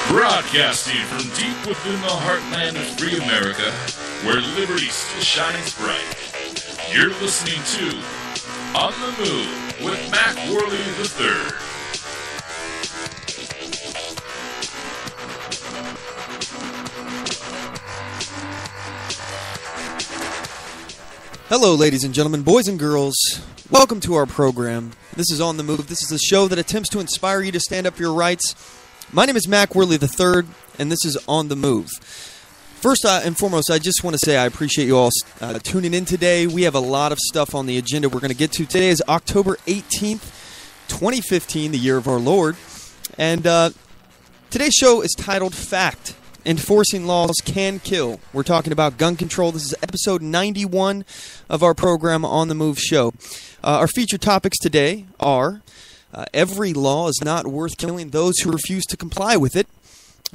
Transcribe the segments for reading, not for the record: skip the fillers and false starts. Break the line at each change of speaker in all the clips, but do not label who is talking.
Broadcasting from deep within the heartland of free America, where liberty still shines bright. You're listening to On the Move with Mac Worley III.
Hello, ladies and gentlemen, boys and girls. Welcome to our program. This is On the Move. This is a show that attempts to inspire you to stand up for your rights. My name is Mac Worley III, and this is On the Move. First and foremost, I just want to say I appreciate you all tuning in today. We have a lot of stuff on the agenda we're going to get to. Today is October 18th, 2015, the year of our Lord. And today's show is titled Fact: Enforcing Laws Can Kill. We're talking about gun control. This is episode 91 of our program On the Move Show. Our featured topics today are every law is not worth killing those who refuse to comply with it.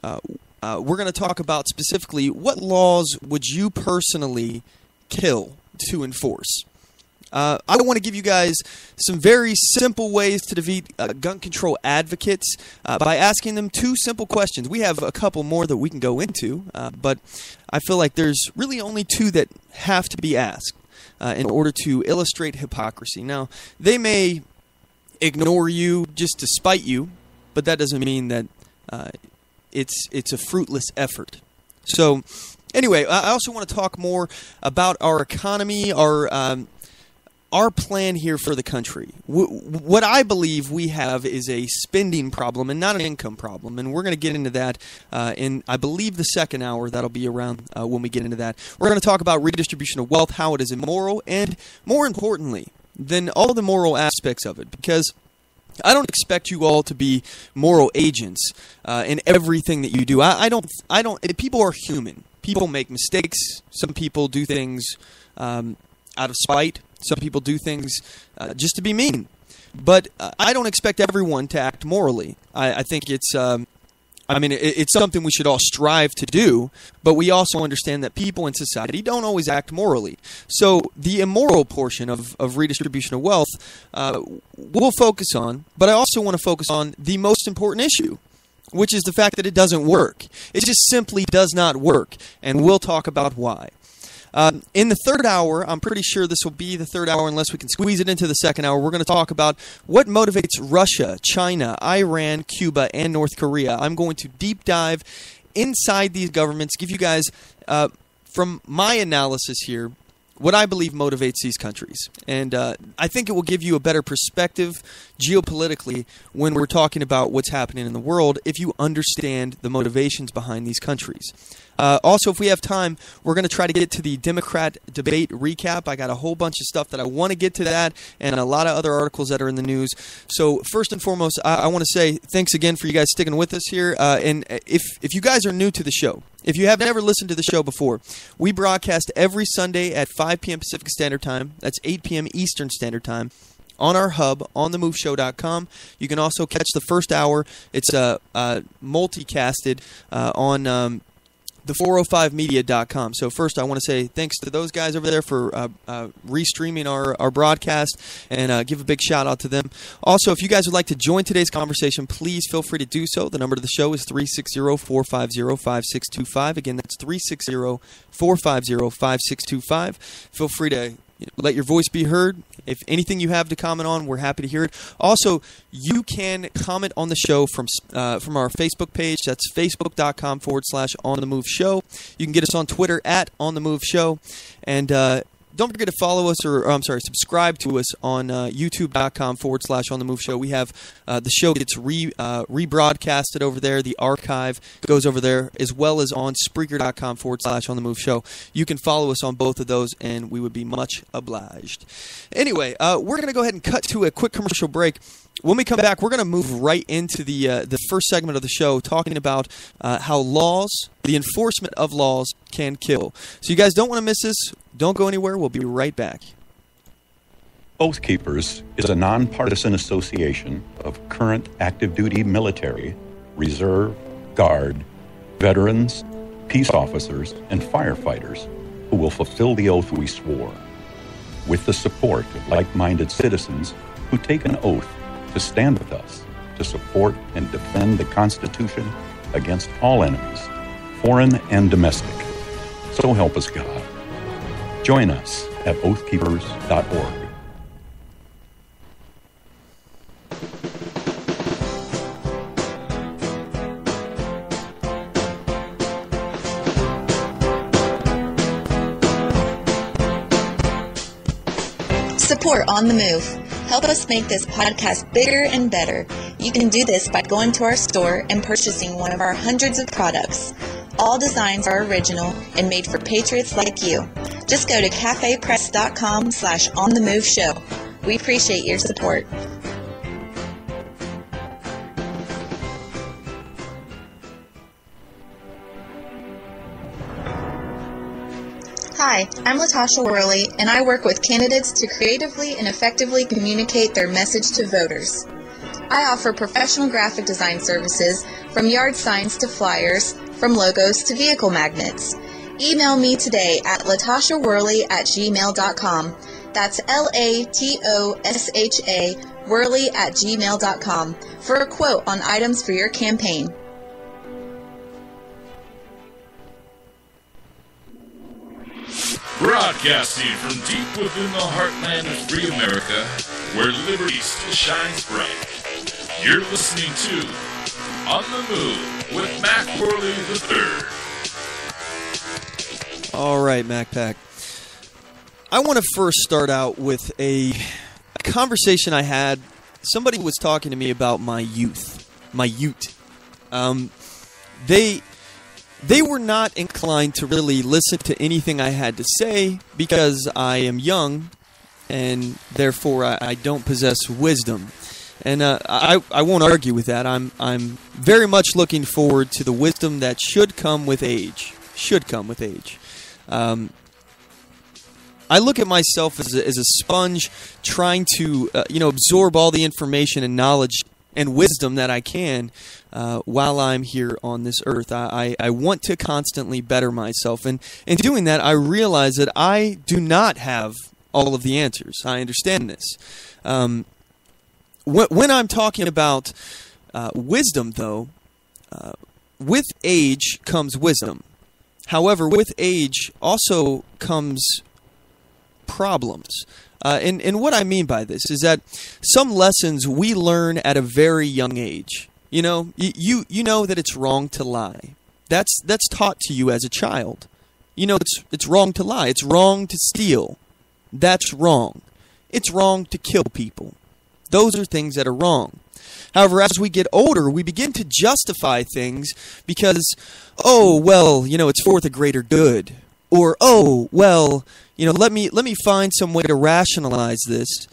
We're going to talk about specifically what laws would you personally kill to enforce. I want to give you guys some very simple ways to defeat gun control advocates by asking them two simple questions. We have a couple more that we can go into, but I feel like there's really only two that have to be asked in order to illustrate hypocrisy. Now, they may ignore you just to spite you, but that doesn't mean that it's a fruitless effort. So, anyway, I also want to talk more about our economy, our plan here for the country. What I believe we have is a spending problem and not an income problem, and we're going to get into that in, I believe, the second hour. That'll be around when we get into that. We're going to talk about redistribution of wealth, how it is immoral, and more importantly than all the moral aspects of it, because I don't expect you all to be moral agents in everything that you do. I don't. People are human. People make mistakes. Some people do things out of spite. Some people do things just to be mean. But I don't expect everyone to act morally. I think it's it's something we should all strive to do, but we also understand that people in society don't always act morally. So the immoral portion of redistribution of wealth we'll focus on, but I also want to focus on the most important issue, which is the fact that it doesn't work. It just simply does not work, and we'll talk about why. In the third hour, I'm pretty sure this will be the third hour unless we can squeeze it into the second hour, we're going to talk about what motivates Russia, China, Iran, Cuba, and North Korea. I'm going to deep dive inside these governments, give you guys, from my analysis here, what I believe motivates these countries. And I think it will give you a better perspective geopolitically when we're talking about what's happening in the world if you understand the motivations behind these countries. Also, if we have time, we're going to try to get to the Democrat debate recap. I got a whole bunch of stuff that I want to get to that and a lot of other articles that are in the news. So first and foremost, I want to say thanks again for you guys sticking with us here. And if you guys are new to the show, if you have never listened to the show before, we broadcast every Sunday at 5 p.m. Pacific Standard Time. That's 8 p.m. Eastern Standard Time. On our hub, OnTheMoveShow.com. You can also catch the first hour. It's multicasted on the 405media.com. So first, I want to say thanks to those guys over there for restreaming our broadcast, and give a big shout out to them. Also, if you guys would like to join today's conversation, please feel free to do so. The number to the show is 360-450-5625. Again, that's 360-450-5625. Feel free to let your voice be heard. If anything you have to comment on, we're happy to hear it. Also, you can comment on the show from our Facebook page. That's facebook.com/OnTheMoveShow. You can get us on Twitter @OnTheMoveShow. And don't forget to follow us, subscribe to us on youtube.com/OnTheMoveShow. We have the show gets rebroadcasted over there. The archive goes over there, as well as on Spreaker.com/OnTheMoveShow. You can follow us on both of those, and we would be much obliged. Anyway, we're going to go ahead and cut to a quick commercial break. When we come back, we're going to move right into the first segment of the show, talking about how laws, the enforcement of laws, can kill. So you guys don't want to miss this. Don't go anywhere. We'll be right back.
Oath Keepers is a nonpartisan association of current active duty military, reserve, guard, veterans, peace officers, and firefighters who will fulfill the oath we swore, with the support of like-minded citizens who take an oath to stand with us, to support and defend the Constitution against all enemies, foreign and domestic. So help us God. Join us at oathkeepers.org.
Support On The Move. Help us make this podcast bigger and better. You can do this by going to our store and purchasing one of our hundreds of products. All designs are original and made for patriots like you. Just go to cafepress.com/onthemoveshow. We appreciate your support. Hi, I'm Latasha Worley, and I work with candidates to creatively and effectively communicate their message to voters. I offer professional graphic design services, from yard signs to flyers, from logos to vehicle magnets. Email me today at latashaworley@gmail.com. That's LATOSHA Worley@gmail.com for a quote on items for your campaign.
Broadcasting from deep within the heartland of free America, where liberty still shines bright. You're listening to On the Move with Mac Worley III.
All right, MacPack. I want to first start out with a conversation I had. Somebody was talking to me about my youth. They were not inclined to really listen to anything I had to say because I am young and therefore I don't possess wisdom. And I won't argue with that. I'm very much looking forward to the wisdom that should come with age. I look at myself as a sponge trying to absorb all the information and knowledge and wisdom that I can while I'm here on this earth. I want to constantly better myself. And in doing that, I realize that I do not have all of the answers. I understand this. When I'm talking about wisdom, though, with age comes wisdom. However, with age also comes problems. And what I mean by this is that some lessons we learn at a very young age. You know that it's wrong to lie. That's taught to you as a child. You know it's wrong to lie. It's wrong to steal. That's wrong. It's wrong to kill people. Those are things that are wrong. However, as we get older, we begin to justify things because, it's for the greater good. Or, let me find some way to rationalize this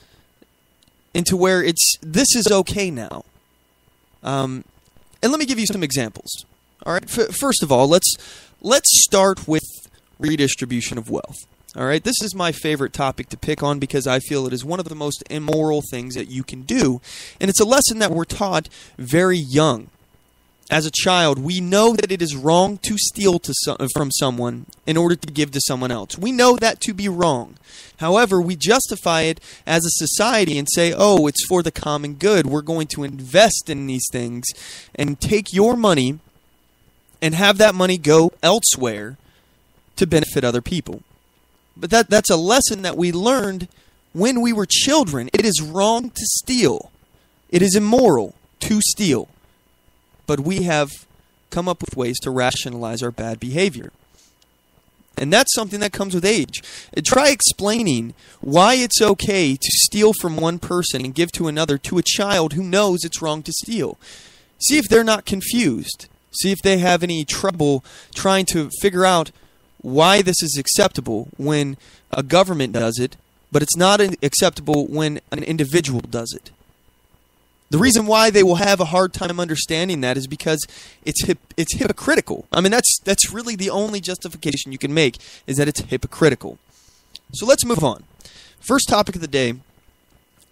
into where this is okay now. And let me give you some examples. All right. First of all, let's start with redistribution of wealth. All right. This is my favorite topic to pick on because I feel it is one of the most immoral things that you can do, and it's a lesson that we're taught very young. As a child, we know that it is wrong to steal from someone in order to give to someone else. We know that to be wrong. However, we justify it as a society and say, it's for the common good. We're going to invest in these things and take your money and have that money go elsewhere to benefit other people. But that's a lesson that we learned when we were children. It is wrong to steal. It is immoral to steal. But we have come up with ways to rationalize our bad behavior. And that's something that comes with age. Try explaining why it's okay to steal from one person and give to another to a child who knows it's wrong to steal. See if they're not confused. See if they have any trouble trying to figure out why this is acceptable when a government does it, but it's not acceptable when an individual does it. The reason why they will have a hard time understanding that is because it's hypocritical. I mean, that's really the only justification you can make, is that it's hypocritical. So let's move on. First topic of the day,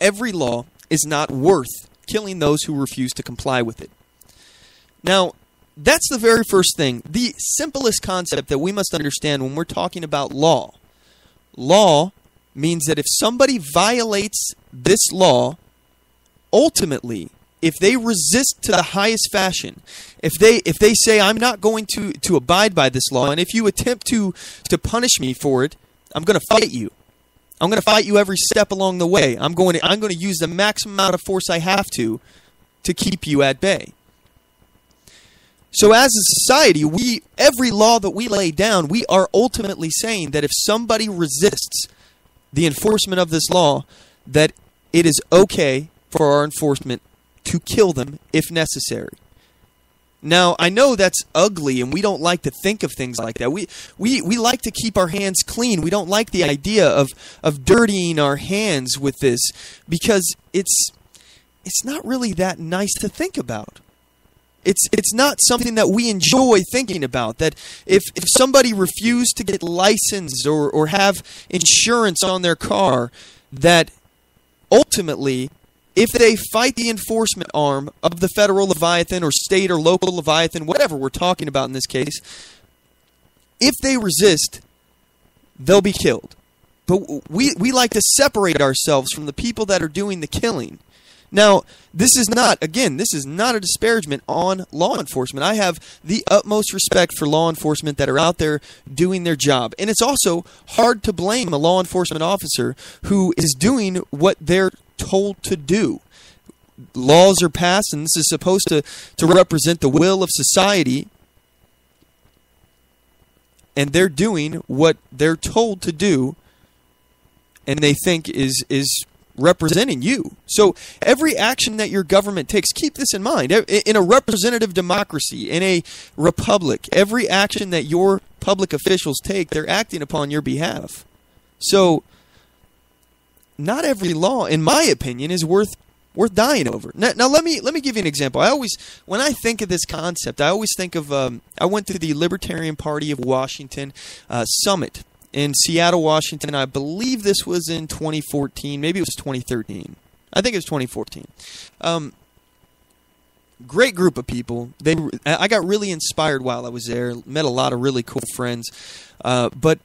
every law is not worth killing those who refuse to comply with it. Now, that's the very first thing, the simplest concept that we must understand when we're talking about law. Law means that if somebody violates this law, ultimately, if they resist to the highest fashion, if they say, I'm not going to abide by this law, and if you attempt to punish me for it, I'm going to fight you. I'm going to fight you every step along the way. I'm going to use the maximum amount of force I have to keep you at bay. So as a society, every law that we lay down, we are ultimately saying that if somebody resists the enforcement of this law, that it is okay for our enforcement to kill them if necessary. Now, I know that's ugly, and we don't like to think of things like that. We like to keep our hands clean. We don't like the idea of dirtying our hands with this, because it's not really that nice to think about. It's not something that we enjoy thinking about, that if somebody refused to get licensed or have insurance on their car, that ultimately, if they fight the enforcement arm of the federal Leviathan or state or local Leviathan, whatever we're talking about in this case, if they resist, they'll be killed. But we like to separate ourselves from the people that are doing the killing. Now, this is not a disparagement on law enforcement. I have the utmost respect for law enforcement that are out there doing their job. And it's also hard to blame a law enforcement officer who is doing what they're told to do. Laws are passed, and this is supposed to represent the will of society. And they're doing what they're told to do, and they think is representing you. So every action that your government takes, keep this in mind. In a representative democracy, in a republic, every action that your public officials take, they're acting upon your behalf. So not every law, in my opinion, is worth dying over. Now let me give you an example. When I think of this concept, I always think of I went to the Libertarian Party of Washington summit in Seattle, Washington. I believe this was in 2014. Maybe it was 2013. I think it was 2014. Great group of people. I got really inspired while I was there. Met a lot of really cool friends. But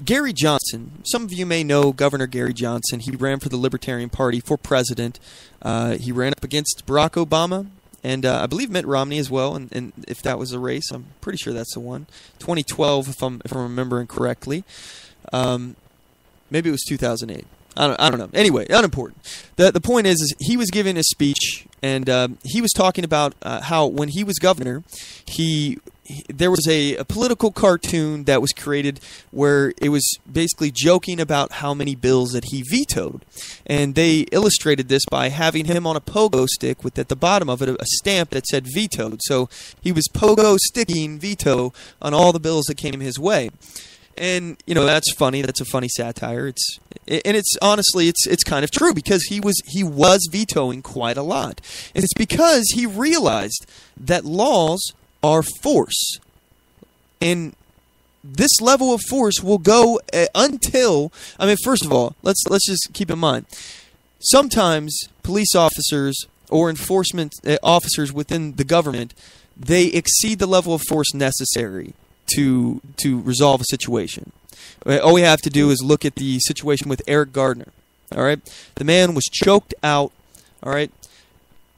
Gary Johnson, some of you may know Governor Gary Johnson. He ran for the Libertarian Party for president. He ran up against Barack Obama. And I believe Mitt Romney as well, and if that was a race, I'm pretty sure that's the one. 2012, if I'm remembering correctly. Maybe it was 2008. I don't know. Anyway, unimportant. The point is he was giving a speech, and he was talking about how when he was governor, there was a political cartoon that was created where it was basically joking about how many bills that he vetoed. And they illustrated this by having him on a pogo stick with at the bottom of it a stamp that said vetoed. So he was pogo sticking veto on all the bills that came his way. And, you know, that's funny. That's a funny satire. It's honestly, it's kind of true, because he was vetoing quite a lot. And it's because he realized that laws are force. And this level of force will go until, I mean, first of all, let's just keep in mind, sometimes police officers or enforcement officers within the government, they exceed the level of force necessary to resolve a situation. All we have to do is look at the situation with Eric Gardner. All right, the man was choked out. All right.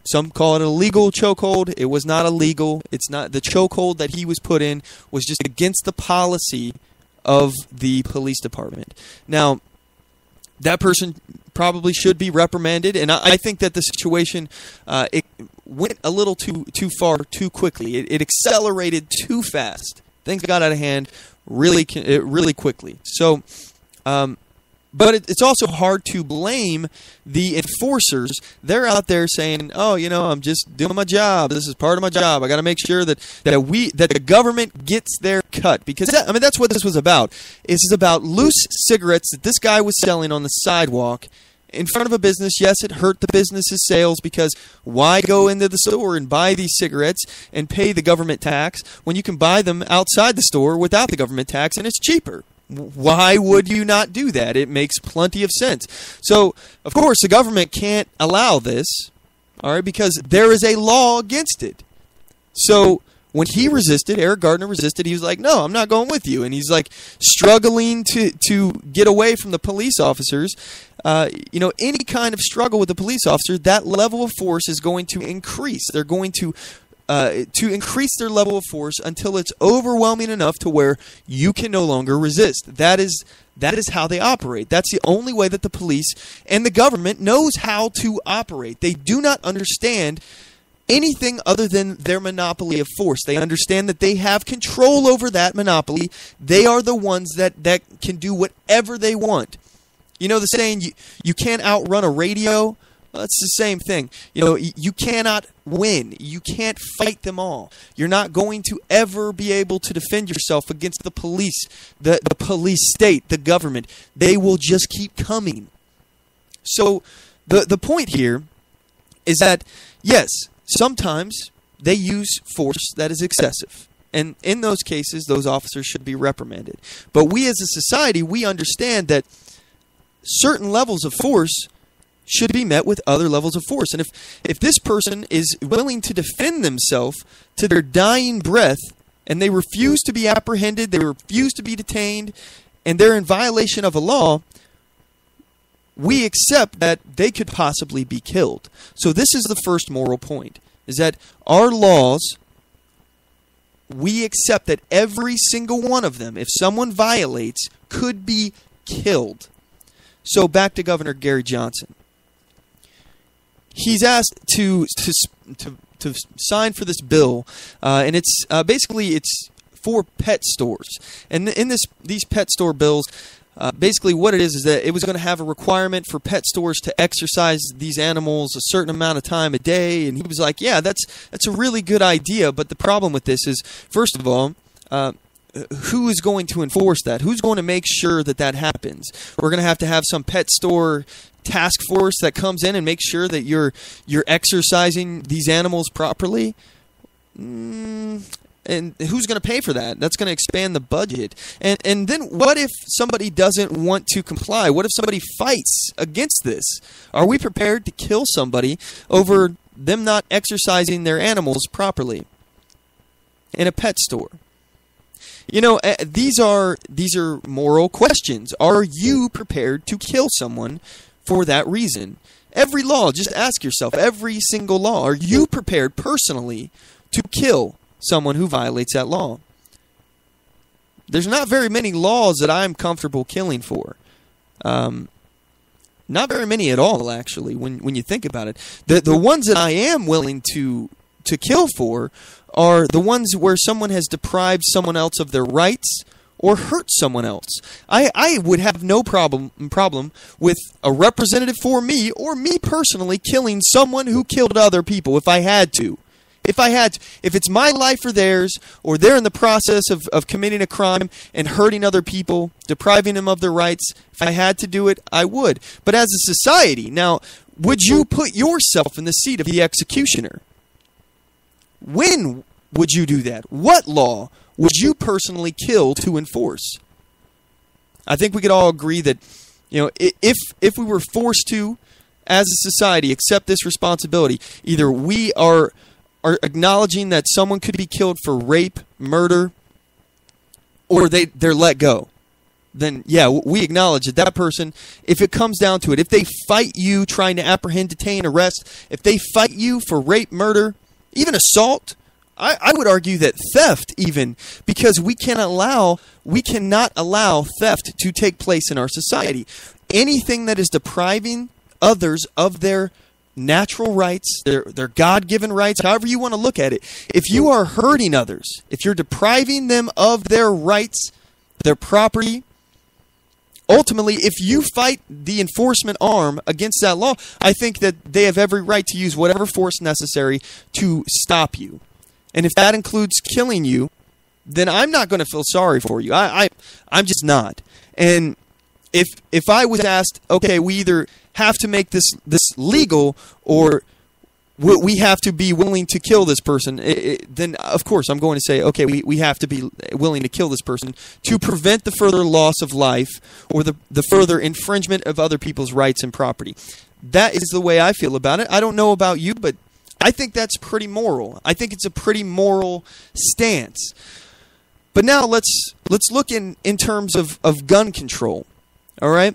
Some call it a legal chokehold. It was not illegal. It's not. The chokehold that he was put in was just against the policy of the police department. Now, that person probably should be reprimanded, and I think that the situation it went a little too far too quickly. It accelerated too fast. Things got out of hand really quickly. So, but it's also hard to blame the enforcers. They're out there saying, "Oh, you know, I'm just doing my job. This is part of my job. I got to make sure that the government gets their cut." Because that's what this was about. This is about loose cigarettes that this guy was selling on the sidewalk in front of a business. Yes, it hurt the business's sales, because why go into the store and buy these cigarettes and pay the government tax when you can buy them outside the store without the government tax and it's cheaper? Why would you not do that? It makes plenty of sense. So, of course, the government can't allow this, all right, because there is a law against it. So When he resisted, Eric Gardner resisted, he was like, no, I'm not going with you. And he's like struggling to get away from the police officers. Any kind of struggle with the police officer, that level of force is going to increase. They're going to increase their level of force until it's overwhelming enough to where you can no longer resist. That is how they operate. That's the only way that the police and the government knows how to operate. They do not understand anything other than their monopoly of force. They understand that they have control over that monopoly. They are the ones that can do whatever they want. You know the saying, you can't outrun a radio? Well, it's the same thing. You cannot win. You can't fight them all. You're not going to ever be able to defend yourself against the police, the police state, the government. They will just keep coming. So the point here is that, yes, sometimes they use force that is excessive. And in those cases, those officers should be reprimanded. But we as a society, we understand that certain levels of force should be met with other levels of force. And if this person is willing to defend themselves to their dying breath, and they refuse to be apprehended, they refuse to be detained, and they're in violation of a law, we accept that they could possibly be killed. So this is the first moral point, is that our laws, we accept that every single one of them, if someone violates, could be killed. So back to Governor Gary Johnson. He's asked to sign for this bill, and it's basically it's for pet stores. And in these pet store bills, basically what it is that it was going to have a requirement for pet stores to exercise these animals a certain amount of time a day. And he was like, yeah, that's a really good idea. But the problem with this is, first of all, who is going to enforce that? Who's going to make sure that happens? We're going to have some pet store task force that comes in and makes sure that you're exercising these animals properly. And who's going to pay for that? That's going to expand the budget. And then what if somebody doesn't want to comply? What if somebody fights against this? Are we prepared to kill somebody over them not exercising their animals properly in a pet store? These are moral questions. Are you prepared to kill someone for that reason? Every law, just ask yourself, every single law, are you prepared personally to kill someone who violates that law? There's not very many laws that I'm comfortable killing for. Not very many at all, actually, when you think about it. The ones that I am willing to kill for are the ones where someone has deprived someone else of their rights or hurt someone else. I would have no problem with a representative for me or me personally killing someone who killed other people if I had to. If it's my life or theirs, or they're in the process of committing a crime and hurting other people, depriving them of their rights, if I had to do it, I would. But as a society, now, would you put yourself in the seat of the executioner? When would you do that? What law would you personally kill to enforce? I think we could all agree that, if we were forced to, as a society, accept this responsibility, either we are acknowledging that someone could be killed for rape, murder, or they're let go. Then, yeah, we acknowledge that person, if it comes down to it, if they fight you trying to apprehend, detain, arrest, if they fight you for rape, murder, even assault, I would argue that theft even, because we cannot allow theft to take place in our society. Anything that is depriving others of their natural rights, their God-given rights, however you want to look at it. If you are hurting others, if you're depriving them of their rights, their property, ultimately, if you fight the enforcement arm against that law, I think that they have every right to use whatever force necessary to stop you. And if that includes killing you, then I'm not going to feel sorry for you. I'm just not. And if I was asked, okay, we either have to make this legal, or we have to be willing to kill this person, then of course I'm going to say, okay, we have to be willing to kill this person to prevent the further loss of life or the further infringement of other people's rights and property. That is the way I feel about it. I don't know about you, but I think that's pretty moral. I think it's a pretty moral stance. But now let's look in terms of gun control. All right?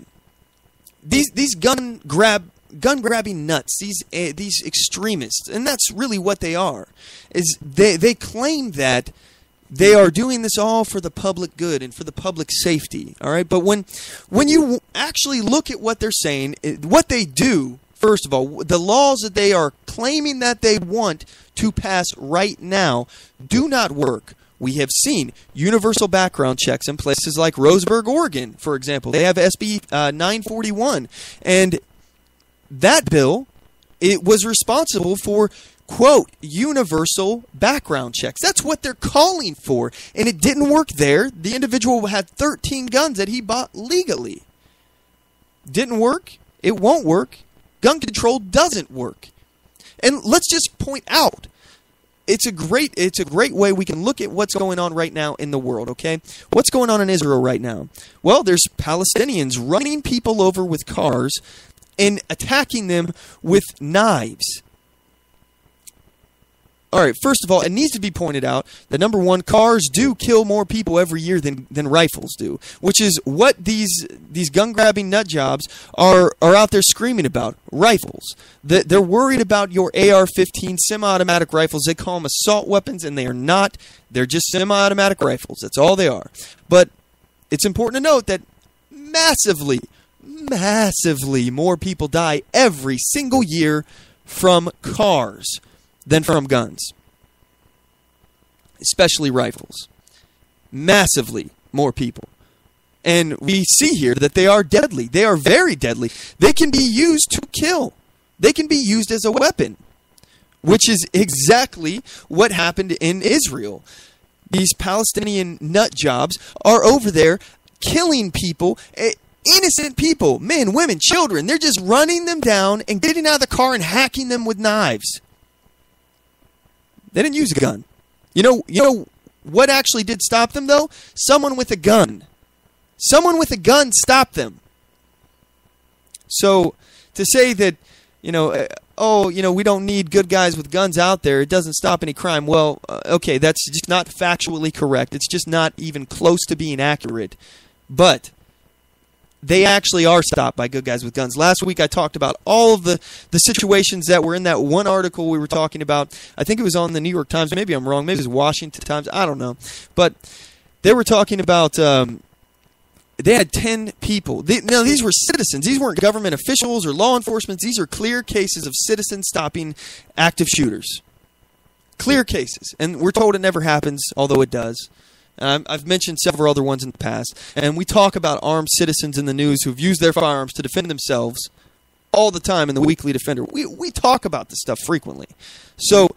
These gun grabbing nuts, these extremists, and that's really what they are. Is they claim that they are doing this all for the public good and for the public safety, all right? But when you actually look at what they're saying, what they do, first of all, the laws that they are claiming that they want to pass right now do not work. We have seen universal background checks in places like Roseburg, Oregon, for example. They have SB 941, and that bill, it was responsible for, quote, universal background checks. That's what they're calling for. And it didn't work there. The individual had 13 guns that he bought legally. Didn't work. It won't work. Gun control doesn't work. And let's just point out, it's a great way we can look at what's going on right now in the world, okay? What's going on in Israel right now? Well, there's Palestinians running people over with cars and attacking them with knives. All right, first of all, it needs to be pointed out that, number one, cars do kill more people every year than rifles do, which is what these gun-grabbing nut jobs are out there screaming about, rifles. They're worried about your AR-15 semi-automatic rifles. They call them assault weapons, and they are not. They're just semi-automatic rifles. That's all they are. But it's important to note that massively more people die every single year from cars than from guns, especially rifles. Massively more people. And we see here that they are deadly. They are very deadly. They can be used to kill. They can be used as a weapon, which is exactly what happened in Israel. These Palestinian nut jobs are over there killing people, innocent people, men, women, children. They're just running them down and getting out of the car and hacking them with knives. They didn't use a gun. You know what actually did stop them, though? Someone with a gun. Someone with a gun stopped them. So to say that, we don't need good guys with guns out there, it doesn't stop any crime. Well, okay, that's just not factually correct. It's just not even close to being accurate. But they actually are stopped by good guys with guns. Last week I talked about all of the situations that were in that one article we were talking about. I think it was on the New York Times. Maybe I'm wrong. Maybe it was Washington Times. I don't know. But they were talking about, they had 10 people. Now, these were citizens. These weren't government officials or law enforcement. These are clear cases of citizens stopping active shooters. Clear cases. And we're told it never happens, although it does. I've mentioned several other ones in the past, and we talk about armed citizens in the news who've used their firearms to defend themselves all the time in the Weekly Defender. We talk about this stuff frequently. So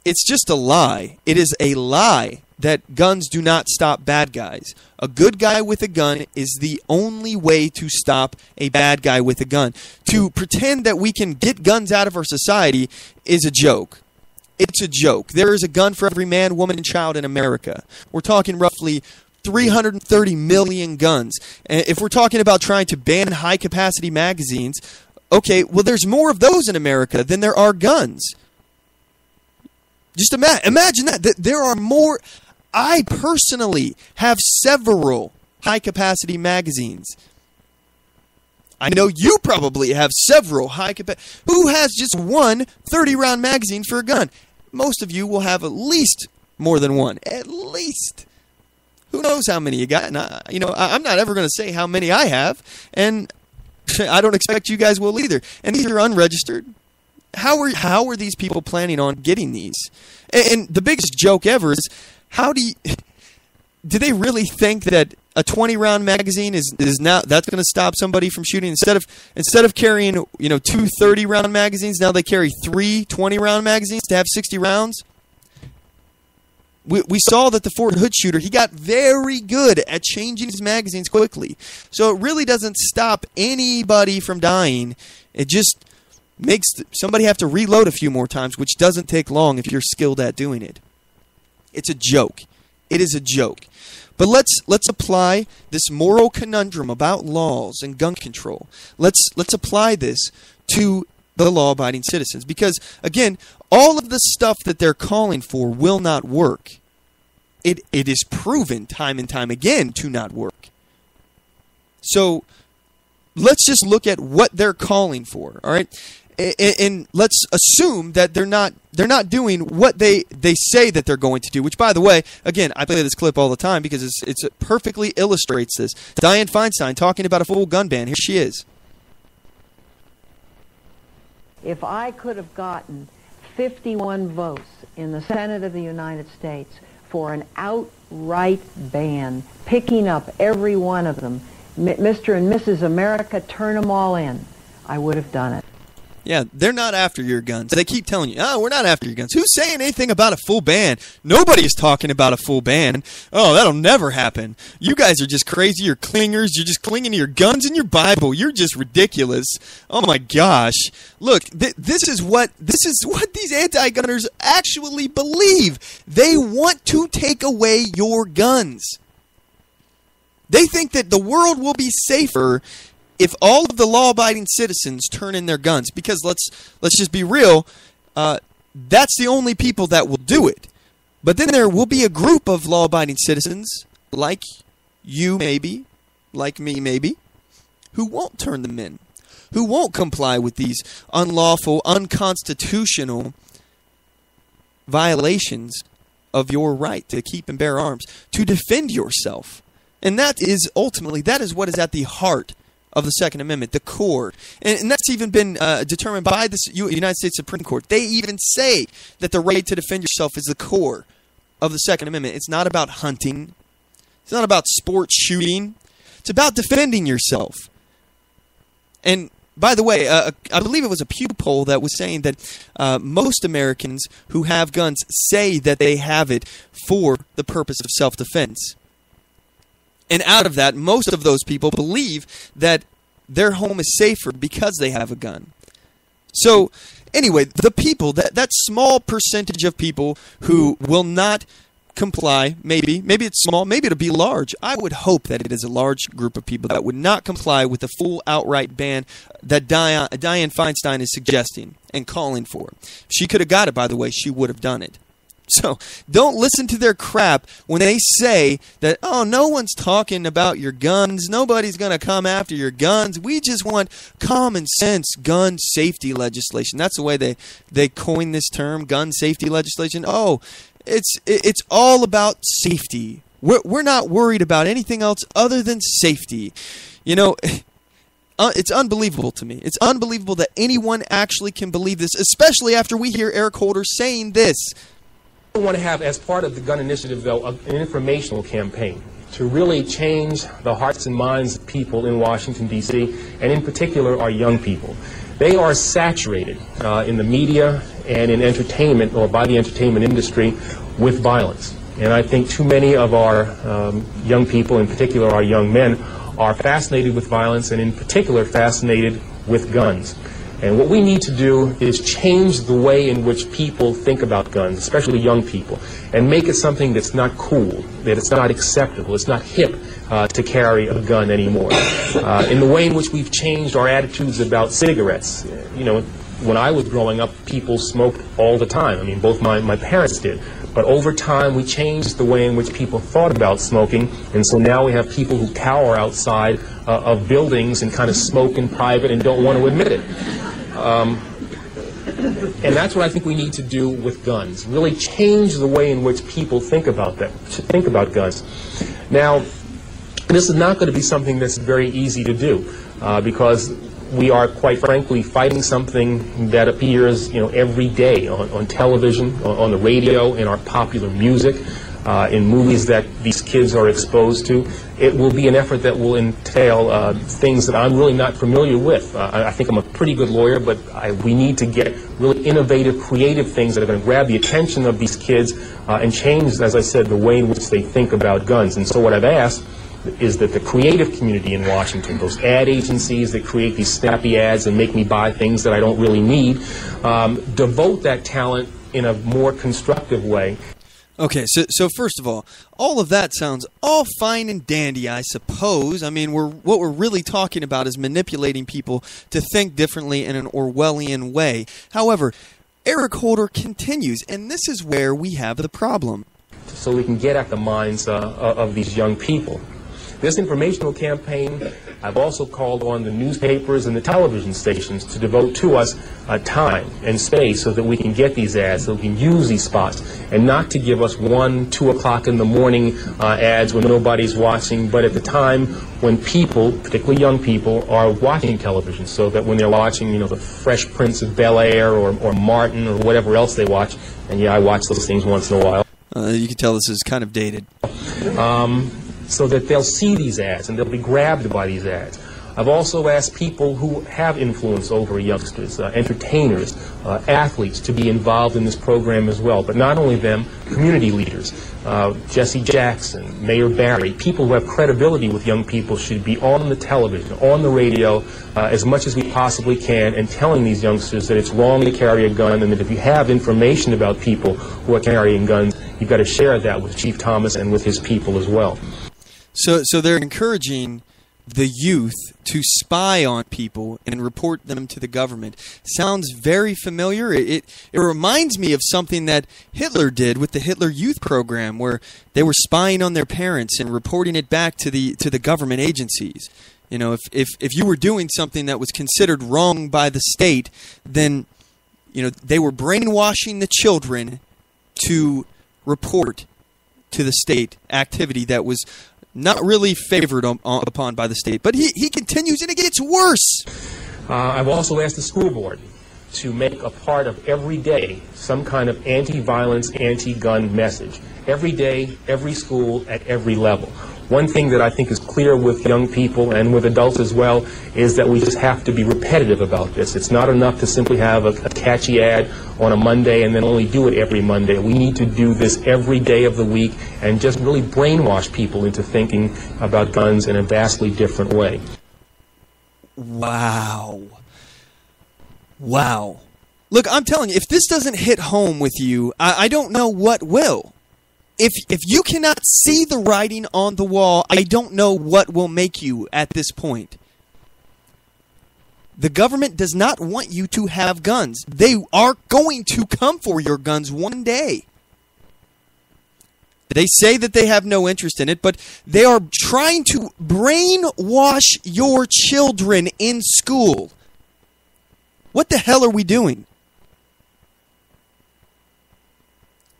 it's just a lie. It is a lie that guns do not stop bad guys. A good guy with a gun is the only way to stop a bad guy with a gun. To pretend that we can get guns out of our society is a joke. It's a joke. There is a gun for every man, woman, and child in America. We're talking roughly 330 million guns. And if we're talking about trying to ban high-capacity magazines, okay, well, there's more of those in America than there are guns. Just imagine that. There are more. I personally have several high-capacity magazines. I know you probably have several high-capacity. Who has just one 30-round magazine for a gun? Most of you will have at least more than one. At least. Who knows how many you got? And I'm not ever going to say how many I have, and I don't expect you guys will either. And these are unregistered. How are these people planning on getting these? And the biggest joke ever is, do they really think that a 20-round magazine is now that's going to stop somebody from shooting? Instead of carrying 2 30-round magazines, now they carry 3 20-round magazines to have 60 rounds. We saw that the Fort Hood shooter, he got very good at changing his magazines quickly. So it really doesn't stop anybody from dying. It just makes somebody have to reload a few more times, which doesn't take long if you're skilled at doing it. It's a joke. It is a joke. But let's apply this moral conundrum about laws and gun control. Let's apply this to the law-abiding citizens. Because, again, all of the stuff that they're calling for will not work. It is proven time and time again to not work. So let's just look at what they're calling for, all right? And let's assume that they're not doing what they say that they're going to do, which, by the way, again, I play this clip all the time because it perfectly illustrates this. Dianne Feinstein talking about a full gun ban. Here she is.
If I could have gotten 51 votes in the Senate of the United States for an outright ban, picking up every one of them, Mr. and Mrs. America, turn them all in, I would have done it.
Yeah, they're not after your guns. They keep telling you, oh, we're not after your guns. Who's saying anything about a full ban? Nobody's talking about a full ban. Oh, that'll never happen. You guys are just crazy. You're clingers. You're just clinging to your guns and your Bible. You're just ridiculous. Oh, my gosh. Look, this is what these anti-gunners actually believe. They want to take away your guns. They think that the world will be safer if all of the law-abiding citizens turn in their guns, because let's just be real, that's the only people that will do it. But then there will be a group of law-abiding citizens, like you maybe, like me maybe, who won't turn them in, who won't comply with these unlawful, unconstitutional violations of your right to keep and bear arms, to defend yourself. And that is ultimately, that is what is at the heart of the Second Amendment, the core. And that's even been determined by the United States Supreme Court. They even say that the right to defend yourself is the core of the Second Amendment. It's not about hunting. It's not about sports shooting. It's about defending yourself. And by the way, I believe it was a Pew poll that was saying that most Americans who have guns say that they have it for the purpose of self-defense. And out of that, most of those people believe that their home is safer because they have a gun. So, anyway, the people, that small percentage of people who will not comply, maybe it's small, maybe it'll be large. I would hope that it is a large group of people that would not comply with the full outright ban that Dianne Feinstein is suggesting and calling for. If she could have got it, by the way, she would have done it. So don't listen to their crap when they say that, oh, no one's talking about your guns. Nobody's going to come after your guns. We just want common sense gun safety legislation. That's the way they coined this term, gun safety legislation. Oh, it's all about safety. We're not worried about anything else other than safety. You know, it's unbelievable to me. It's unbelievable that anyone actually can believe this, especially after we hear Eric Holder saying this.
We want to have, as part of the gun initiative, though, an informational campaign to really change the hearts and minds of people in Washington, D.C., and in particular our young people. They are saturated in the media and in entertainment, or by the entertainment industry, with violence. And I think too many of our young people, in particular our young men, are fascinated with violence and in particular fascinated with guns. And what we need to do is change the way in which people think about guns, especially young people, and make it something that's not cool, that it's not acceptable, it's not hip to carry a gun anymore. In the way in which we've changed our attitudes about cigarettes. You know, when I was growing up, people smoked all the time. I mean, both my parents did. But over time, we changed the way in which people thought about smoking, and so now we have people who cower outside of buildings and kind of smoke in private and don't want to admit it. And that's what I think we need to do with guns. Really change the way in which people think about guns. Now, this is not going to be something that's very easy to do because we are, quite frankly, fighting something that appears, every day on television, on the radio, in our popular music, in movies that these kids are exposed to. It will be an effort that will entail things that I'm really not familiar with. I think I'm a pretty good lawyer, but we need to get really innovative, creative things that are going to grab the attention of these kids and change, as I said, the way in which they think about guns. And so what I've asked is that the creative community in Washington, those ad agencies that create these snappy ads and make me buy things that I don't really need, devote that talent in a more constructive way.
Okay, so first of all of that sounds all fine and dandy, I suppose. I mean, what we're really talking about is manipulating people to think differently in an Orwellian way. However, Eric Holder continues, and this is where we have the problem.
So we can get at the minds of these young people. This informational campaign, I've also called on the newspapers and the television stations to devote to us time and space so that we can get these ads, so we can use these spots, and not to give us 1, 2 o'clock in the morning ads when nobody's watching, but at the time when people, particularly young people, are watching television, so that when they're watching, the Fresh Prince of Bel-Air or Martin or whatever else they watch, and yeah, I watch those things once in a while.
You can tell this is kind of dated.
So that they'll see these ads and they'll be grabbed by these ads. I've also asked people who have influence over youngsters, entertainers, athletes, to be involved in this program as well. But not only them, community leaders, Jesse Jackson, Mayor Barry, people who have credibility with young people should be on the television, on the radio, as much as we possibly can, and telling these youngsters that it's wrong to carry a gun, and that if you have information about people who are carrying guns, you've got to share that with Chief Thomas and with his people as well.
So they're encouraging the youth to spy on people and report them to the government. Sounds very familiar. It reminds me of something that Hitler did with the Hitler Youth Program, where they were spying on their parents and reporting it back to the government agencies. If you were doing something that was considered wrong by the state, then they were brainwashing the children to report to the state activity that was not really favored upon by the state. But he continues, and it gets worse.
I've also asked the school board to make a part of every day some kind of anti-violence, anti-gun message. Every day, every school, at every level. One thing that I think is clear with young people and with adults as well is that we just have to be repetitive about this. It's not enough to simply have a catchy ad on a Monday and then only do it every Monday. We need to do this every day of the week and just really brainwash people into thinking about guns in a vastly different way.
Wow. Look, I'm telling you, if this doesn't hit home with you, I don't know what will. If you cannot see the writing on the wall, I don't know what will make you at this point. The government does not want you to have guns. They are going to come for your guns one day. They say that they have no interest in it, but they are trying to brainwash your children in school. What the hell are we doing?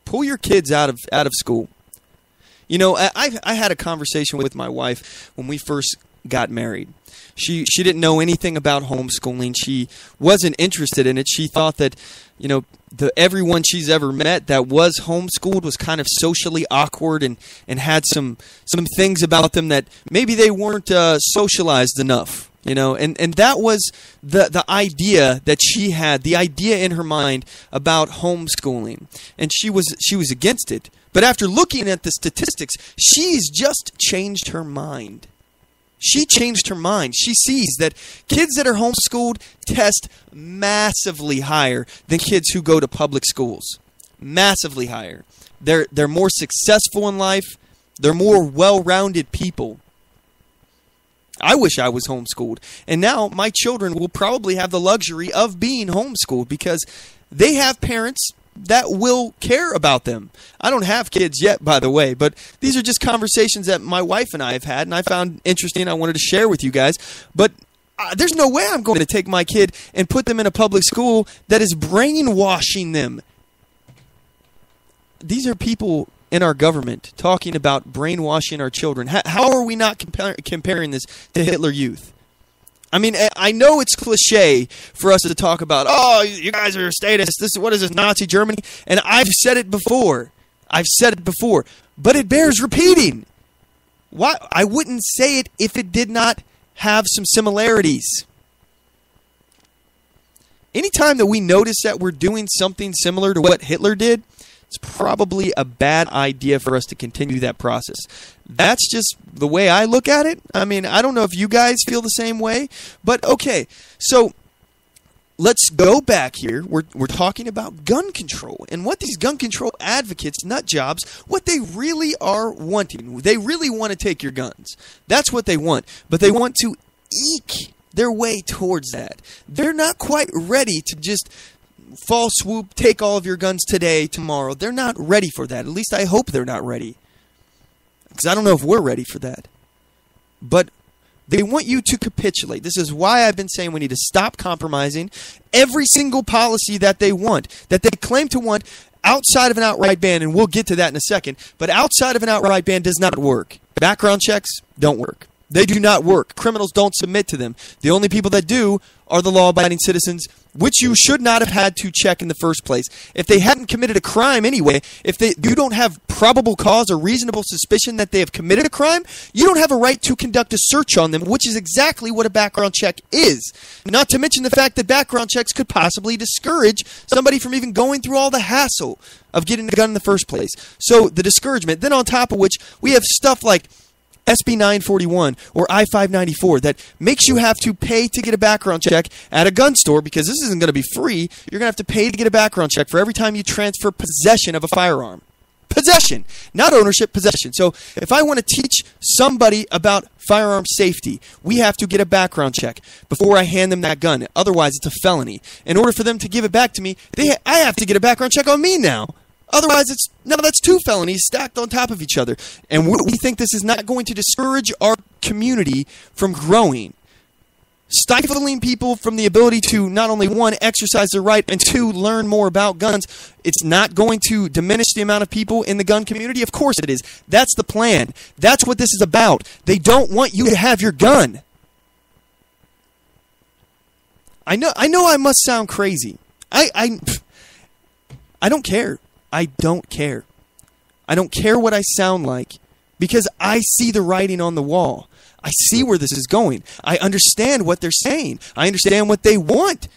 Pull your kids out of school. I had a conversation with my wife when we first got married. She didn't know anything about homeschooling. She wasn't interested in it. She thought that, everyone she's ever met that was homeschooled was kind of socially awkward and had some things about them that maybe they weren't socialized enough. And that was the idea that she had, the idea in her mind about homeschooling. And she was against it. But after looking at the statistics, she's just changed her mind. She changed her mind. She sees that kids that are homeschooled test massively higher than kids who go to public schools. Massively higher. They're more successful in life. They're more well-rounded people. I wish I was homeschooled. And now my children will probably have the luxury of being homeschooled because they have parents that will care about them. I don't have kids yet, by the way, but these are just conversations that my wife and I have had, and I found interesting. I wanted to share with you guys. But there's no way I'm going to take my kid and put them in a public school that is brainwashing them. These are people in our government talking about brainwashing our children. How are we not comparing this to Hitler Youth? I mean, I know it's cliche for us to talk about, oh, you guys are statists. What is this, Nazi Germany? And I've said it before. But it bears repeating. Why? I wouldn't say it if it did not have some similarities. Anytime that we notice that we're doing something similar to what Hitler did, it's probably a bad idea for us to continue that process. That's just the way I look at it. I mean, I don't know if you guys feel the same way, but okay. So let's go back here. We're talking about gun control and what these gun control advocates, nut jobs, what they really are wanting. They really want to take your guns. That's what they want. But they want to eke their way towards that. They're not quite ready to just fall swoop, take all of your guns today, tomorrow. They're not ready for that. At least I hope they're not ready. Because I don't know if we're ready for that. But they want you to capitulate. This is why I've been saying we need to stop compromising every single policy that they want, that they claim to want outside of an outright ban, and we'll get to that in a second. But outside of an outright ban does not work. Background checks don't work. They do not work. Criminals don't submit to them. The only people that do are the law-abiding citizens, which you should not have had to check in the first place. If they hadn't committed a crime anyway, you don't have probable cause or reasonable suspicion that they have committed a crime, you don't have a right to conduct a search on them, which is exactly what a background check is. Not to mention the fact that background checks could possibly discourage somebody from even going through all the hassle of getting a gun in the first place. So the discouragement. Then on top of which, we have stuff like SB 941 or I-594 that makes you have to pay to get a background check at a gun store, because this isn't going to be free. You're going to have to pay to get a background check for every time you transfer possession of a firearm. Possession, not ownership, possession. So if I want to teach somebody about firearm safety, we have to get a background check before I hand them that gun. Otherwise, it's a felony. In order for them to give it back to me, I have to get a background check on me now. Otherwise, that's two felonies stacked on top of each other. And we think this is not going to discourage our community from growing. Stifling people from the ability to not only, one, exercise their right, and two, learn more about guns. It's not going to diminish the amount of people in the gun community. Of course it is. That's the plan. That's what this is about. They don't want you to have your gun. I know I must sound crazy. I don't care. I don't care. I don't care what I sound like, because I see the writing on the wall. I see where this is going. I understand what they're saying. I understand what they want.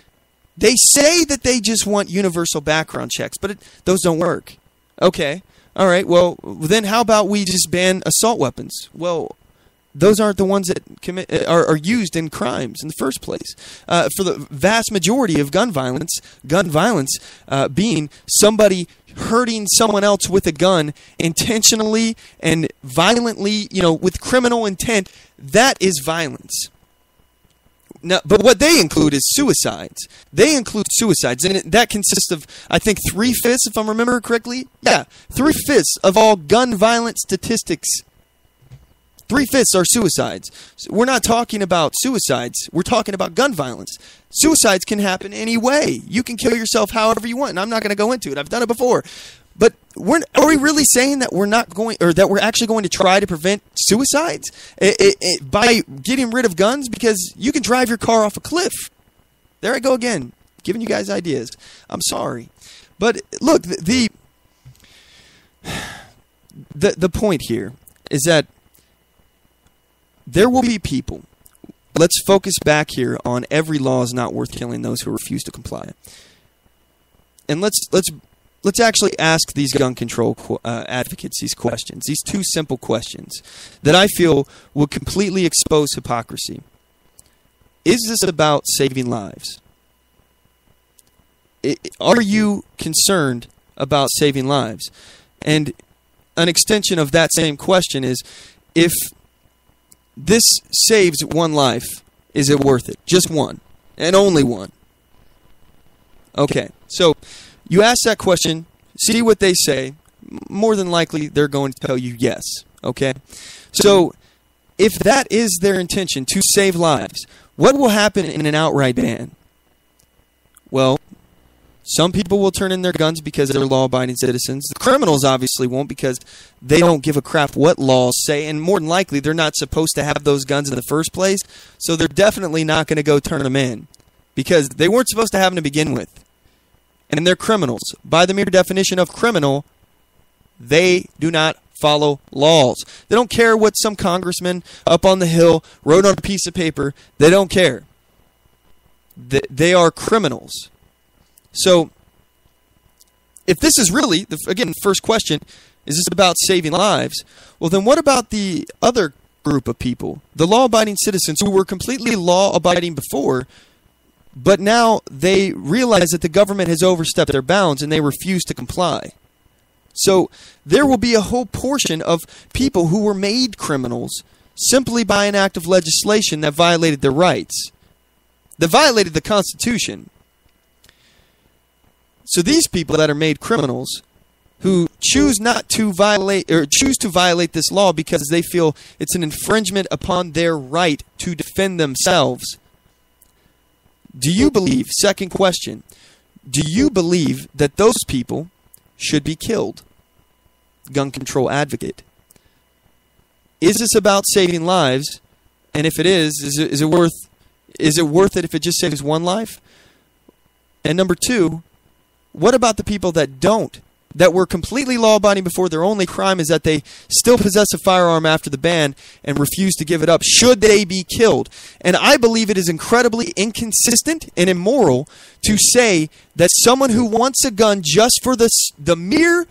They say that they just want universal background checks, but those don't work. Okay. All right. Well, then how about we just ban assault weapons? Well, those aren't the ones that are used in crimes in the first place. For the vast majority of gun violence being somebody hurting someone else with a gun intentionally and violently, with criminal intent, that is violence. Now, but what they include is suicides. They include suicides, and that consists of, I think, 3/5, if I'm remembering correctly. Yeah, 3/5 of all gun violence statistics. 3/5 are suicides. So we're not talking about suicides. We're talking about gun violence. Suicides can happen any way. You can kill yourself however you want, and I'm not going to go into it. I've done it before. But are we really saying that we're not going, or that we're actually going to try to prevent suicides by getting rid of guns? Because you can drive your car off a cliff. There I go again, giving you guys ideas. I'm sorry, but look, the point here is that there will be people. Let's focus back here on every law is not worth killing those who refuse to comply. And let's actually ask these gun control advocates these questions, these two simple questions that I feel will completely expose hypocrisy. Is this about saving lives? Are you concerned about saving lives? And an extension of that same question is, if this saves one life, is it worth it? Just one. And only one. Okay. So you ask that question, see what they say. More than likely, they're going to tell you yes. Okay? So if that is their intention, to save lives, what will happen in an outright ban? Well, some people will turn in their guns because they're law-abiding citizens. The criminals obviously won't, because they don't give a crap what laws say, and more than likely they're not supposed to have those guns in the first place, so they're definitely not going to go turn them in, because they weren't supposed to have them to begin with. And they're criminals. By the mere definition of criminal, they do not follow laws. They don't care what some congressman up on the Hill wrote on a piece of paper. They don't care. They are criminals. So, if this is really, again, first question, is this about saving lives? Well, then what about the other group of people, the law-abiding citizens who were completely law-abiding before, But now they realize that the government has overstepped their bounds and they refuse to comply. So there will be a whole portion of people who were made criminals simply by an act of legislation that violated their rights, that violated the Constitution. So these people that are made criminals who choose not to violate or choose to violate this law because they feel it's an infringement upon their right to defend themselves. Do you believe, second question, do you believe that those people should be killed? Gun control advocate. Is this about saving lives? And if it is it worth it if it just saves one life? And number two, what about the people that don't? That were completely law-abiding before, their only crime is that they still possess a firearm after the ban and refuse to give it up. Should they be killed? And I believe it is incredibly inconsistent and immoral to say that someone who wants a gun just for the mere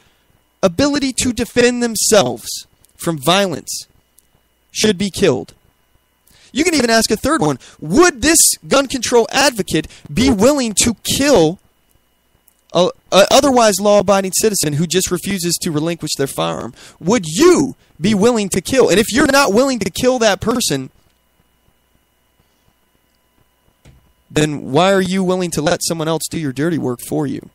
ability to defend themselves from violence should be killed. You can even ask a third one. Would this gun control advocate be willing to kill a otherwise law-abiding citizen who just refuses to relinquish their firearm? Would you be willing to kill? And if you're not willing to kill that person, then why are you willing to let someone else do your dirty work for you?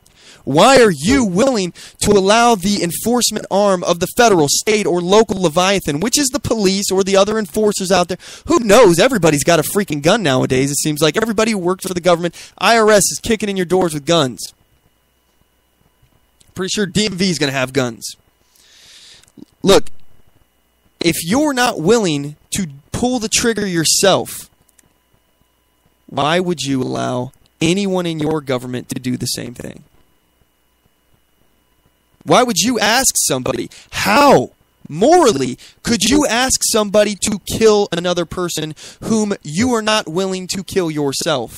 Why are you willing to allow the enforcement arm of the federal, state, or local Leviathan, which is the police or the other enforcers out there? Who knows? Everybody's got a freaking gun nowadays. It seems like everybody who works for the government, IRS is kicking in your doors with guns. Pretty sure DMV is going to have guns. Look, if you're not willing to pull the trigger yourself, why would you allow anyone in your government to do the same thing? Why would you ask somebody? How, morally, could you ask somebody to kill another person whom you are not willing to kill yourself?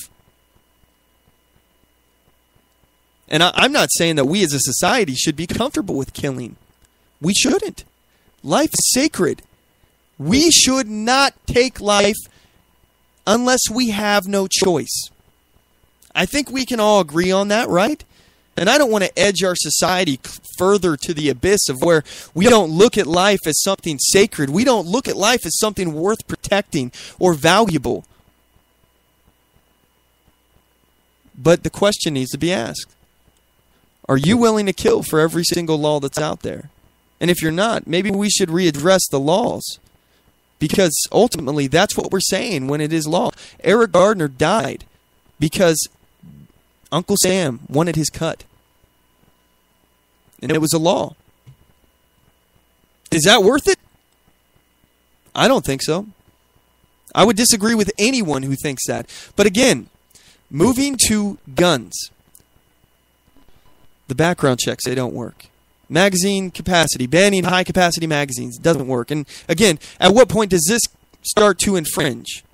And I'm not saying that we as a society should be comfortable with killing. We shouldn't. Life is sacred. We should not take life unless we have no choice. I think we can all agree on that, right? And I don't want to edge our society further to the abyss of where we don't look at life as something sacred. We don't look at life as something worth protecting or valuable. But the question needs to be asked. Are you willing to kill for every single law that's out there? And if you're not, maybe we should readdress the laws. Because ultimately, that's what we're saying when it is law. Eric Gardner died because Uncle Sam wanted his cut. And it was a law. Is that worth it? I don't think so. I would disagree with anyone who thinks that. But again, moving to guns. The background checks, they don't work. Magazine capacity, banning high-capacity magazines doesn't work. And again, at what point does this start to infringe?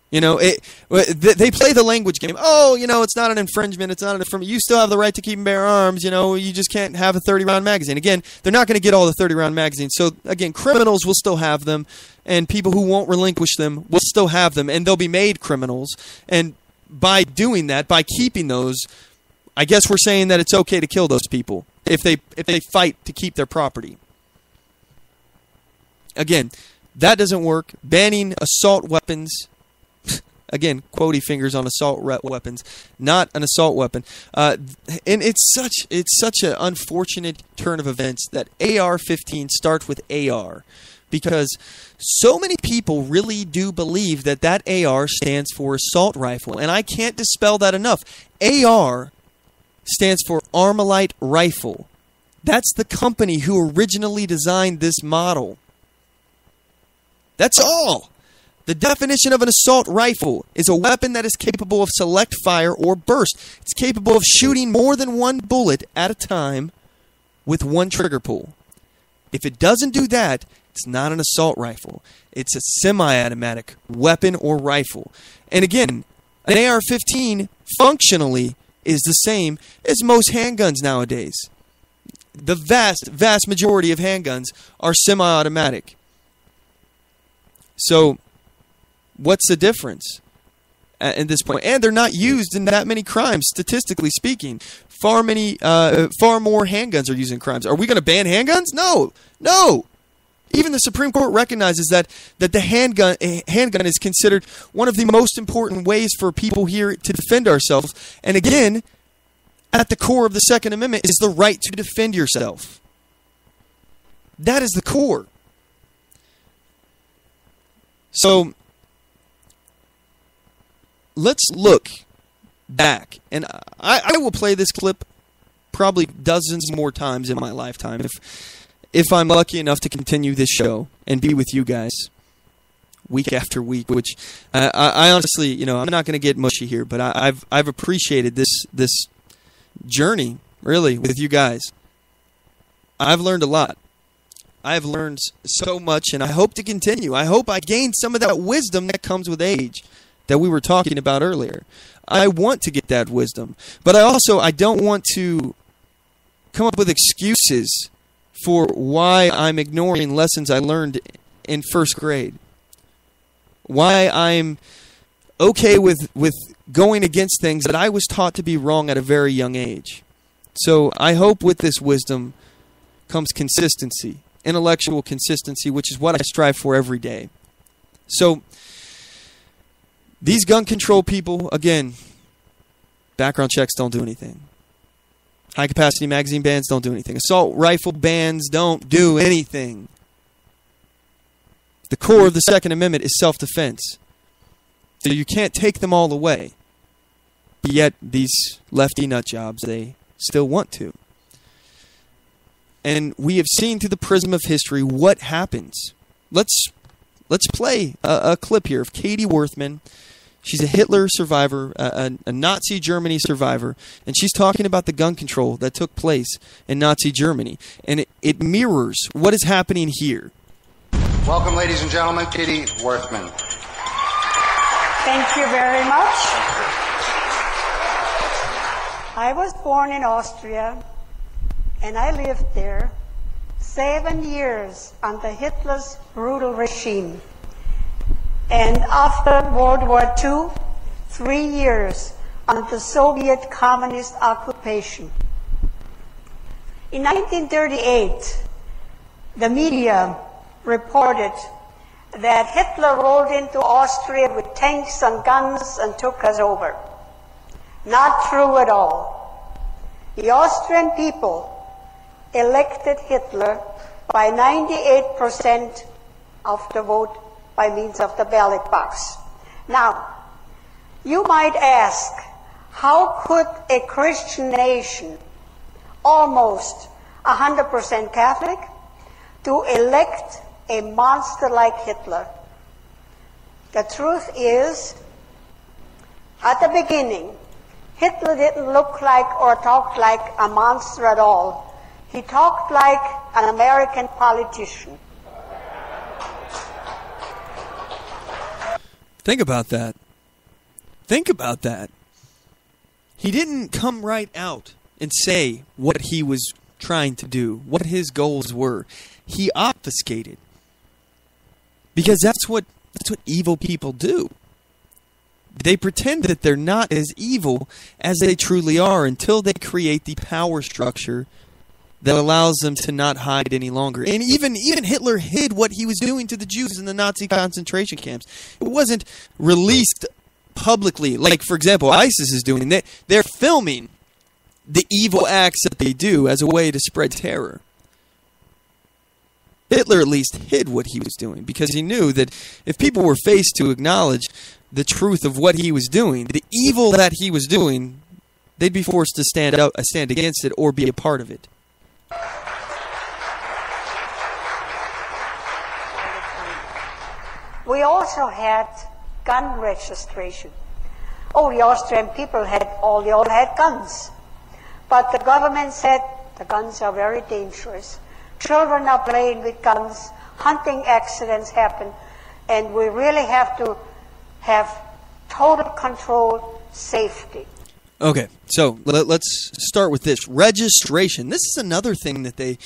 You know, they play the language game. Oh, you know, it's not an infringement. It's not an infringement. You still have the right to keep and bear arms. You know, you just can't have a 30-round magazine. Again, they're not going to get all the 30-round magazines. So, again, criminals will still have them, and people who won't relinquish them will still have them, and they'll be made criminals. And by doing that, by keeping those, I guess we're saying that it's okay to kill those people if they fight to keep their property. Again, that doesn't work. Banning assault weapons. Again, quotey fingers on assault weapons, not an assault weapon. And it's such an unfortunate turn of events that AR-15 starts with AR, because so many people really do believe that that AR stands for assault rifle, and I can't dispel that enough. AR stands for Armalite Rifle. That's the company who originally designed this model. That's all. The definition of an assault rifle is a weapon that is capable of select fire or burst. It's capable of shooting more than one bullet at a time with one trigger pull. If it doesn't do that, it's not an assault rifle. It's a semi-automatic weapon or rifle. And again, an AR-15 functionally is the same as most handguns nowadays. The vast majority of handguns are semi-automatic. So, what's the difference? at this point, and they're not used in that many crimes, statistically speaking. Far more handguns are used in crimes. Are we going to ban handguns? No. Even the Supreme Court recognizes that the handgun is considered one of the most important ways for people here to defend ourselves. And again, at the core of the Second Amendment is the right to defend yourself. That is the core. So let's look back, and I will play this clip probably dozens more times in my lifetime if I'm lucky enough to continue this show and be with you guys week after week. Which I honestly, I'm not going to get mushy here, but I've appreciated this journey really with you guys. I've learned a lot. I've learned so much, and I hope to continue. I hope I gained some of that wisdom that comes with age that we were talking about earlier. I want to get that wisdom, but I don't want to come up with excuses for why I'm ignoring lessons I learned in first grade. Why I'm okay with going against things that I was taught to be wrong at a very young age. So I hope with this wisdom comes consistency. Intellectual consistency, which is what I strive for every day. So, these gun control people, again, background checks don't do anything. High-capacity magazine bans don't do anything. Assault rifle bans don't do anything. The core of the Second Amendment is self-defense. So you can't take them all away. Yet, these lefty nut jobs, they still want to. And we have seen through the prism of history what happens. Let's play a clip here of Katie Worthman. She's a Hitler survivor, a Nazi Germany survivor, and she's talking about the gun control that took place in Nazi Germany. And it mirrors what is happening here.
Welcome, ladies and gentlemen, Katie Worthman.
Thank you very much. I was born in Austria, and I lived there 7 years under Hitler's brutal regime. And after World War II, 3 years under Soviet communist occupation. In 1938, the media reported that Hitler rolled into Austria with tanks and guns and took us over. Not true at all. The Austrian people elected Hitler by 98% of the vote by means of the ballot box. Now, you might ask, how could a Christian nation, almost 100% Catholic, to elect a monster like Hitler? The truth is, at the beginning, Hitler didn't look like or talk like a monster at all. He talked like an American politician.
Think about that. Think about that. He didn't come right out and say what he was trying to do, what his goals were. He obfuscated. Because that's what evil people do. They pretend that they're not as evil as they truly are until they create the power structure that allows them to not hide any longer. And even Hitler hid what he was doing to the Jews in the Nazi concentration camps. It wasn't released publicly, like, for example, ISIS is doing. They're filming the evil acts that they do as a way to spread terror. Hitler at least hid what he was doing because he knew that if people were faced to acknowledge the truth of what he was doing, the evil that he was doing, they'd be forced to stand against it or be a part of it.
We also had gun registration. Oh, the Austrian people all had guns. But the government said the guns are very dangerous. Children are playing with guns, hunting accidents happen, and we really have to have total control, safety.
Okay, so let's start with this. Registration. This is another thing that they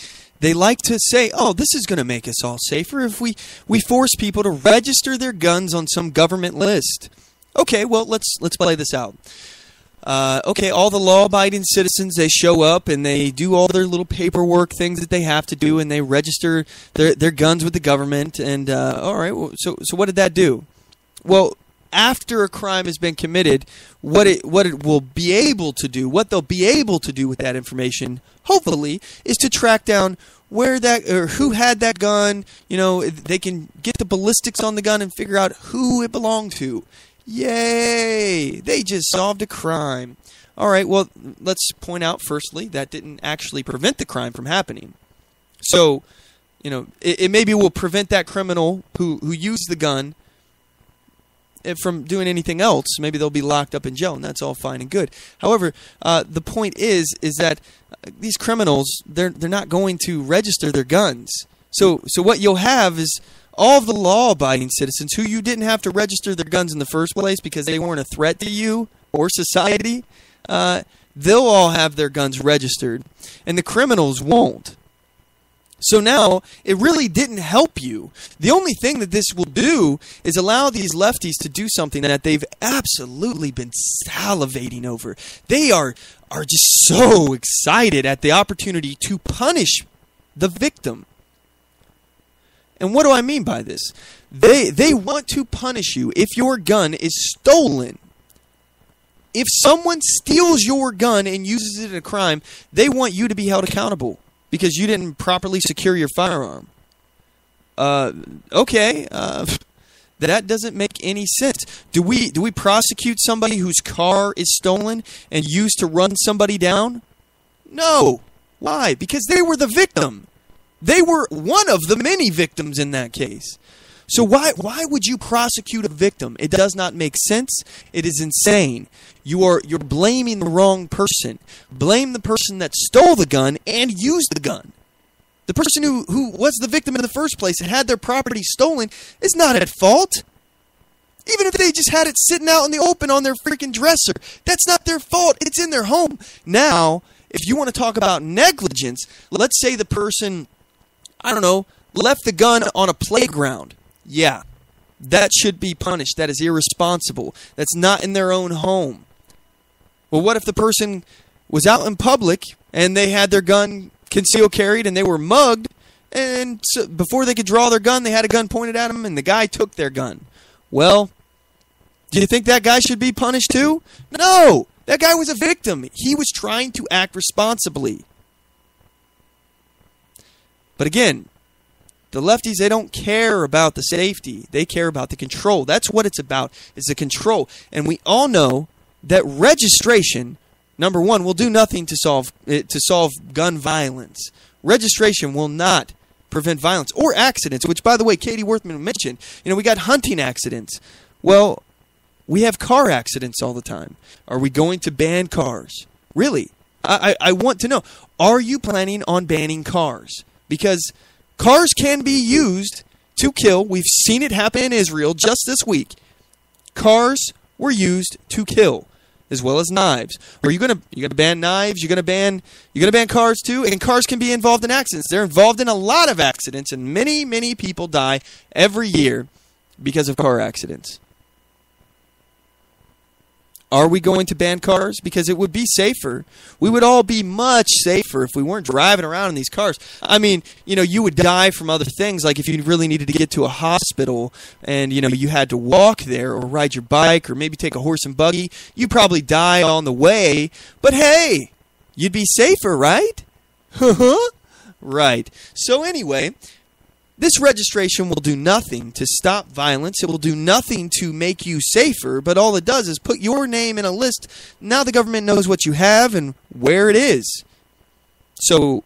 like to say, oh, this is going to make us all safer if we force people to register their guns on some government list. Okay, well, let's play this out. Okay, all the law-abiding citizens, they show up and they do all their little paperwork things that they have to do, and they register their guns with the government. And all right, so what did that do? Well, after a crime has been committed, what it will be able to do, what they'll be able to do with that information, hopefully, is to track down where that or who had that gun. You know, they can get the ballistics on the gun and figure out who it belonged to. Yay! They just solved a crime. All right, well, let's point out firstly that didn't actually prevent the crime from happening. So, you know, it maybe will prevent that criminal who used the gun from doing anything else. Maybe they'll be locked up in jail, and that's all fine and good. However, the point is that these criminals, they're not going to register their guns. So what you'll have is all of the law-abiding citizens who you didn't have to register their guns in the first place because they weren't a threat to you or society, they'll all have their guns registered, and the criminals won't. So now, it really didn't help you. The only thing that this will do is allow these lefties to do something that they've absolutely been salivating over. They are just so excited at the opportunity to punish the victim. And what do I mean by this? They want to punish you if your gun is stolen. If someone steals your gun and uses it in a crime, they want you to be held accountable because you didn't properly secure your firearm. Okay, that doesn't make any sense. Do we prosecute somebody whose car is stolen and used to run somebody down? No. Why? Because they were the victim. They were one of the many victims in that case. So why would you prosecute a victim? It does not make sense. It is insane. You're blaming the wrong person. Blame the person that stole the gun and used the gun. The person who was the victim in the first place and had their property stolen is not at fault. Even if they just had it sitting out in the open on their freaking dresser, that's not their fault. It's in their home. Now, if you want to talk about negligence, let's say the person, I don't know, left the gun on a playground. Yeah, that should be punished. That is irresponsible. That's not in their own home. Well, what if the person was out in public and they had their gun concealed carried and they were mugged, and so before they could draw their gun, they had a gun pointed at them and the guy took their gun? Well, do you think that guy should be punished too? No! That guy was a victim. He was trying to act responsibly. But again, the lefties, they don't care about the safety. They care about the control. That's what it's about, is the control. And we all know that registration, number one, will do nothing to solve gun violence. Registration will not prevent violence or accidents, which, by the way, Katie Worthman mentioned. You know, we got hunting accidents. Well, we have car accidents all the time. Are we going to ban cars? Really? I want to know. Are you planning on banning cars? Because cars can be used to kill. We've seen it happen in Israel just this week. Cars were used to kill, as well as knives. Are you gonna ban knives? You're gonna ban cars too? And cars can be involved in accidents. They're involved in a lot of accidents, and many people die every year because of car accidents. Are we going to ban cars? Because it would be safer. We would all be much safer if we weren't driving around in these cars. I mean, you know, you would die from other things, like if you really needed to get to a hospital and, you know, you had to walk there or ride your bike or maybe take a horse and buggy. You'd probably die on the way. But hey, you'd be safer, right? Right. So anyway, this registration will do nothing to stop violence. It will do nothing to make you safer, but all it does is put your name in a list. Now the government knows what you have and where it is. So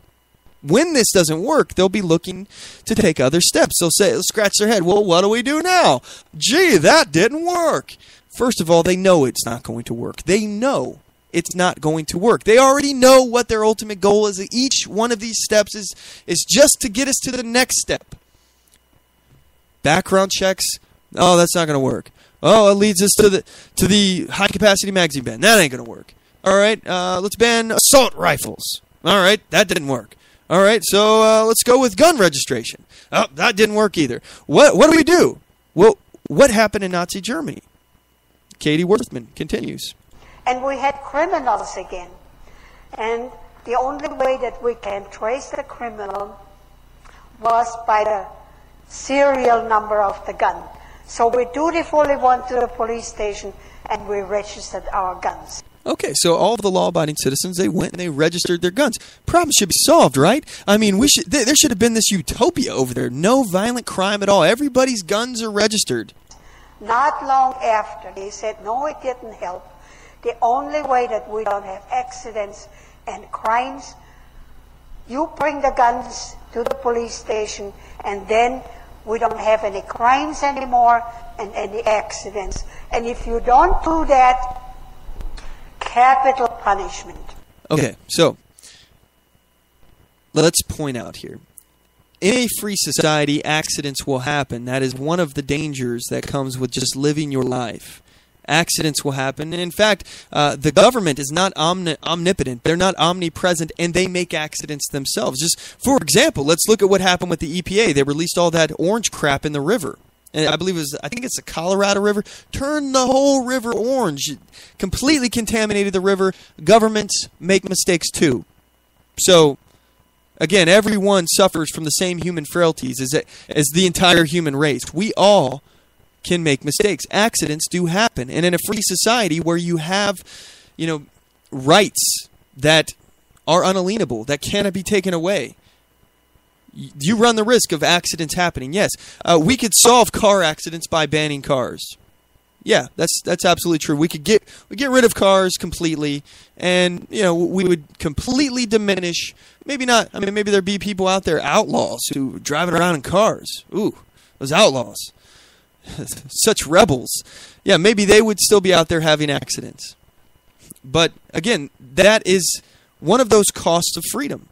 when this doesn't work, they'll be looking to take other steps. They'll scratch their head. Well, what do we do now? Gee, that didn't work. First of all, they know it's not going to work. They know it's not going to work. They already know what their ultimate goal is. Each one of these steps is just to get us to the next step. Background checks. Oh, that's not going to work. Oh, it leads us to the high capacity magazine ban. That ain't going to work. All right, let's ban assault rifles. All right, that didn't work. All right, so let's go with gun registration. Oh, that didn't work either. What do we do? Well, what happened in Nazi Germany? Katie Worthman continues.
And we had criminals again. And the only way that we can trace the criminal was by the serial number of the gun. So we dutifully went to the police station and we registered our guns.
Okay, so all of the law-abiding citizens, they went and they registered their guns. Problem should be solved, right? I mean, there should have been this utopia over there. No violent crime at all. Everybody's guns are registered.
Not long after, they said, no, it didn't help. The only way that we don't have accidents and crimes, you bring the guns to the police station, and then we don't have any crimes anymore and any accidents. And if you don't do that, capital punishment.
Okay, so let's point out here. In a free society, accidents will happen. That is one of the dangers that comes with just living your life. Accidents will happen. And in fact, the government is not omnipotent. They're not omnipresent, and they make accidents themselves. Just for example, let's look at what happened with the EPA. They released all that orange crap in the river. And I think it's the Colorado River. Turned the whole river orange. Completely contaminated the river. Governments make mistakes too. So, again, everyone suffers from the same human frailties as the entire human race. We all can make mistakes. Accidents do happen. And in a free society where you have, rights that are unalienable, that cannot be taken away, you run the risk of accidents happening. Yes, we could solve car accidents by banning cars. Yeah, that's absolutely true. We get rid of cars completely, and we would completely diminish. Maybe not. I mean, maybe there'd be people out there, outlaws, who are driving around in cars. Ooh, those outlaws, such rebels. Yeah, maybe they would still be out there having accidents. But again, that is one of those costs of freedom.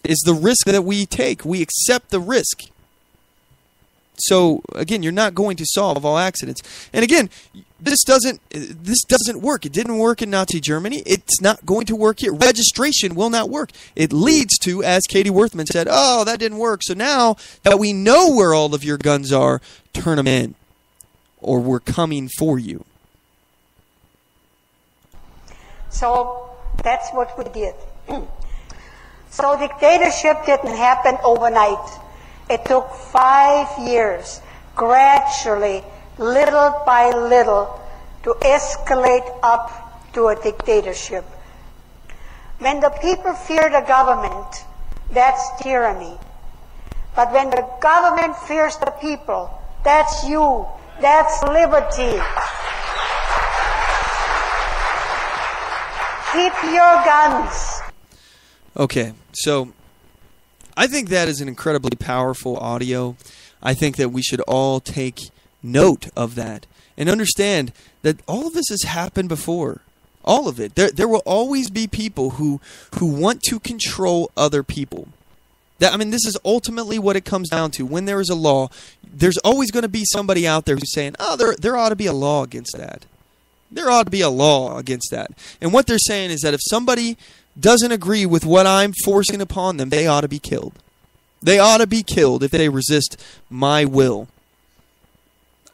Is the risk that we take. We accept the risk. So, again, you're not going to solve all accidents. And again, this doesn't work. It didn't work in Nazi Germany. It's not going to work here. Registration will not work. It leads to, as Katie Worthman said, oh, that didn't work. So now that we know where all of your guns are, turn them in. Or we're coming for you.
So that's what we did. So dictatorship didn't happen overnight. It took 5 years, gradually, little by little, to escalate up to a dictatorship. When the people fear the government, that's tyranny. But when the government fears the people, that's you. That's liberty. Keep your guns.
Okay, so I think that is an incredibly powerful audio. I think that we should all take note of that and understand that all of this has happened before. All of it. There will always be people who want to control other people. This is ultimately what it comes down to. When there is a law, there's always going to be somebody out there who's saying, oh, there ought to be a law against that. There ought to be a law against that. And what they're saying is that if somebody doesn't agree with what I'm forcing upon them, they ought to be killed. They ought to be killed if they resist my will.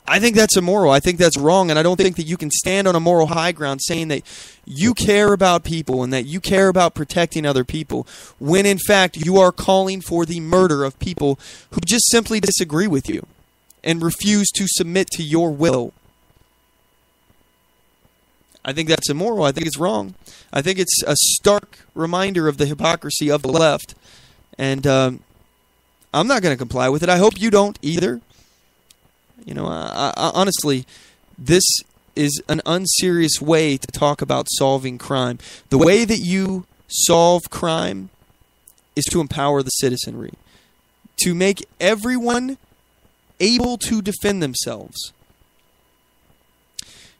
I think that's immoral. I think that's wrong, and I don't think that you can stand on a moral high ground saying that you care about people and that you care about protecting other people when, in fact, you are calling for the murder of people who just simply disagree with you and refuse to submit to your will. I think that's immoral. I think it's wrong. I think it's a stark reminder of the hypocrisy of the left. And I'm not going to comply with it. I hope you don't either. Honestly, this is an unserious way to talk about solving crime. The way that you solve crime is to empower the citizenry, to make everyone able to defend themselves.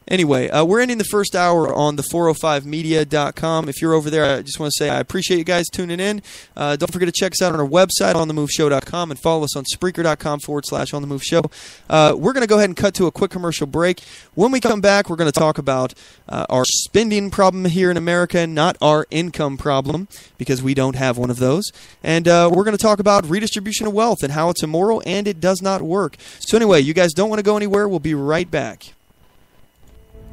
Anyway, we're ending the first hour on the 405media.com. If you're over there, I just want to say I appreciate you guys tuning in. Don't forget to check us out on our website, OnTheMoveShow.com, and follow us on Spreaker.com/OnTheMoveShow. We're going to go ahead and cut to a quick commercial break. When we come back, we're going to talk about our spending problem here in America, not our income problem, because we don't have one of those. And we're going to talk about redistribution of wealth and how it's immoral and it does not work. So anyway, you guys don't want to go anywhere. We'll be right back.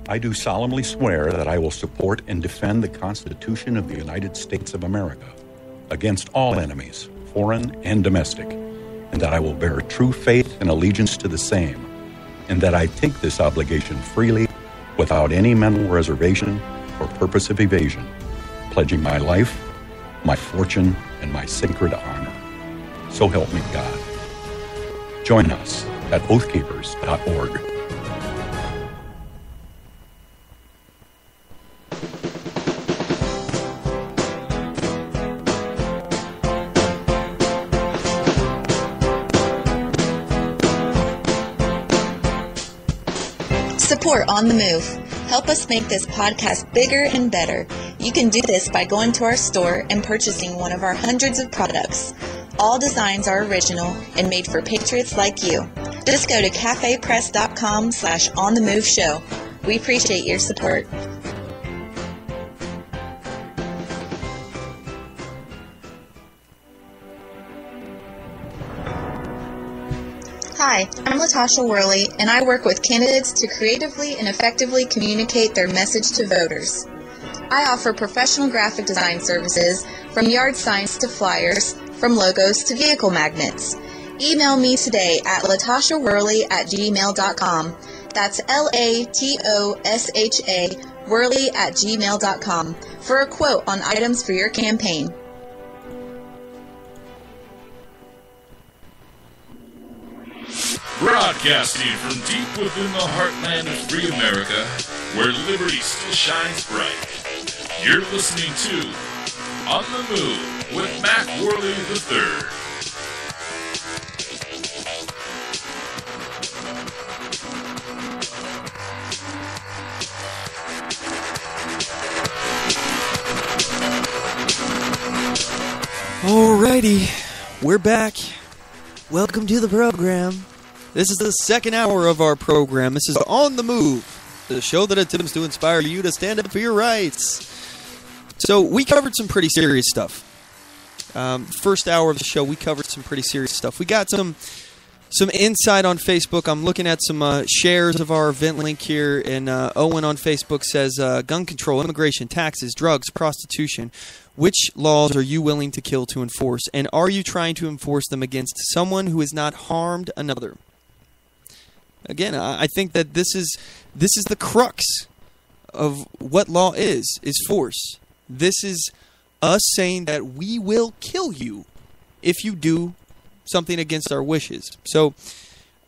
I do solemnly swear that I will support and defend the Constitution of the United States of America against all enemies, foreign and domestic, and that I will bear true faith and allegiance to the same, and that I take this obligation freely without any mental reservation or purpose of evasion, pledging my life, my fortune, and my sacred honor. So help me God. Join us at oathkeepers.org.
Support On The Move. Help us make this podcast bigger and better. You can do this by going to our store and purchasing one of our hundreds of products. All designs are original and made for patriots like you. Just go to cafepress.com/OnTheMoveShow. We appreciate your support. Hi, I'm Latasha Worley, and I work with candidates to creatively and effectively communicate their message to voters. I offer professional graphic design services, from yard signs to flyers, from logos to vehicle magnets. Email me today at latashaworley@gmail.com. That's LATOSHA Worley@gmail.com for a quote on items for your campaign.
Broadcasting from deep within the heartland of free America, where liberty still shines bright. You're listening to On the Move with Mac Worley III.
Alrighty, we're back. Welcome to the program. This is the second hour of our program. This is On the Move, the show that attempts to inspire you to stand up for your rights. So we covered some pretty serious stuff. First hour of the show, we covered some pretty serious stuff. We got some insight on Facebook. I'm looking at some shares of our event link here, and Owen on Facebook says, gun control, immigration, taxes, drugs, prostitution. Which laws are you willing to kill to enforce? And are you trying to enforce them against someone who has not harmed another? Again, I think that this is the crux of what law is force. This is us saying that we will kill you if you do something against our wishes. So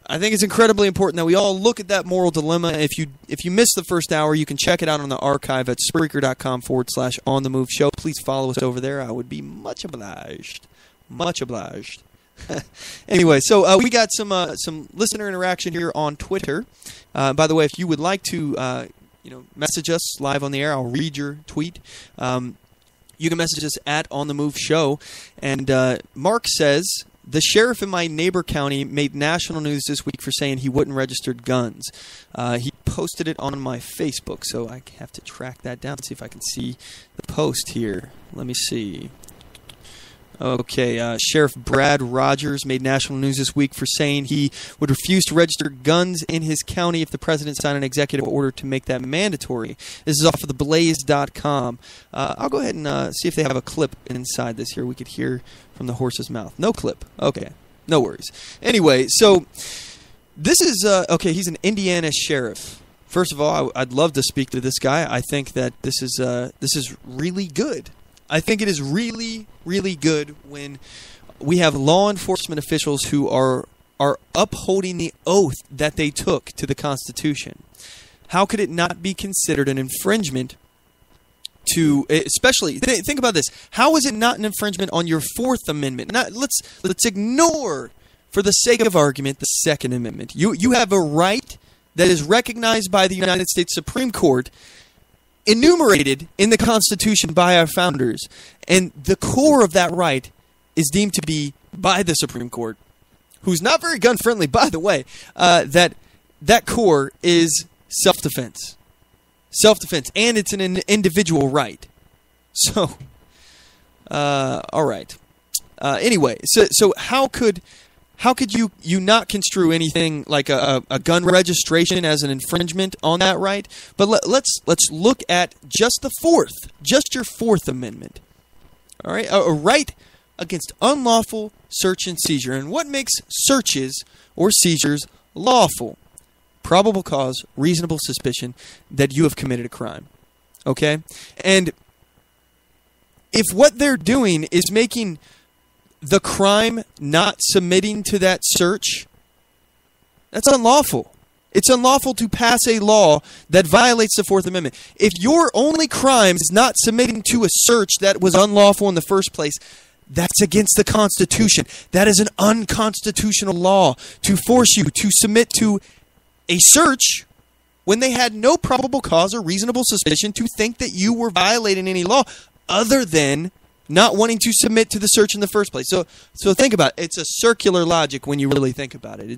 I think it's incredibly important that we all look at that moral dilemma. If you missed the first hour, you can check it out on the archive at Spreaker.com/OnTheMoveShow. Please follow us over there. I would be much obliged. Much obliged. Anyway, so we got some listener interaction here on Twitter. By the way, if you would like to message us live on the air, I'll read your tweet. You can message us at OnTheMoveShow. And Mark says, the sheriff in my neighbor county made national news this week for saying he wouldn't register guns. He posted it on my Facebook, so I have to track that down and see if I can see the post here. Let me see. Okay, Sheriff Brad Rogers made national news this week for saying he would refuse to register guns in his county if the president signed an executive order to make that mandatory. This is off of theblaze.com. I'll go ahead and see if they have a clip inside this here. We could hear from the horse's mouth. No clip. Okay, no worries. Anyway, so this is, okay, he's an Indiana sheriff. First of all, I'd love to speak to this guy. I think that this is really good. I think it is really, really good when we have law enforcement officials who are upholding the oath that they took to the Constitution. How could it not be considered an infringement to, especially, think about this, how is it not an infringement on your Fourth Amendment? Now, let's ignore, for the sake of argument, the Second Amendment. You have a right that is recognized by the United States Supreme Court, enumerated in the Constitution by our founders, and the core of that right is deemed to be by the Supreme Court, who's not very gun-friendly, by the way, that core is self-defense. Self-defense, and it's an individual right. So, all right. Anyway, so how could How could you not construe anything like a gun registration as an infringement on that right? But let's look at just your Fourth Amendment. All right, a right against unlawful search and seizure. And what makes searches or seizures lawful? Probable cause, reasonable suspicion that you have committed a crime. Okay? And if what they're doing is making the crime not submitting to that search, that's unlawful. It's unlawful to pass a law that violates the Fourth Amendment. If your only crime is not submitting to a search that was unlawful in the first place, that's against the Constitution. That is an unconstitutional law to force you to submit to a search when they had no probable cause or reasonable suspicion to think that you were violating any law other than not wanting to submit to the search in the first place. So think about it. It's a circular logic when you really think about it.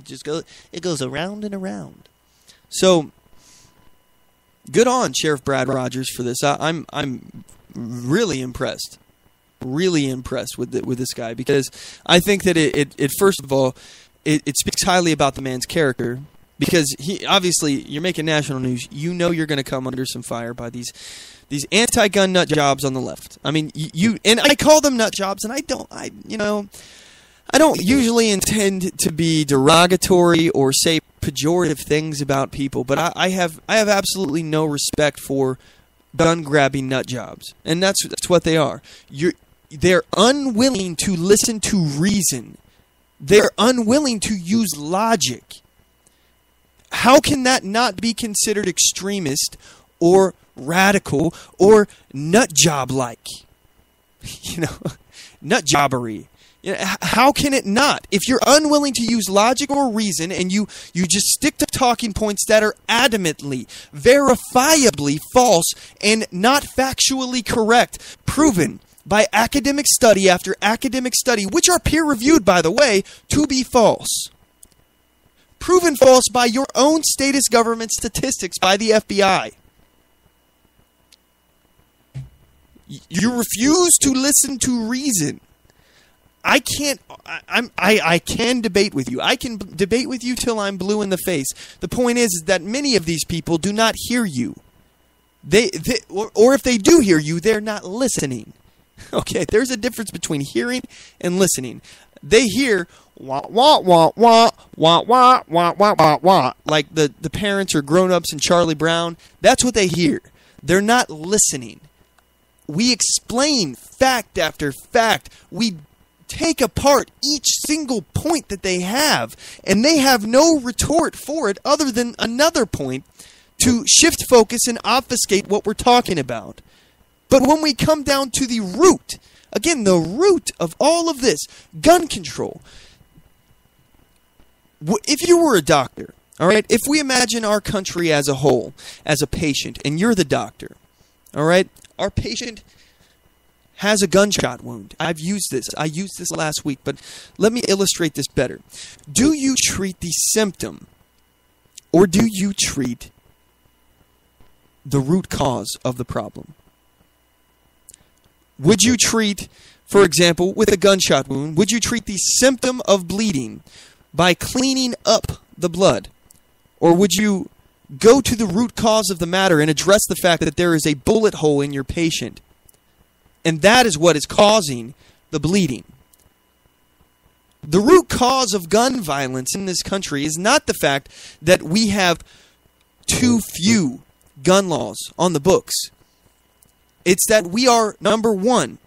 It goes around and around. So good on Sheriff Brad Rogers for this. I'm really impressed. Really impressed with this guy, because I think that it first of all, it speaks highly about the man's character, because he obviously, you're making national news. You know you're going to come under some fire by these anti-gun nut jobs on the left. I mean, and I call them nut jobs, and I don't usually intend to be derogatory or say pejorative things about people, but I have absolutely no respect for gun-grabbing nut jobs, and that's what they are. They're unwilling to listen to reason. They're unwilling to use logic. How can that not be considered extremist or radical or nut job-like? Nut jobbery. How can it not? If you're unwilling to use logic or reason, and you just stick to talking points that are adamantly, verifiably false and not factually correct, proven by academic study after academic study, which are peer-reviewed, by the way, to be false. Proven false by your own statist government statistics by the FBI. You refuse to listen to reason. I can debate with you. I can debate with you till I'm blue in the face. The point is that many of these people do not hear you. Or if they do hear you, they're not listening. Okay, there's a difference between hearing and listening. They hear wah wah wah wah wah wah wah wah wah wah, like the parents or grown-ups in Charlie Brown. That's what they hear. They're not listening. We explain fact after fact. We take apart each single point that they have, and they have no retort for it other than another point to shift focus and obfuscate what we're talking about. But when we come down to the root, again, the root of all of this, gun control. If you were a doctor, all right, if we imagine our country as a whole, as a patient, and you're the doctor, all right, our patient has a gunshot wound. I used this last week, but let me illustrate this better. Do you treat the symptom, or do you treat the root cause of the problem? Would you treat, for example, with a gunshot wound, would you treat the symptom of bleeding by cleaning up the blood? Or would you go to the root cause of the matter and address the fact that there is a bullet hole in your patient? And that is what is causing the bleeding. The root cause of gun violence in this country is not the fact that we have too few gun laws on the books. It's that we are, number one,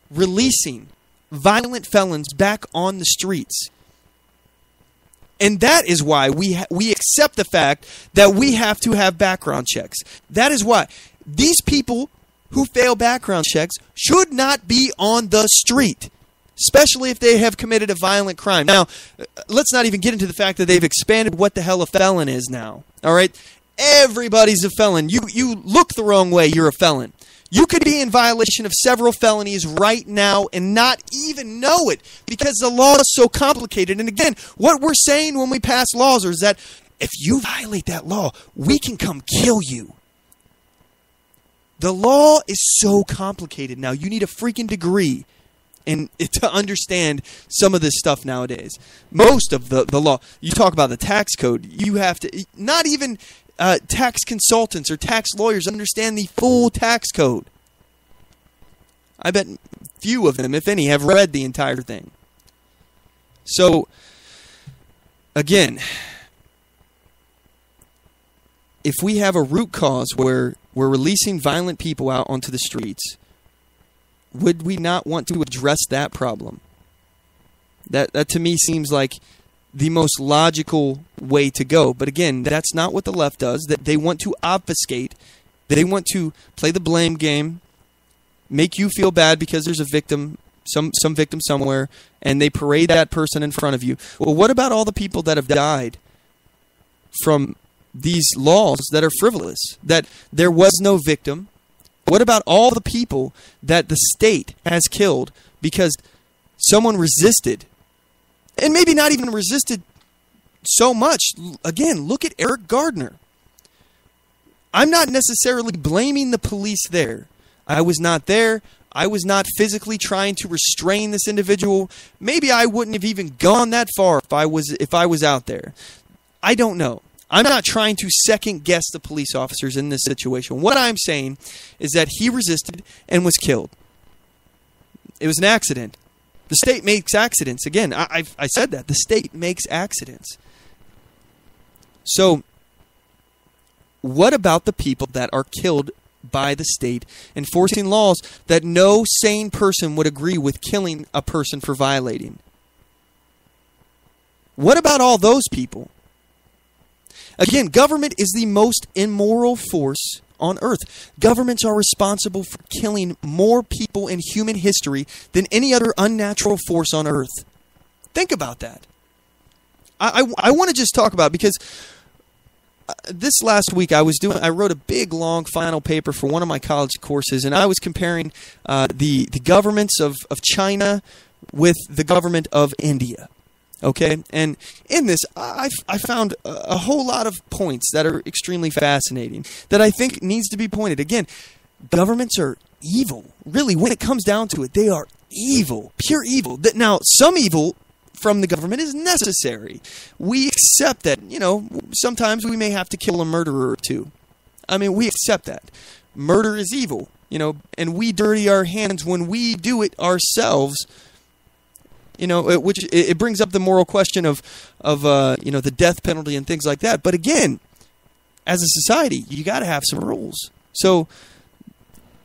releasing violent felons back on the streets. And that is why we accept the fact that we have to have background checks. That is why these people who fail background checks should not be on the street, especially if they have committed a violent crime. Now, let's not even get into the fact that they've expanded what the hell a felon is now. All right? Everybody's a felon. You look the wrong way, you're a felon. You could be in violation of several felonies right now and not even know it because the law is so complicated. And again, what we're saying when we pass laws is that if you violate that law, we can come kill you. The law is so complicated now. You need a freaking degree and to understand some of this stuff nowadays. Most of the law, you talk about the tax code, you have to, not even tax consultants or tax lawyers understand the full tax code. I bet few of them, if any, have read the entire thing. So, again, if we have a root cause where we're releasing violent people out onto the streets, would we not want to address that problem? That to me seems like the most logical way to go. But again, that's not what the left does. That they want to obfuscate. They want to play the blame game, make you feel bad because there's a victim, some victim somewhere, and they parade that person in front of you. Well, what about all the people that have died from these laws that are frivolous, that there was no victim? What about all the people that the state has killed because someone resisted? And maybe not even resisted so much. Again, look at Eric Gardner. I'm not necessarily blaming the police there. I was not there. I was not physically trying to restrain this individual. Maybe I wouldn't have even gone that far if I was out there. I don't know. I'm not trying to second-guess the police officers in this situation. What I'm saying is that he resisted and was killed. It was an accident. The state makes accidents. Again, I said that. The state makes accidents. So, what about the people that are killed by the state enforcing laws that no sane person would agree with killing a person for violating? What about all those people? Again, government is the most immoral force on earth. Governments are responsible for killing more people in human history than any other unnatural force on earth. Think about that. I want to just talk about, because this last week I wrote a big long final paper for one of my college courses, and I was comparing the governments of China with the government of India. Okay, and in this, I found a whole lot of points that are extremely fascinating that I think needs to be pointed. Again, governments are evil. Really, when it comes down to it, they are evil, pure evil. Now, some evil from the government is necessary. We accept that, sometimes we may have to kill a murderer or two. I mean, we accept that. Murder is evil, and we dirty our hands when we do it ourselves. Which it brings up the moral question of the death penalty and things like that. But again, as a society, you got to have some rules. So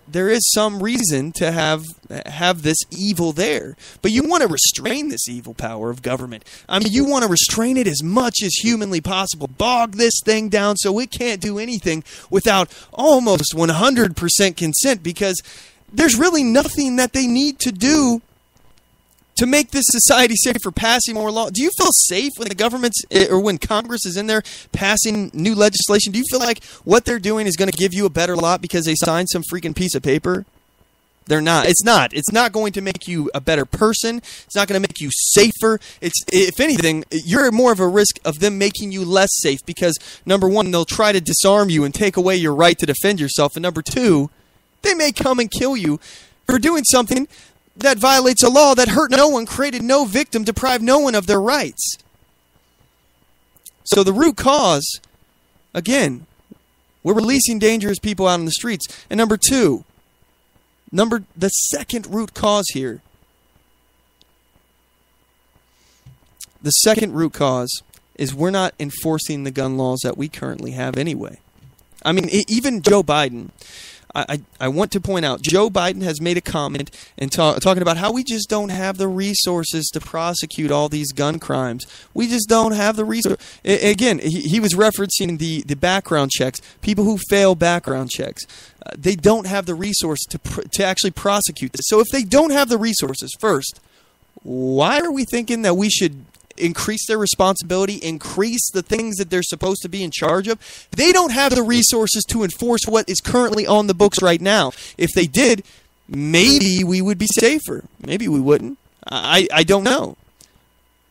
there is some reason to have this evil there. But you want to restrain this evil power of government. I mean, you want to restrain it as much as humanly possible. Bog this thing down so it can't do anything without almost 100% consent, because there's really nothing that they need to do to make this society safe for passing more law. Do you feel safe when the government's, or when Congress is in there passing new legislation? Do you feel like what they're doing is going to give you a better lot because they signed some freaking piece of paper? They're not. It's not. It's not going to make you a better person. It's not going to make you safer. If anything, you're more of a risk of them making you less safe, because number one, they'll try to disarm you and take away your right to defend yourself, and number two, they may come and kill you for doing something that violates a law that hurt no one, created no victim, deprived no one of their rights. So the root cause, again, we're releasing dangerous people out in the streets. And number two, the second root cause here. The second root cause is we're not enforcing the gun laws that we currently have anyway. I mean, even Joe Biden, I want to point out, Joe Biden has made a comment and talking about how we just don't have the resources to prosecute all these gun crimes. We just don't have the resources. Again, he was referencing the background checks, people who fail background checks. They don't have the resources to actually prosecute this. So if they don't have the resources, first, why are we thinking that we should increase their responsibility, increase the things that they're supposed to be in charge of? They don't have the resources to enforce what is currently on the books right now. If they did, maybe we would be safer. Maybe we wouldn't. I don't know.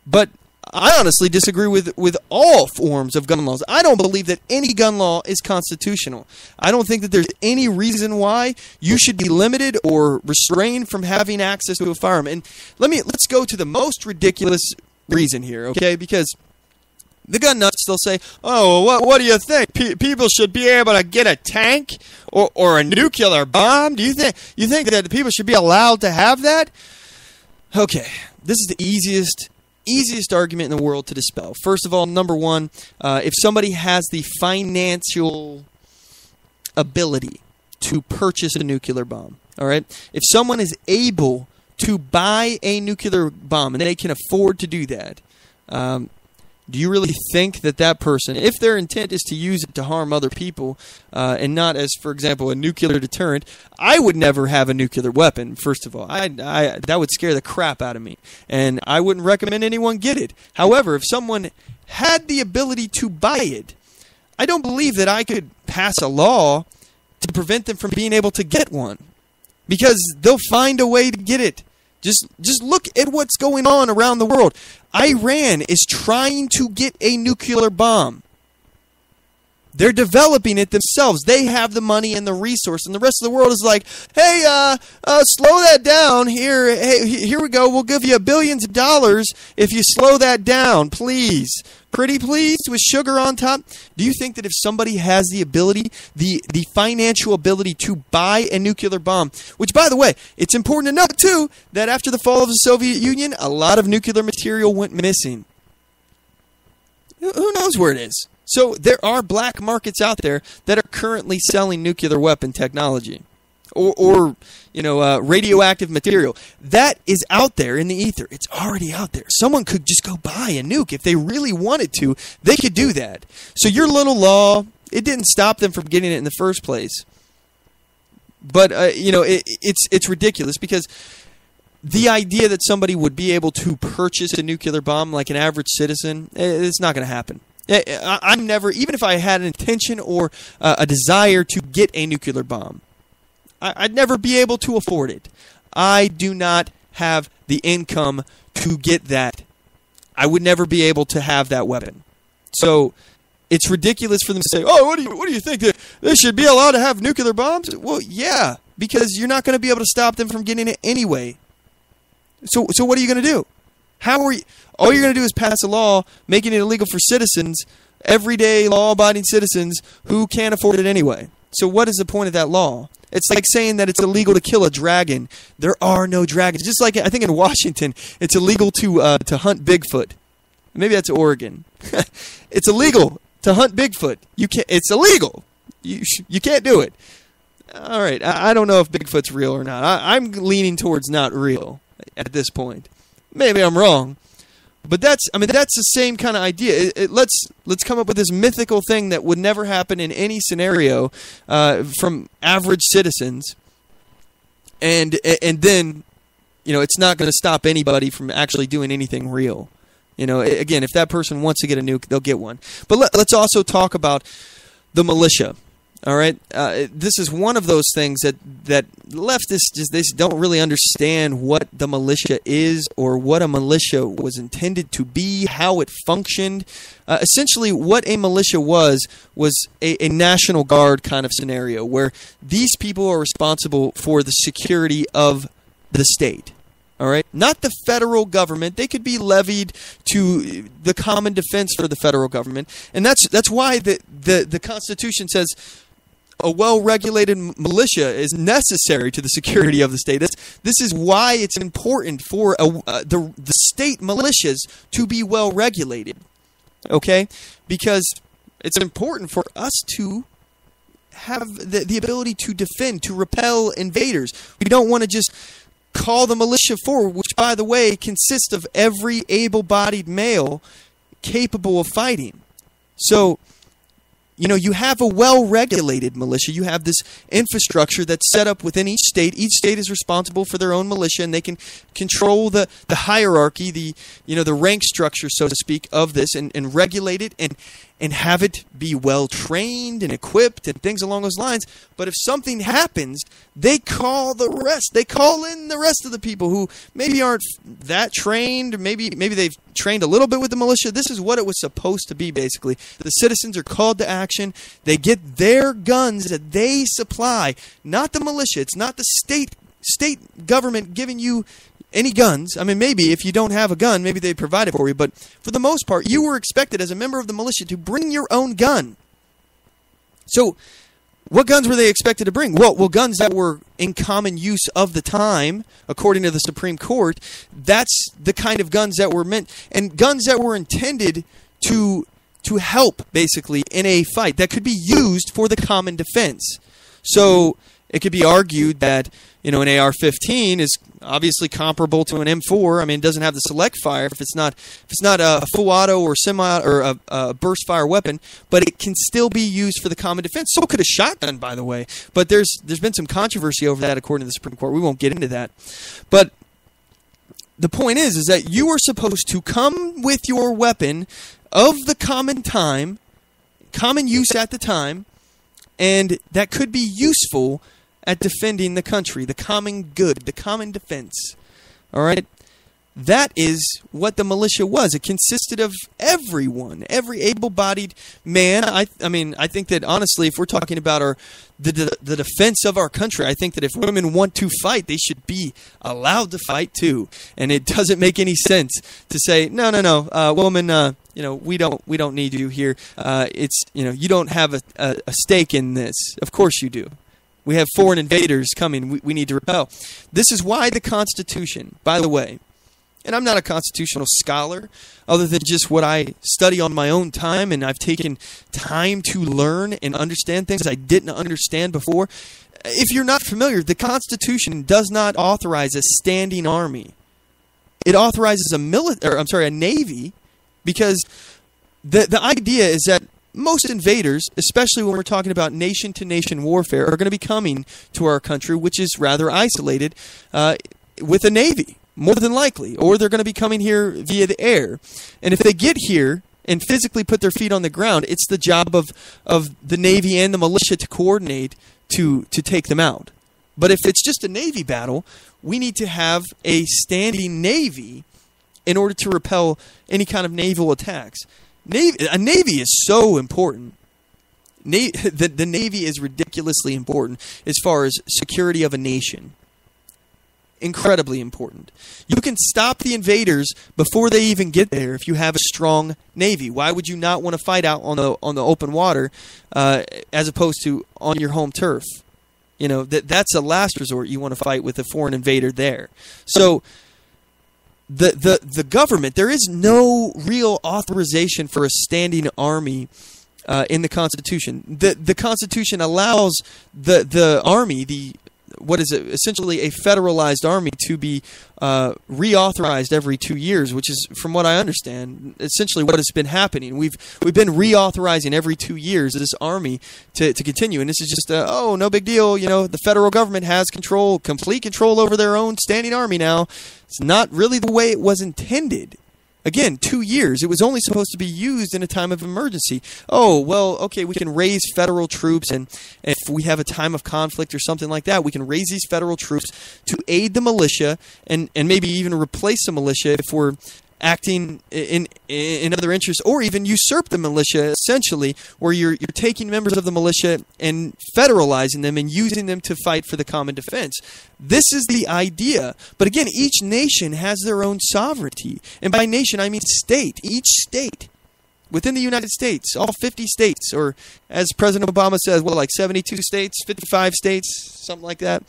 But I honestly disagree with all forms of gun laws. I don't believe that any gun law is constitutional. I don't think that there's any reason why you should be limited or restrained from having access to a firearm. And let's go to the most ridiculous reason here, okay? Because the gun nuts, they'll say, oh, what do you think? People should be able to get a tank or a nuclear bomb? Do you think that people should be allowed to have that? Okay, this is the easiest argument in the world to dispel. First of all, number one, if somebody has the financial ability to purchase a nuclear bomb, all right? If someone is able to buy a nuclear bomb and they can afford to do that, do you really think that person, if their intent is to use it to harm other people and not as, for example, a nuclear deterrent, I would never have a nuclear weapon, first of all. That would scare the crap out of me, and I wouldn't recommend anyone get it. However, if someone had the ability to buy it, I don't believe that I could pass a law to prevent them from being able to get one, because they'll find a way to get it. Just look at what's going on around the world. Iran is trying to get a nuclear bomb. They're developing it themselves. They have the money and the resource, and the rest of the world is like, hey, slow that down. Here we go. We'll give you billions of dollars if you slow that down, please. Pretty please, with sugar on top. Do you think that if somebody has the ability, the financial ability to buy a nuclear bomb, which, by the way, it's important to note, too, that after the fall of the Soviet Union, a lot of nuclear material went missing. Who knows where it is? So there are black markets out there that are currently selling nuclear weapon technology or radioactive material. That is out there in the ether. It's already out there. Someone could just go buy a nuke. If they really wanted to, they could do that. So your little law, it didn't stop them from getting it in the first place. But, it's ridiculous because the idea that somebody would be able to purchase a nuclear bomb like an average citizen, it's not going to happen. I'm never, even if I had an intention or a desire to get a nuclear bomb, I'd never be able to afford it. I do not have the income to get that. I would never be able to have that weapon. So it's ridiculous for them to say, oh, what do you think? That they should be allowed to have nuclear bombs? Well, yeah, because you're not going to be able to stop them from getting it anyway. So what are you going to do? All you're going to do is pass a law making it illegal for citizens, everyday law-abiding citizens who can't afford it anyway. So what is the point of that law? It's like saying that it's illegal to kill a dragon. There are no dragons. Just like I think in Washington, it's illegal to hunt Bigfoot. Maybe that's Oregon. It's illegal to hunt Bigfoot. It's illegal. You can't do it. All right. I don't know if Bigfoot's real or not. I'm leaning towards not real at this point. Maybe I'm wrong. But that's the same kind of idea. Let's come up with this mythical thing that would never happen in any scenario from average citizens, and then it's not going to stop anybody from actually doing anything real. Again, if that person wants to get a nuke, they'll get one. But let's also talk about the militia. All right, this is one of those things that leftists they don't really understand what the militia is or what a militia was intended to be, how it functioned. Essentially, what a militia was a National Guard kind of scenario where these people are responsible for the security of the state. All right, not the federal government. They could be levied to the common defense for the federal government, and that's why the Constitution says a well-regulated militia is necessary to the security of the state. This is why it's important for the state militias to be well-regulated, okay? Because it's important for us to have the ability to defend, to repel invaders. We don't want to just call the militia forward, which, by the way, consists of every able-bodied male capable of fighting. So you have a well-regulated militia. You have this infrastructure that's set up within each state. Each state is responsible for their own militia, and they can control the hierarchy, the rank structure, so to speak, of this, and regulate it. and have it be well trained and equipped and things along those lines. But if something happens, they call the rest. They call in the rest of the people who maybe aren't that trained. Maybe they've trained a little bit with the militia. This is what it was supposed to be, basically. The citizens are called to action. They get their guns that they supply, not the militia. It's not the state government giving you any guns. I mean, maybe if you don't have a gun, maybe they provide it for you. But for the most part, you were expected as a member of the militia to bring your own gun. So what guns were they expected to bring? Well, guns that were in common use of the time, according to the Supreme Court. That's the kind of guns that were meant, and guns that were intended to help, basically, in a fight, that could be used for the common defense. So it could be argued that, an AR-15 is obviously comparable to an M4. I mean, it doesn't have the select fire if it's not a full auto or semi or a burst fire weapon, but it can still be used for the common defense. So could a shotgun, by the way. But there's been some controversy over that according to the Supreme Court. We won't get into that. But the point is that you are supposed to come with your weapon of the common use at the time, and that could be useful at defending the country, the common good, the common defense. All right? That is what the militia was. It consisted of everyone, every able-bodied man. I think that, honestly, if we're talking about the defense of our country, I think that if women want to fight, they should be allowed to fight too. And it doesn't make any sense to say, no, woman, we don't need you here. You don't have a stake in this. Of course you do. We have foreign invaders coming. We need to repel. This is why the Constitution, by the way, and I'm not a constitutional scholar other than just what I study on my own time, and I've taken time to learn and understand things I didn't understand before. If you're not familiar, the Constitution does not authorize a standing army. It authorizes a navy, because the idea is that most invaders, especially when we're talking about nation-to-nation warfare, are going to be coming to our country, which is rather isolated, with a navy, more than likely. Or they're going to be coming here via the air. And if they get here and physically put their feet on the ground, it's the job of the Navy and the militia to coordinate to take them out. But if it's just a Navy battle, we need to have a standing Navy in order to repel any kind of naval attacks. A Navy is so important. The Navy is ridiculously important as far as security of a nation. Incredibly important. You can stop the invaders before they even get there if you have a strong Navy. Why would you not want to fight out on the open water as opposed to on your home turf? That's a last resort. You want to fight with a foreign invader there. So the government, there is no real authorization for a standing army in the Constitution. The Constitution allows the army, essentially a federalized army, to be reauthorized every 2 years, which is, from what I understand, essentially what has been happening. We've been reauthorizing every 2 years this army to continue, and this is just no big deal. The federal government has complete control over their own standing army now. It's not really the way it was intended. Again, 2 years. It was only supposed to be used in a time of emergency. Oh, well, okay, we can raise federal troops, and if we have a time of conflict or something like that, we can raise these federal troops to aid the militia and maybe even replace the militia if we're acting in other interests, or even usurp the militia, essentially, where you're taking members of the militia and federalizing them and using them to fight for the common defense. This is the idea. But again, each nation has their own sovereignty. And by nation, I mean state. Each state within the United States, all 50 states, or as President Obama says, like 72 states, 55 states, something like that.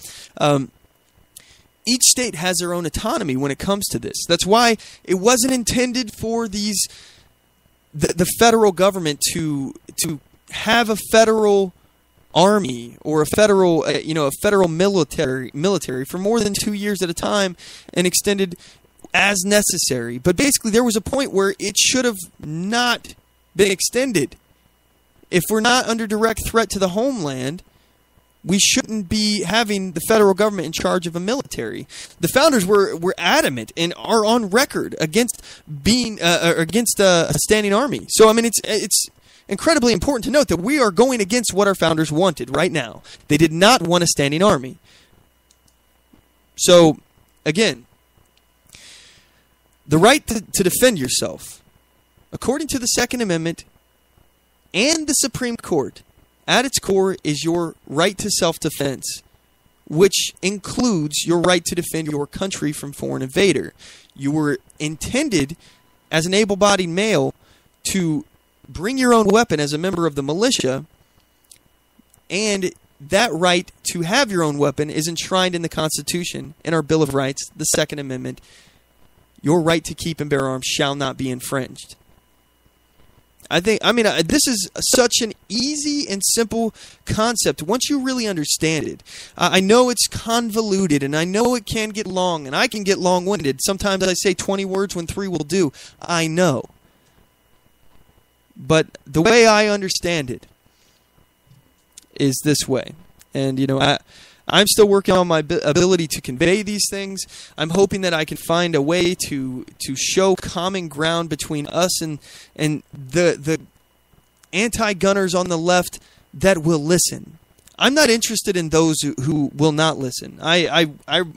Each state has their own autonomy when it comes to this. That's why it wasn't intended for the federal government to have a federal army or a federal military for more than 2 years at a time and extended as necessary. But basically, there was a point where it should have not been extended. If we're not under direct threat to the homeland, we shouldn't be having the federal government in charge of a military. The founders were adamant and are on record against being against a standing army. So I mean, it's incredibly important to note that we are going against what our founders wanted right now. They did not want a standing army. So, again, the right to defend yourself, according to the Second Amendment and the Supreme Court, at its core is your right to self-defense, which includes your right to defend your country from foreign invader. You were intended, as an able-bodied male, to bring your own weapon as a member of the militia, and that right to have your own weapon is enshrined in the Constitution, in our Bill of Rights, the Second Amendment. Your right to keep and bear arms shall not be infringed. This is such an easy and simple concept once you really understand it. I know it's convoluted, and I know it can get long, and I can get long-winded. Sometimes I say 20 words when 3 will do. I know. But the way I understand it is this way. And, I'm still working on my ability to convey these things. I'm hoping that I can find a way to show common ground between us and the anti-gunners on the left that will listen. I'm not interested in those who will not listen. I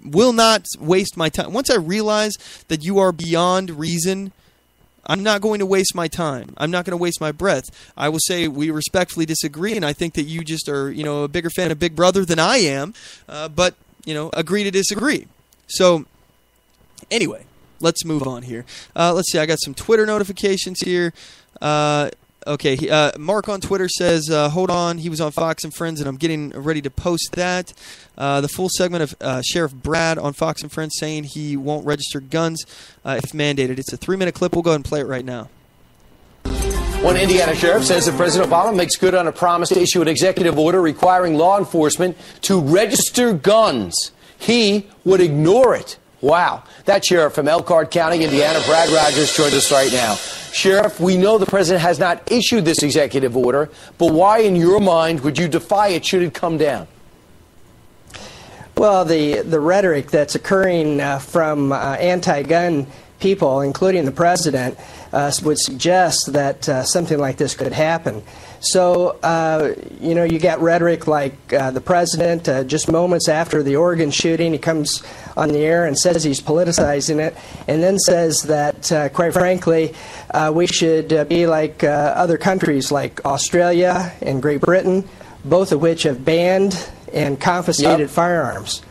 will not waste my time. Once I realize that you are beyond reason, I'm not going to waste my time. I'm not going to waste my breath. I will say we respectfully disagree, and I think that you just are, a bigger fan of Big Brother than I am. But agree to disagree. So, anyway, let's move on here. Let's see. I got some Twitter notifications here. Okay, Mark on Twitter says, hold on, he was on Fox and Friends, and I'm getting ready to post that. The full segment of Sheriff Brad on Fox and Friends saying he won't register guns if mandated. It's a 3-minute clip. We'll go ahead and play it right now.
One Indiana sheriff says that President Obama makes good on a promise to issue an executive order requiring law enforcement to register guns. He would ignore it. Wow. That sheriff from Elkhart County, Indiana, Brad Rogers, joins us right now. Sheriff, we know the president has not issued this executive order, but why, in your mind, would you defy it should it come down?
Well, the rhetoric that's occurring from anti-gun people, including the president, would suggest that something like this could happen. So, you got rhetoric like the president, just moments after the Oregon shooting, he comes on the air and says he's politicizing it, and then says that, quite frankly, we should be like other countries like Australia and Great Britain, both of which have banned and confiscated firearms.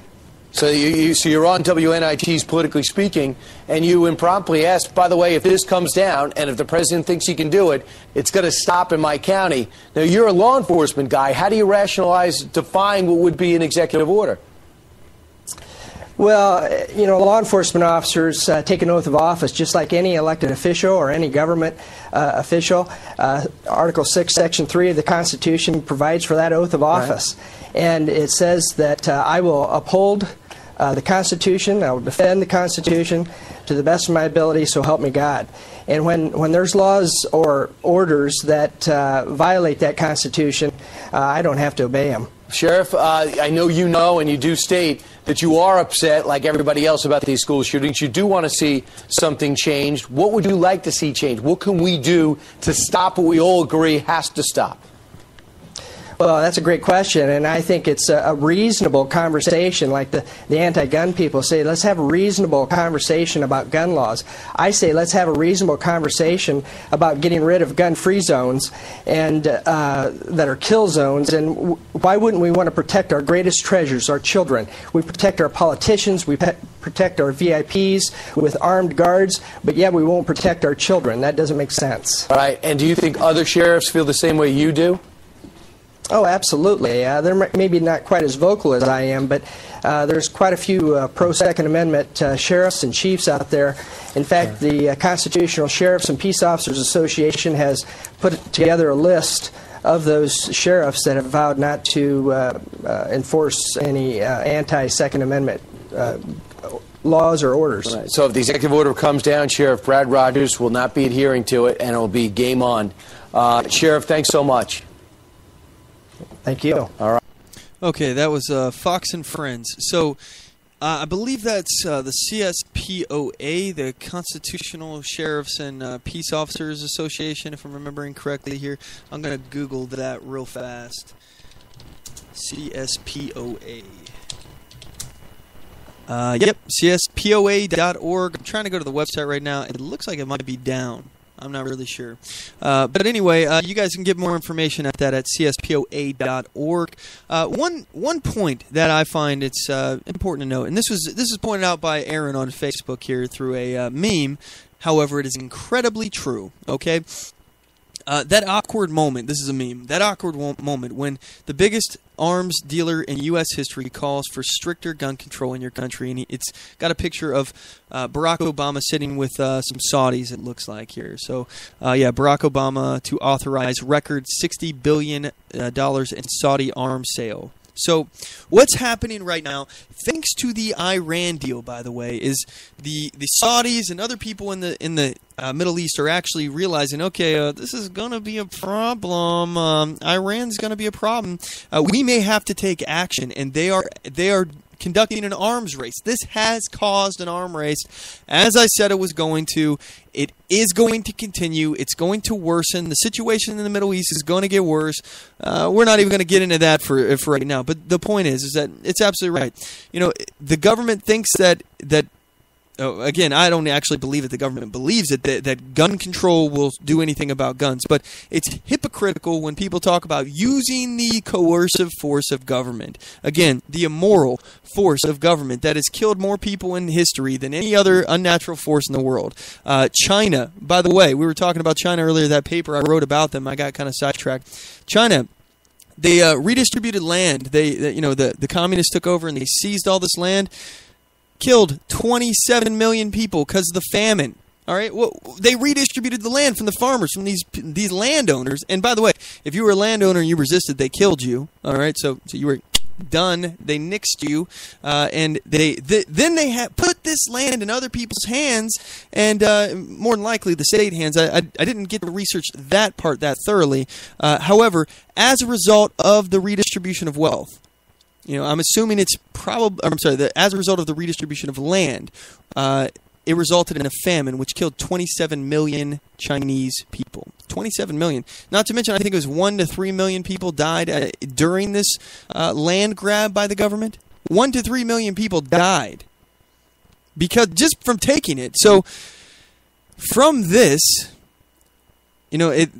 So you're on WNIT's Politically Speaking, and you impromptly asked, by the way, if this comes down, and if the president thinks he can do it, it's going to stop in my county. Now, you're a law enforcement guy. How do you rationalize defying what would be an executive order?
Well, law enforcement officers take an oath of office just like any elected official or any government official. Article 6, Section 3 of the Constitution provides for that oath of office. Right. And it says that I will uphold the Constitution, I will defend the Constitution to the best of my ability, so help me God. And when there's laws or orders that violate that Constitution, I don't have to obey them.
Sheriff, I know you know and you do state that you are upset, like everybody else, about these school shootings. You do want to see something changed. What would you like to see changed? What can we do to stop what we all agree has to stop?
Well, that's a great question, and I think it's a reasonable conversation. Like the anti-gun people say, let's have a reasonable conversation about gun laws. I say let's have a reasonable conversation about getting rid of gun-free zones and that are kill zones. And why wouldn't we want to protect our greatest treasures, our children? We protect our politicians, we protect our VIPs with armed guards, but yet we won't protect our children. That doesn't make sense.
All right, and do you think other sheriffs feel the same way you do?
Oh, absolutely. They're maybe not quite as vocal as I am, but there's quite a few pro-Second Amendment sheriffs and chiefs out there. In fact, the Constitutional Sheriffs and Peace Officers Association has put together a list of those sheriffs that have vowed not to enforce any anti-Second Amendment laws or orders.
Right. So if the executive order comes down, Sheriff Brad Rogers will not be adhering to it, and it will be game on. Sheriff, thanks so much.
Thank you.
All right.
Okay, that was Fox and Friends. So I believe that's the CSPOA, the Constitutional Sheriffs and Peace Officers Association, if I'm remembering correctly here. I'm going to Google that real fast. CSPOA. Yep, CSPOA.org. I'm trying to go to the website right now. It looks like it might be down. I'm not really sure. But anyway, you guys can get more information at that at CSPOA.org. One point that I find it's important to note, and this is pointed out by Aaron on Facebook here through a meme. However, it is incredibly true. Okay. That awkward moment, this is a meme, that awkward moment when the biggest arms dealer in U.S. history calls for stricter gun control in your country, and it's got a picture of Barack Obama sitting with some Saudis, it looks like here. So, Barack Obama to authorize record $60 billion in Saudi arms sale. So what's happening right now, thanks to the Iran deal, by the way, is the Saudis and other people in the Middle East are actually realizing, okay, this is going to be a problem. Iran's going to be a problem. We may have to take action, and they are conducting an arms race. This has caused an arms race. As I said it was going to. It is going to continue. It's going to worsen. The situation in the Middle East is going to get worse. We're not even going to get into that for right now. But the point is that it's absolutely right. You know, the government thinks that again, I don't actually believe it. The government believes it, that gun control will do anything about guns. But it's hypocritical when people talk about using the coercive force of government. Again, the immoral force of government that has killed more people in history than any other unnatural force in the world. China, by the way, we were talking about China earlier, that paper I wrote about them. I got kind of sidetracked. China, they redistributed land. The communists took over and they seized all this land. Killed 27 million people because of the famine. All right, well, they redistributed the land from the farmers, from these landowners. And by the way, if you were a landowner and you resisted, they killed you. All right, so you were done. They nixed you, and then they put this land in other people's hands, and more than likely the state hands. I didn't get to research that part that thoroughly. However, as a result of the redistribution of wealth. You know, I'm assuming it's as a result of the redistribution of land, it resulted in a famine which killed 27 million Chinese people. 27 million. Not to mention, I think it was 1 to 3 million people died during this land grab by the government. 1 to 3 million people died because just from taking it. So from this, you know, it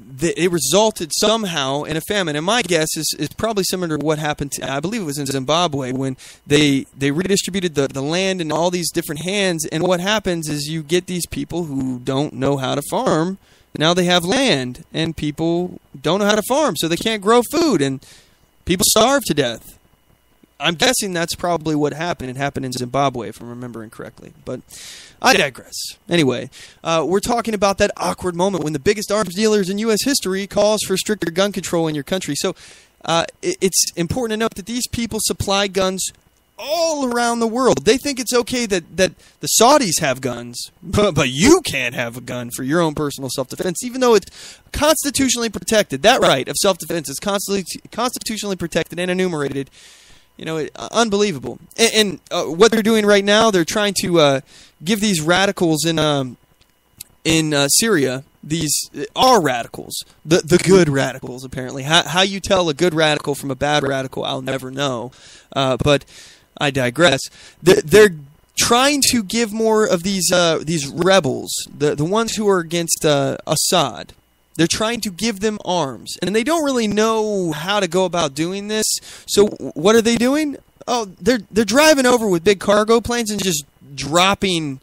resulted somehow in a famine. And my guess is probably similar to what happened I believe it was in Zimbabwe, when they redistributed the land in all these different hands. And what happens is you get these people who don't know how to farm. Now they have land, and people don't know how to farm, so they can't grow food, and people starve to death. I'm guessing that's probably what happened. It happened in Zimbabwe, if I'm remembering correctly. But I digress. Anyway, we're talking about that awkward moment when the biggest arms dealers in U.S. history calls for stricter gun control in your country. So it's important to note that these people supply guns all around the world. They think it's okay that the Saudis have guns, but you can't have a gun for your own personal self-defense, even though it's constitutionally protected. That right of self-defense is constitutionally protected and enumerated. You know, unbelievable. And what they're doing right now, they're trying to give these radicals in Syria, these are radicals, the good radicals, apparently. How you tell a good radical from a bad radical, I'll never know. But I digress. They're trying to give more of these rebels, the ones who are against Assad. They're trying to give them arms, and they don't really know how to go about doing this. So what are they doing? Oh, they're driving over with big cargo planes and just dropping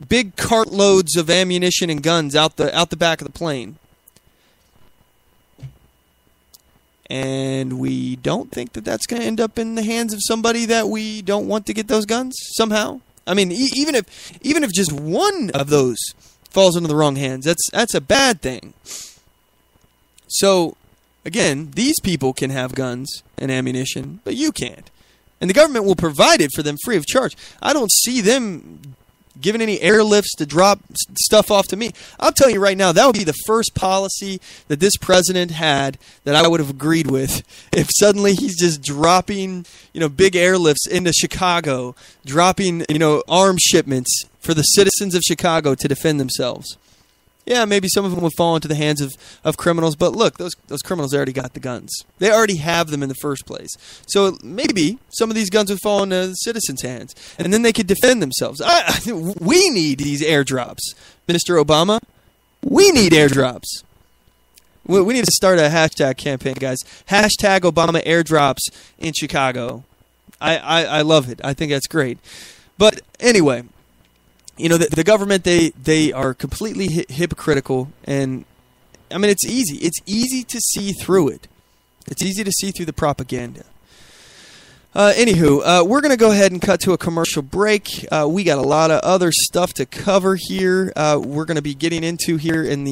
big cartloads of ammunition and guns out the back of the plane. And we don't think that that's going to end up in the hands of somebody that we don't want to get those guns somehow. I mean, even if just one of those falls into the wrong hands, that's a bad thing. So, again, these people can have guns and ammunition, but you can't. And the government will provide it for them free of charge. I don't see them giving any airlifts to drop stuff off to me. I'm telling you right now, that would be the first policy that this president had that I would have agreed with. If suddenly he's just dropping, big airlifts into Chicago, dropping, arms shipments for the citizens of Chicago to defend themselves. Yeah, maybe some of them would fall into the hands of criminals, but look, those criminals already got the guns. They already have them in the first place. So maybe some of these guns would fall into the citizens' hands, and then they could defend themselves. We need these airdrops, Mr. Obama. We need airdrops. We need to start a hashtag campaign, guys. Hashtag Obama airdrops in Chicago. I love it. I think that's great. But anyway, the government, they are completely hypocritical, and I mean, it's easy. It's easy to see through it. It's easy to see through the propaganda. Anywho, we're going to go ahead and cut to a commercial break. We got a lot of other stuff to cover here. We're going to be getting into here in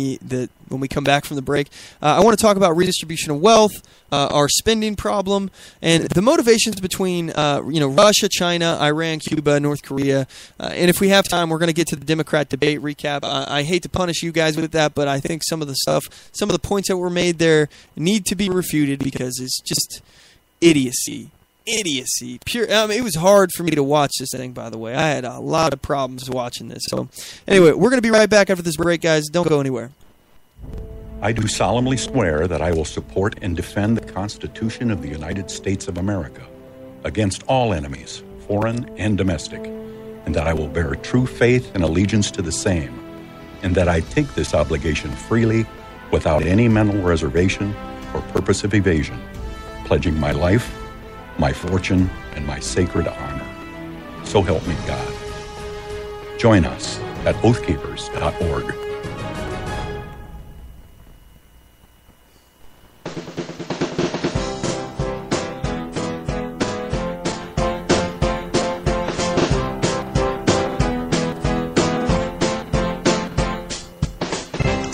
when we come back from the break. I want to talk about redistribution of wealth, our spending problem, and the motivations between Russia, China, Iran, Cuba, North Korea. And if we have time, we're going to get to the Democrat debate recap. I hate to punish you guys with that, but I think some of the points that were made there need to be refuted because it's just idiocy. Pure. It was hard for me to watch this thing, by the way. I had a lot of problems watching this. So anyway, we're going to be right back after this break, guys. Don't go anywhere.
I do solemnly swear that I will support and defend the Constitution of the United States of America against all enemies, foreign and domestic, and that I will bear true faith and allegiance to the same, and that I take this obligation freely without any mental reservation or purpose of evasion, pledging my life, my fortune, and my sacred honor. So help me God. Join us at oathkeepers.org.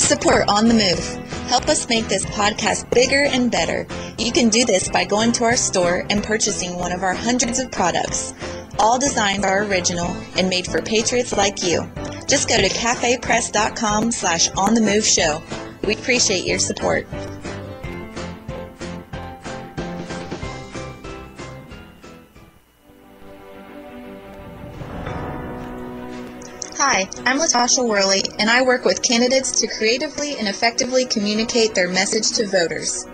Support On The Move. Help us make this podcast bigger and better. You can do this by going to our store and purchasing one of our hundreds of products. All designs are original and made for patriots like you. Just go to cafepress.com/onthemoveshow. We appreciate your support. Hi, I'm Latasha Worley, and I work with candidates to creatively and effectively communicate their message to voters.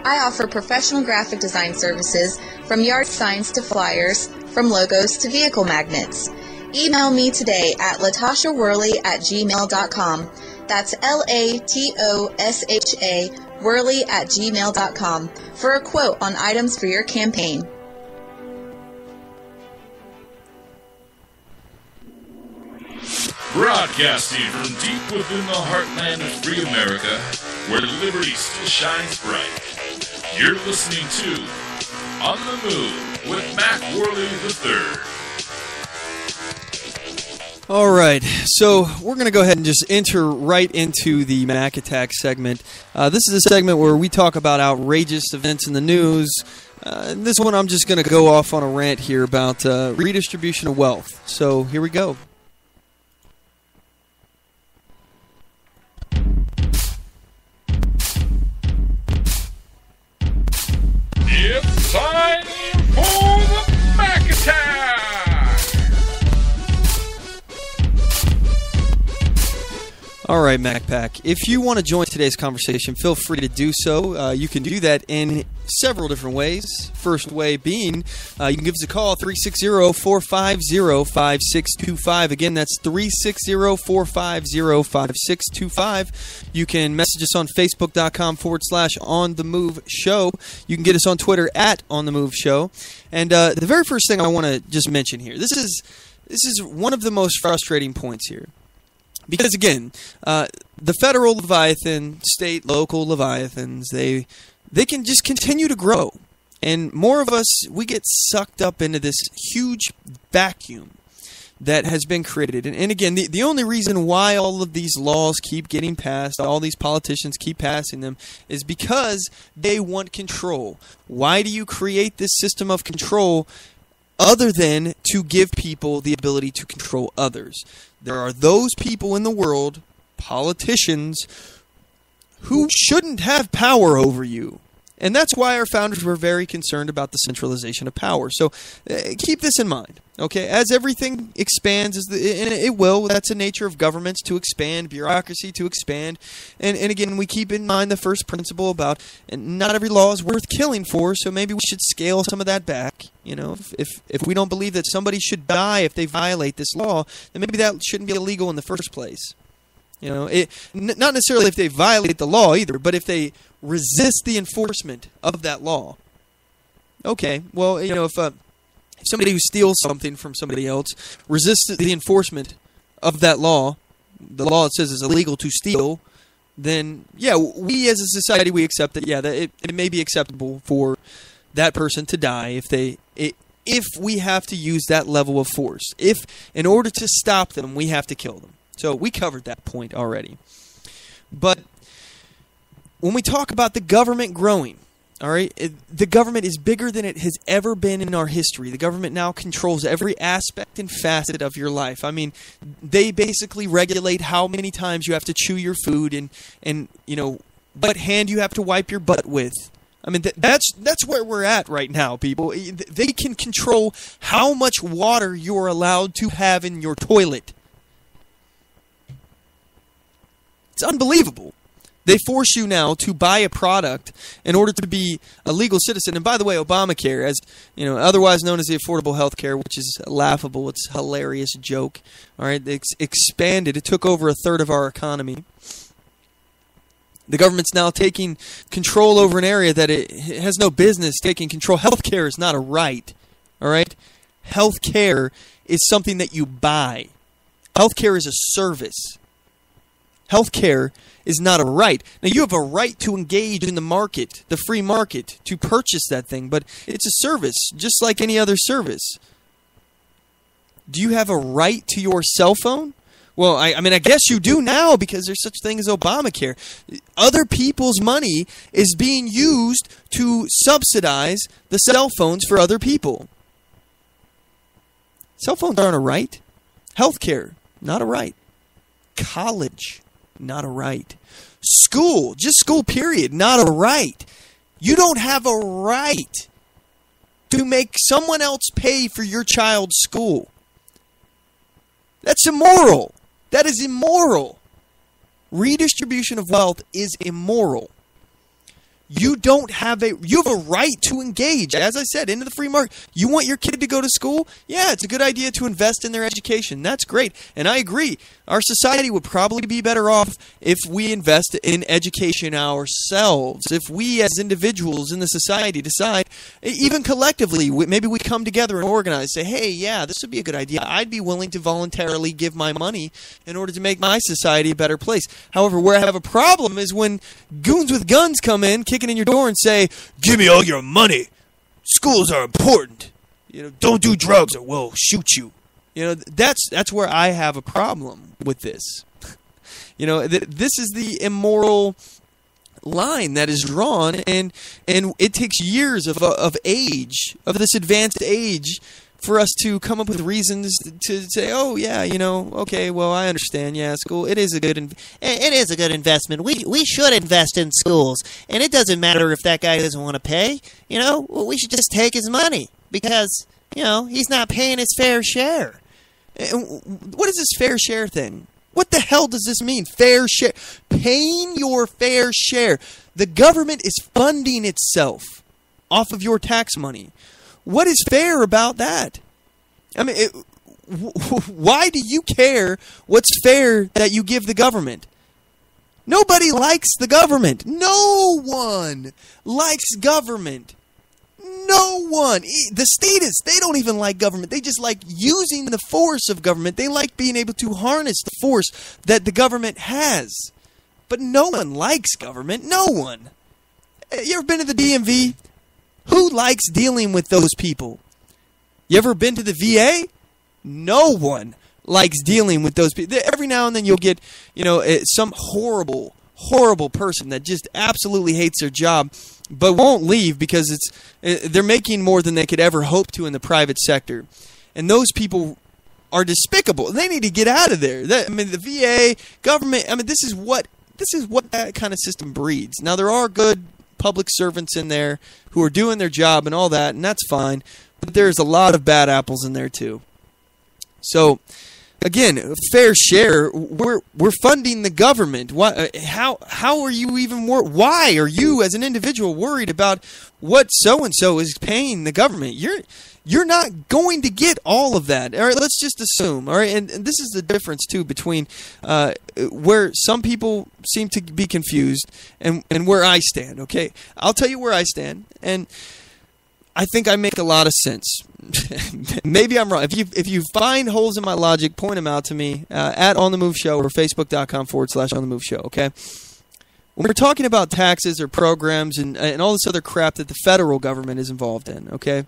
I offer professional graphic design services, from yard signs to flyers, from logos to vehicle magnets. Email me today at latashaworley@gmail.com. That's LATOSHA Worley@gmail.com for a quote on items for your campaign.
Broadcasting from deep within the heartland of free America, where liberty still shines bright. You're listening to On the Move with Mac Worley III.
All right, so we're going to go ahead and just enter right into the Mac Attack segment. This is a segment where we talk about outrageous events in the news. This one I'm just going to go off on a rant here about redistribution of wealth. So here we go.
It's time for the Mac Attack!
All right, MacPack. If you want to join today's conversation, feel free to do so. You can do that in several different ways. First way being, you can give us a call, 360-450-5625. Again, that's 360-450-5625. You can message us on Facebook.com/OnTheMoveShow. You can get us on Twitter at OnTheMoveShow. And the very first thing I want to just mention here, this is one of the most frustrating points here. Because, again, the federal Leviathan, state, local Leviathans, they can just continue to grow. And more of us, we get sucked up into this huge vacuum that has been created. And again, the only reason why all of these laws keep getting passed, all these politicians keep passing them, is because they want control. Why do you create this system of control? other than to give people the ability to control others. There are those people in the world, politicians, who shouldn't have power over you. And that's why our founders were very concerned about the centralization of power. So keep this in mind, okay? As everything expands, and it will, that's the nature of governments, to expand, bureaucracy to expand. And again, we keep in mind the first principle about not every law is worth killing for, so maybe we should scale some of that back. You know, if we don't believe that somebody should die if they violate this law, then maybe that shouldn't be illegal in the first place. You know, not necessarily if they violate the law either, but if they resist the enforcement of that law. Okay, well, you know, if somebody who steals something from somebody else resists the enforcement of that law, the law that says it's illegal to steal, then, yeah, we as a society, we accept that, yeah, that it may be acceptable for that person to die if we have to use that level of force. If, in order to stop them, we have to kill them. So we covered that point already. But when we talk about the government growing, all right, the government is bigger than it has ever been in our history. The government now controls every aspect and facet of your life. I mean, they basically regulate how many times you have to chew your food and you know, what hand you have to wipe your butt with. I mean, that's where we're at right now, people. They can control how much water you're allowed to have in your toilet. It's unbelievable. They force you now to buy a product in order to be a legal citizen. And by the way, Obamacare, as you know, otherwise known as the Affordable Health Care, which is laughable, it's a hilarious joke. All right, it's expanded. It took over a third of our economy. The government's now taking control over an area that it has no business taking control. Healthcare is not a right. All right, healthcare is something that you buy. Healthcare is a service. Healthcare is not a right. Now, you have a right to engage in the market, the free market, to purchase that thing, but it's a service, just like any other service. Do you have a right to your cell phone? Well, I mean, I guess you do now because there's such a thing as Obamacare. Other people's money is being used to subsidize the cell phones for other people. Cell phones aren't a right. Healthcare, not a right. College, not a right. School, just school period, not a right. You don't have a right to make someone else pay for your child's school. That's immoral. That is immoral. Redistribution of wealth is immoral. You have a right to engage, as I said, into the free market. You want your kid to go to school? Yeah, it's a good idea to invest in their education. That's great. And I agree. Our society would probably be better off if we invest in education ourselves. If we as individuals in the society decide, even collectively, maybe we come together and organize, say, hey, yeah, this would be a good idea. I'd be willing to voluntarily give my money in order to make my society a better place. However, where I have a problem is when goons with guns come in, kicking in your door and say, give me all your money. Schools are important. You know, don't do drugs or we'll shoot you. You know, that's where I have a problem with this. You know, this is the immoral line that is drawn, and it takes years of age, of this advanced age, for us to come up with reasons to say, oh yeah, you know, okay, well, I understand, yeah, school, it is a good investment. We should invest in schools, and it doesn't matter if that guy doesn't want to pay. You know, we should just take his money because, you know, he's not paying his fair share. What is this fair share thing? What the hell does this mean? Fair share. Paying your fair share. The government is funding itself off of your tax money. What is fair about that? I mean, why do you care what's fair that you give the government? Nobody likes the government. No one likes government. No one. The statists, they don't even like government. They just like using the force of government. They like being able to harness the force that the government has. But no one likes government. No one. You ever been to the DMV? Who likes dealing with those people? You ever been to the VA? No one likes dealing with those people. Every now and then you'll get, you know, some horrible horrible person that just absolutely hates their job, but won't leave because they're making more than they could ever hope to in the private sector. And those people are despicable. They need to get out of there. The VA, government, this is what that kind of system breeds. Now, there are good public servants in there who are doing their job and all that, and that's fine. But there's a lot of bad apples in there too. So, again, fair share. We're funding the government. How are you even why are you as an individual worried about what so and so is paying the government? You're not going to get all of that. All right, let's just assume. All right, and this is the difference too between where some people seem to be confused and where I stand. Okay, I'll tell you where I stand, and I think I make a lot of sense. Maybe I'm wrong. If you find holes in my logic, point them out to me at OnTheMoveShow or Facebook.com/OnTheMoveShow. Okay. When we're talking about taxes or programs and all this other crap that the federal government is involved in, okay,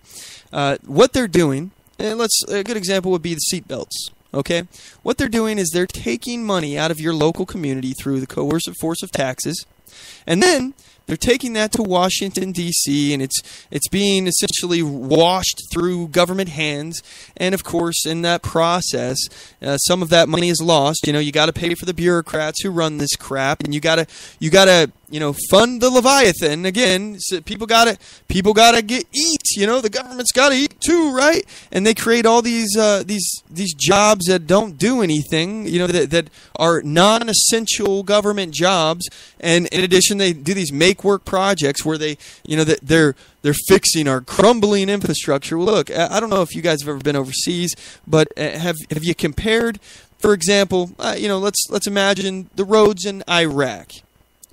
what they're doing, and a good example would be the seatbelts, okay? What they're doing is they're taking money out of your local community through the coercive force of taxes, and then they're taking that to Washington, D.C., and it's being essentially washed through government hands. And, of course, in that process, some of that money is lost. You got to pay for the bureaucrats who run this crap, and you got to fund the Leviathan. Again, so people got to eat. The government's got to eat too, right? And they create all these jobs that don't do anything, that are non-essential government jobs. And in addition, they do these make-work projects where they're fixing our crumbling infrastructure. Well, look, I don't know if you guys have ever been overseas, but have you compared, for example, let's imagine the roads in Iraq.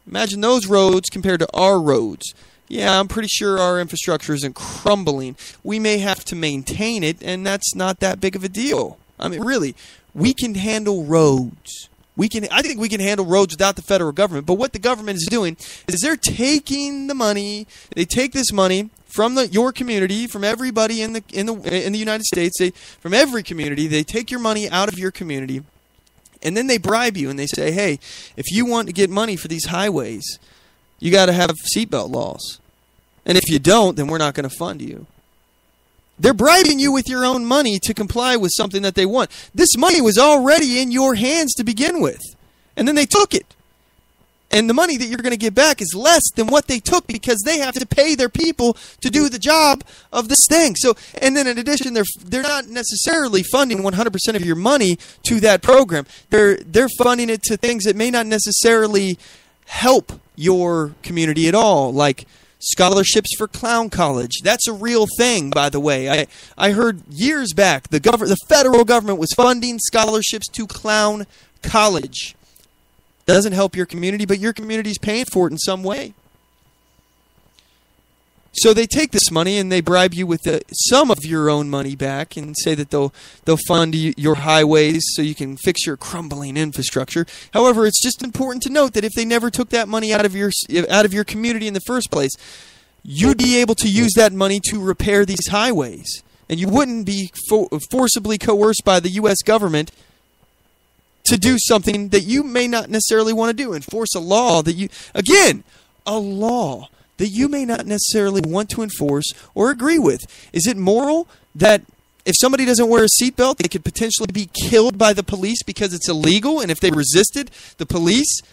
Imagine those roads compared to our roads. Yeah, I'm pretty sure our infrastructure isn't crumbling. We may have to maintain it, and that's not that big of a deal. Really, we can handle roads. I think we can handle roads without the federal government. But what the government is doing is they're taking the money. They take this money from your community, from everybody in the United States. From every community, they take your money out of your community. And then they bribe you and they say, hey, if you want to get money for these highways, you got to have seatbelt laws. And if you don't, then we're not going to fund you. They're bribing you with your own money to comply with something that they want. This money was already in your hands to begin with. And then they took it. And the money that you're going to get back is less than what they took because they have to pay their people to do the job of this thing. So, and then in addition, they're not necessarily funding 100% of your money to that program. They're funding it to things that may not necessarily help your community at all, like scholarships for clown college. That's a real thing, by the way. I heard years back the federal government was funding scholarships to clown college. Doesn't help your community, but your community's paying for it in some way. So they take this money and they bribe you with some of your own money back and say that they'll fund your highways so you can fix your crumbling infrastructure. However, it's just important to note that if they never took that money out of your community in the first place, you'd be able to use that money to repair these highways, and you wouldn't be forcibly coerced by the U.S. government to do something that you may not necessarily want to do, enforce a law that you may not necessarily want to enforce or agree with. Is it moral that if somebody doesn't wear a seatbelt, they could potentially be killed by the police because it's illegal, and if they resisted the police,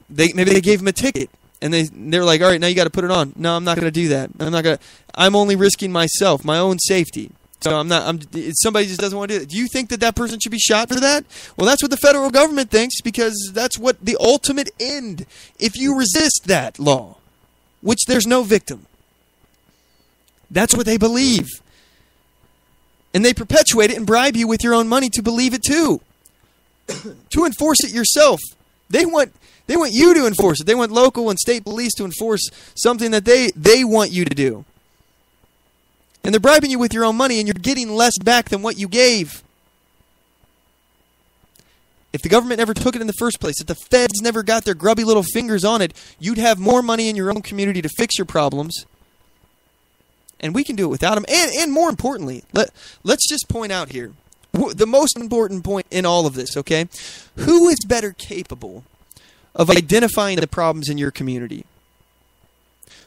maybe they gave them a ticket, and they're like, all right, now you got to put it on. No, I'm not going to do that. I'm only risking myself, my own safety. So somebody just doesn't want to do it. Do you think that person should be shot for that? Well, that's what the federal government thinks, because that's what the ultimate end, if you resist that law, which there's no victim. That's what they believe. And they perpetuate it and bribe you with your own money to believe it too. To enforce it yourself. They want you to enforce it. They want local and state police to enforce something that they want you to do. And they're bribing you with your own money, and you're getting less back than what you gave. If the government never took it in the first place, if the feds never got their grubby little fingers on it, you'd have more money in your own community to fix your problems. And we can do it without them. And more importantly, let's just point out here, the most important point in all of this, okay? Who is better capable of identifying the problems in your community?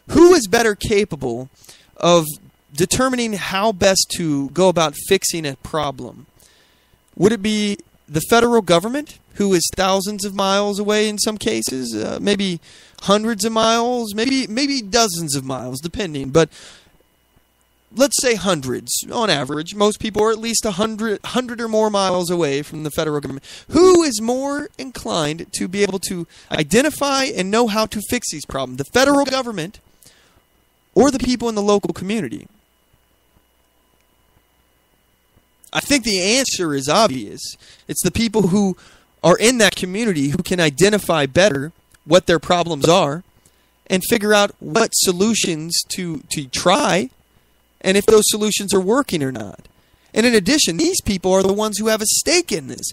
Who is better capable of determining how best to go about fixing a problem? Would it be the federal government, who is thousands of miles away in some cases, maybe hundreds of miles, maybe dozens of miles, depending, but let's say hundreds on average. Most people are at least 100 or more miles away from the federal government. Who is more inclined to be able to identify and know how to fix these problems? The federal government or the people in the local community? I think the answer is obvious. It's the people who are in that community who can identify better what their problems are and figure out what solutions to try, and if those solutions are working or not. And in addition, these people are the ones who have a stake in this.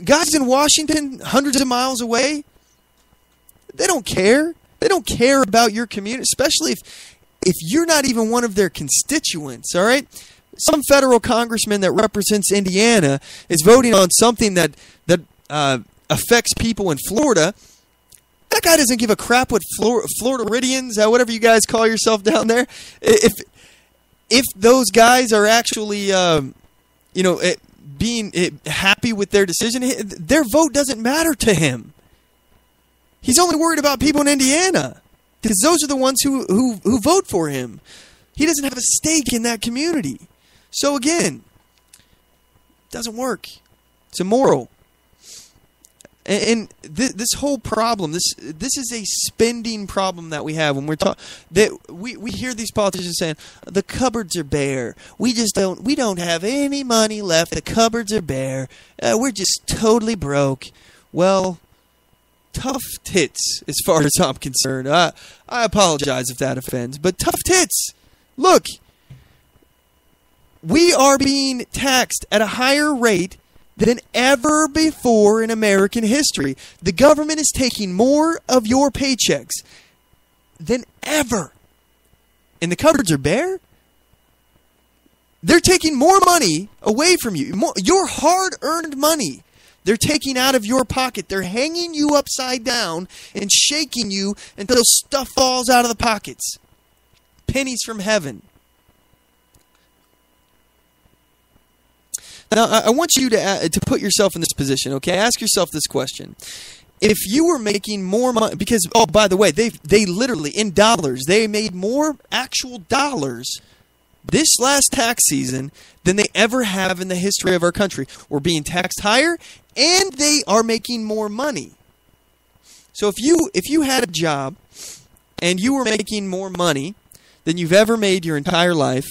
Guys in Washington, hundreds of miles away, they don't care. They don't care about your community, especially if you're not even one of their constituents, all right? Some federal congressman that represents Indiana is voting on something that affects people in Florida. That guy doesn't give a crap what Floridians, whatever you guys call yourself down there. If those guys are actually, being happy with their decision, their vote doesn't matter to him. He's only worried about people in Indiana because those are the ones who vote for him. He doesn't have a stake in that community. So again, it doesn't work. It's immoral. And this whole problem, this is a spending problem that we have when we're talking. We hear these politicians saying the cupboards are bare. We don't have any money left. The cupboards are bare. We're just totally broke. Well, tough tits as far as I'm concerned. I apologize if that offends, but tough tits. Look, we are being taxed at a higher rate than ever before in American history. The government is taking more of your paychecks than ever. And the cupboards are bare? They're taking more money away from you. Your hard-earned money. They're taking out of your pocket. They're hanging you upside down and shaking you until stuff falls out of the pockets. Pennies from heaven. Now, I want you to put yourself in this position, okay? Ask yourself this question. If you were making more money, because, oh, by the way, they literally, in dollars, they made more actual dollars this last tax season than they ever have in the history of our country. We're being taxed higher, and they are making more money. So if you had a job, and you were making more money than you've ever made your entire life,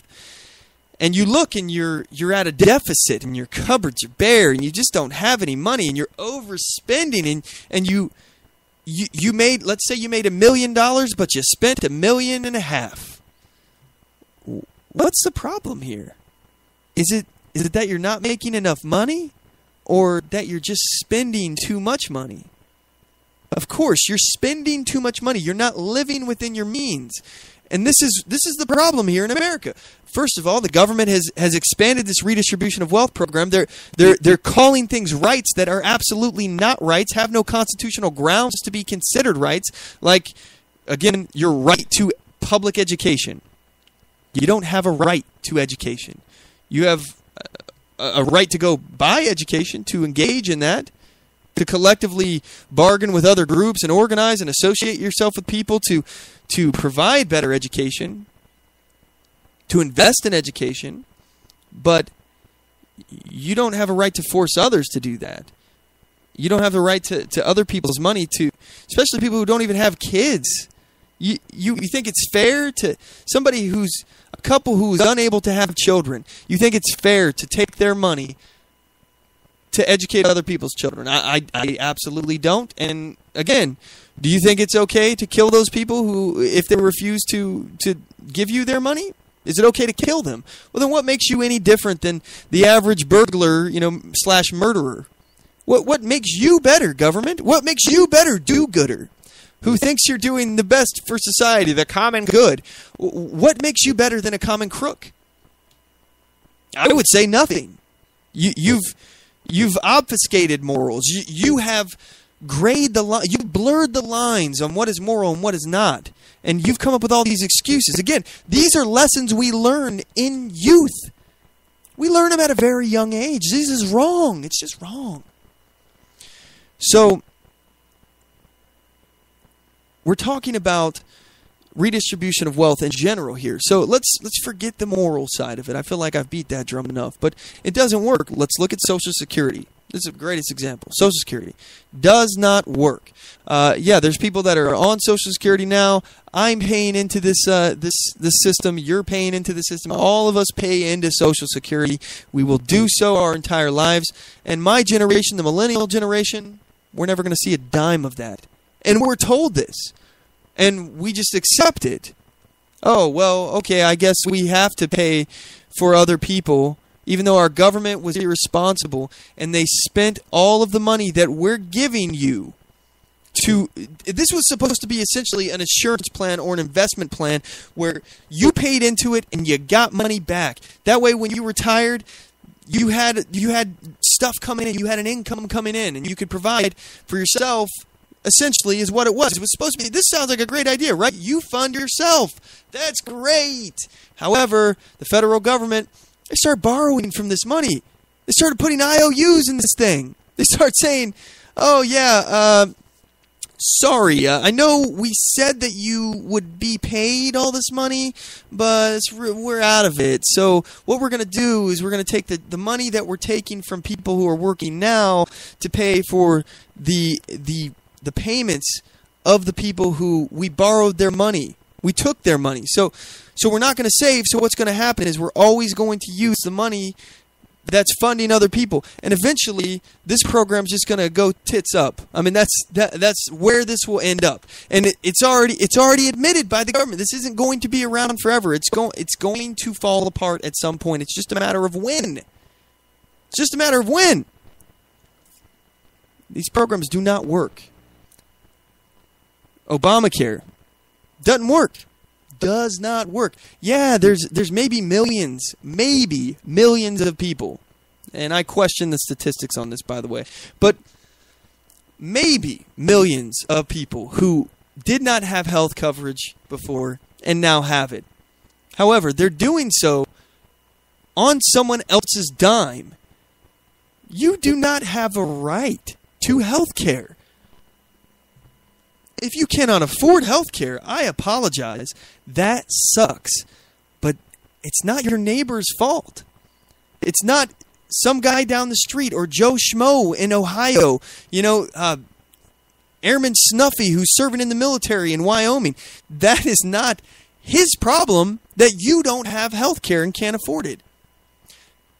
and you look and you're at a deficit and your cupboards are bare and you just don't have any money and you're overspending and you made, let's say you made $1 million, but you spent $1.5 million. What's the problem here? Is it that you're not making enough money, or that you're just spending too much money? Of course, you're spending too much money. You're not living within your means. And this is the problem here in America. First of all, the government has expanded this redistribution of wealth program. They're calling things rights that are absolutely not rights, have no constitutional grounds to be considered rights. Like, again, your right to public education. You don't have a right to education. You have a right to go buy education, to engage in that, to collectively bargain with other groups and organize and associate yourself with people to provide better education, to invest in education, but you don't have a right to force others to do that. You don't have the right to other people's money, especially people who don't even have kids. You think it's fair to a couple who's unable to have children, you think it's fair to take their money to educate other people's children? I absolutely don't. And again, do you think it's okay to kill those people who, if they refuse to give you their money? Is it okay to kill them? Well, then what makes you any different than the average burglar, / murderer? What makes you better, government? What makes you better, do-gooder, who thinks you're doing the best for society, the common good? What makes you better than a common crook? I would say nothing. You've obfuscated morals. You have grayed the line. You've blurred the lines on what is moral and what is not. And you've come up with all these excuses. Again, these are lessons we learn in youth. We learn them at a very young age. This is wrong. It's just wrong. So, we're talking about redistribution of wealth in general here. So let's forget the moral side of it. I feel like I've beat that drum enough, but it doesn't work. Let's look at Social Security. This is the greatest example. Social Security does not work. Yeah, there's people that are on Social Security now. I'm paying into this system. You're paying into the system. All of us pay into Social Security. We will do so our entire lives. And my generation, the millennial generation, we're never going to see a dime of that. And we're told this. And we just accept it. Oh, well, okay, I guess we have to pay for other people, even though our government was irresponsible, and they spent all of the money that we're giving you to... This was supposed to be essentially an insurance plan or an investment plan where you paid into it and you got money back. That way, when you retired, you had stuff coming in, you had an income coming in, and you could provide for yourself. Essentially is what it was. It was supposed to be, this sounds like a great idea, right? You fund yourself. That's great. However, the federal government, they started borrowing from this money. They started putting IOUs in this thing. They start saying, oh yeah, sorry, I know we said that you would be paid all this money, but we're out of it. So what we're going to do is we're going to take the money that we're taking from people who are working now to pay for the payments of the people who we borrowed their money. We took their money. So we're not going to save. So what's going to happen is we're always going to use the money that's funding other people. And eventually, this program's just going to go tits up. I mean, that's where this will end up. And it's already admitted by the government. This isn't going to be around forever. It's going to fall apart at some point. It's just a matter of when. It's just a matter of when. These programs do not work. Obamacare doesn't work. Does not work. Yeah, there's maybe millions of people, and I question the statistics on this, by the way, but maybe millions of people who did not have health coverage before and now have it. However, they're doing so on someone else's dime. You do not have a right to health care. If you cannot afford health care, I apologize. That sucks. But it's not your neighbor's fault. It's not some guy down the street or Joe Schmo in Ohio, Airman Snuffy who's serving in the military in Wyoming. That is not his problem that you don't have health care and can't afford it.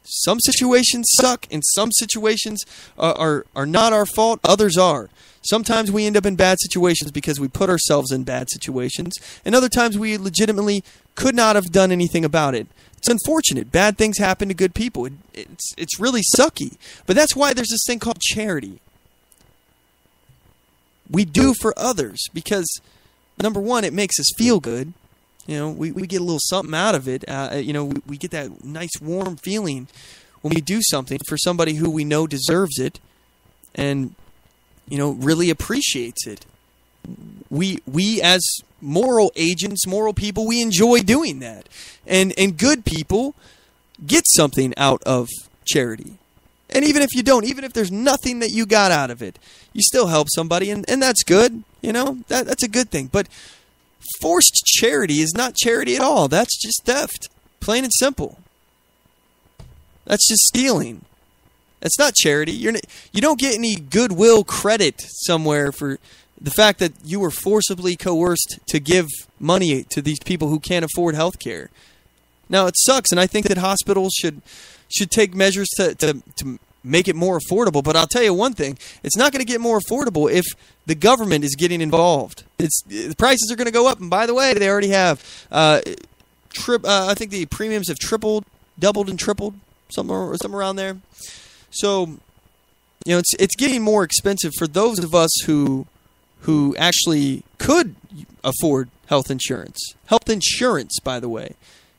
Some situations suck and some situations are not our fault. Others are. Sometimes we end up in bad situations because we put ourselves in bad situations, and other times we legitimately could not have done anything about it. It's unfortunate. Bad things happen to good people. It's really sucky. But that's why there's this thing called charity. We do for others because, number one, it makes us feel good. We get a little something out of it. We get that nice warm feeling when we do something for somebody who we know deserves it and really appreciates it. We as moral agents, moral people, we enjoy doing that. And good people get something out of charity. And even if you don't, even if there's nothing that you got out of it, you still help somebody, and that's good. That's a good thing. But forced charity is not charity at all. That's just theft. Plain and simple. That's just stealing. That's not charity. You don't get any goodwill credit somewhere for the fact that you were forcibly coerced to give money to these people who can't afford health care. Now, it sucks, and I think that hospitals should take measures to make it more affordable. But I'll tell you one thing. It's not going to get more affordable if the government is getting involved. The prices are going to go up, and by the way, they already have. I think the premiums have doubled and tripled, somewhere around there. So, it's getting more expensive for those of us who actually could afford health insurance. Health insurance, by the way.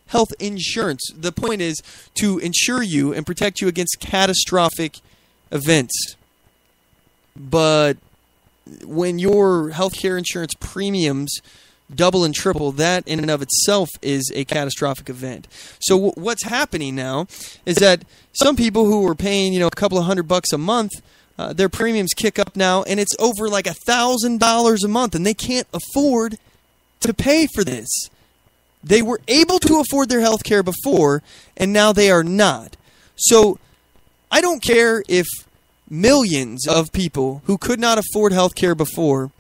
Health insurance. The point is to insure you and protect you against catastrophic events. But when your healthcare insurance premiums double and triple, that in and of itself is a catastrophic event. So what's happening now is that some people who were paying, a couple of $100 a month, their premiums kick up now, and it's over like $1,000 a month, and they can't afford to pay for this. They were able to afford their health care before, and now they are not. So I don't care if millions of people who could not afford health care before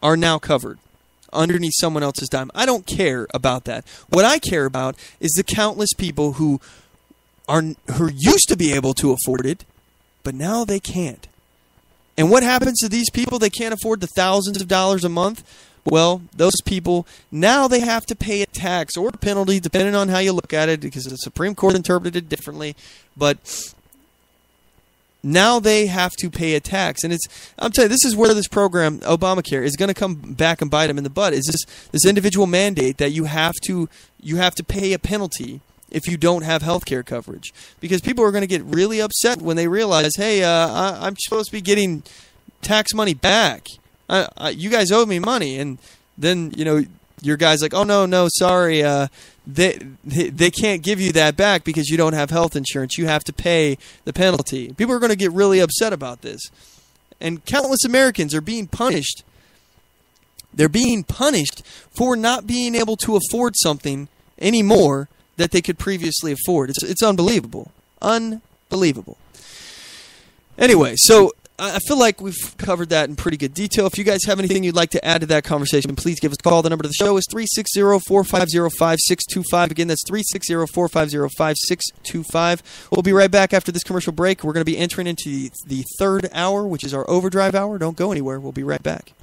are now covered underneath someone else's dime. I don't care about that. What I care about is the countless people who used to be able to afford it, but now they can't. And what happens to these people? They can't afford the thousands of dollars a month. Well, those people, now they have to pay a tax or a penalty, depending on how you look at it, because the Supreme Court interpreted it differently. But now they have to pay a tax. And I'm telling you, this is where this program, Obamacare, is going to come back and bite them in the butt. Is this individual mandate that you have to pay a penalty if you don't have health care coverage. Because people are going to get really upset when they realize, hey, I'm supposed to be getting tax money back. You guys owe me money. And then, your guy's like, oh, no, sorry. They can't give you that back because you don't have health insurance. You have to pay the penalty. People are going to get really upset about this. And countless Americans are being punished. They're being punished for not being able to afford something anymore that they could previously afford. It's unbelievable. Unbelievable. Anyway, so I feel like we've covered that in pretty good detail. If you guys have anything you'd like to add to that conversation, please give us a call. The number to the show is 360-450-5625. Again, that's 360-450-5625. We'll be right back after this commercial break. We're going to be entering into the third hour, which is our overdrive hour. Don't go anywhere. We'll be right back.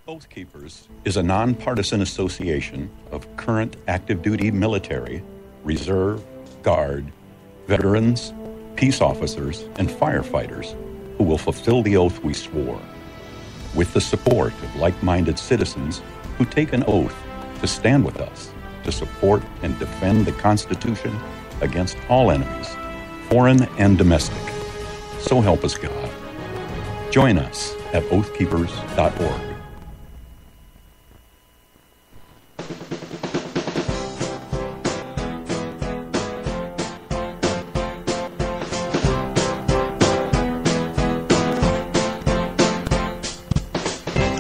Oath Keepers is a nonpartisan association of current active duty military, reserve, guard, veterans, peace officers, and firefighters who will fulfill the oath we swore, with the support of like-minded citizens who take an oath to stand with us, to support and defend the Constitution against all enemies, foreign and domestic. So help us God. Join us at oathkeepers.org.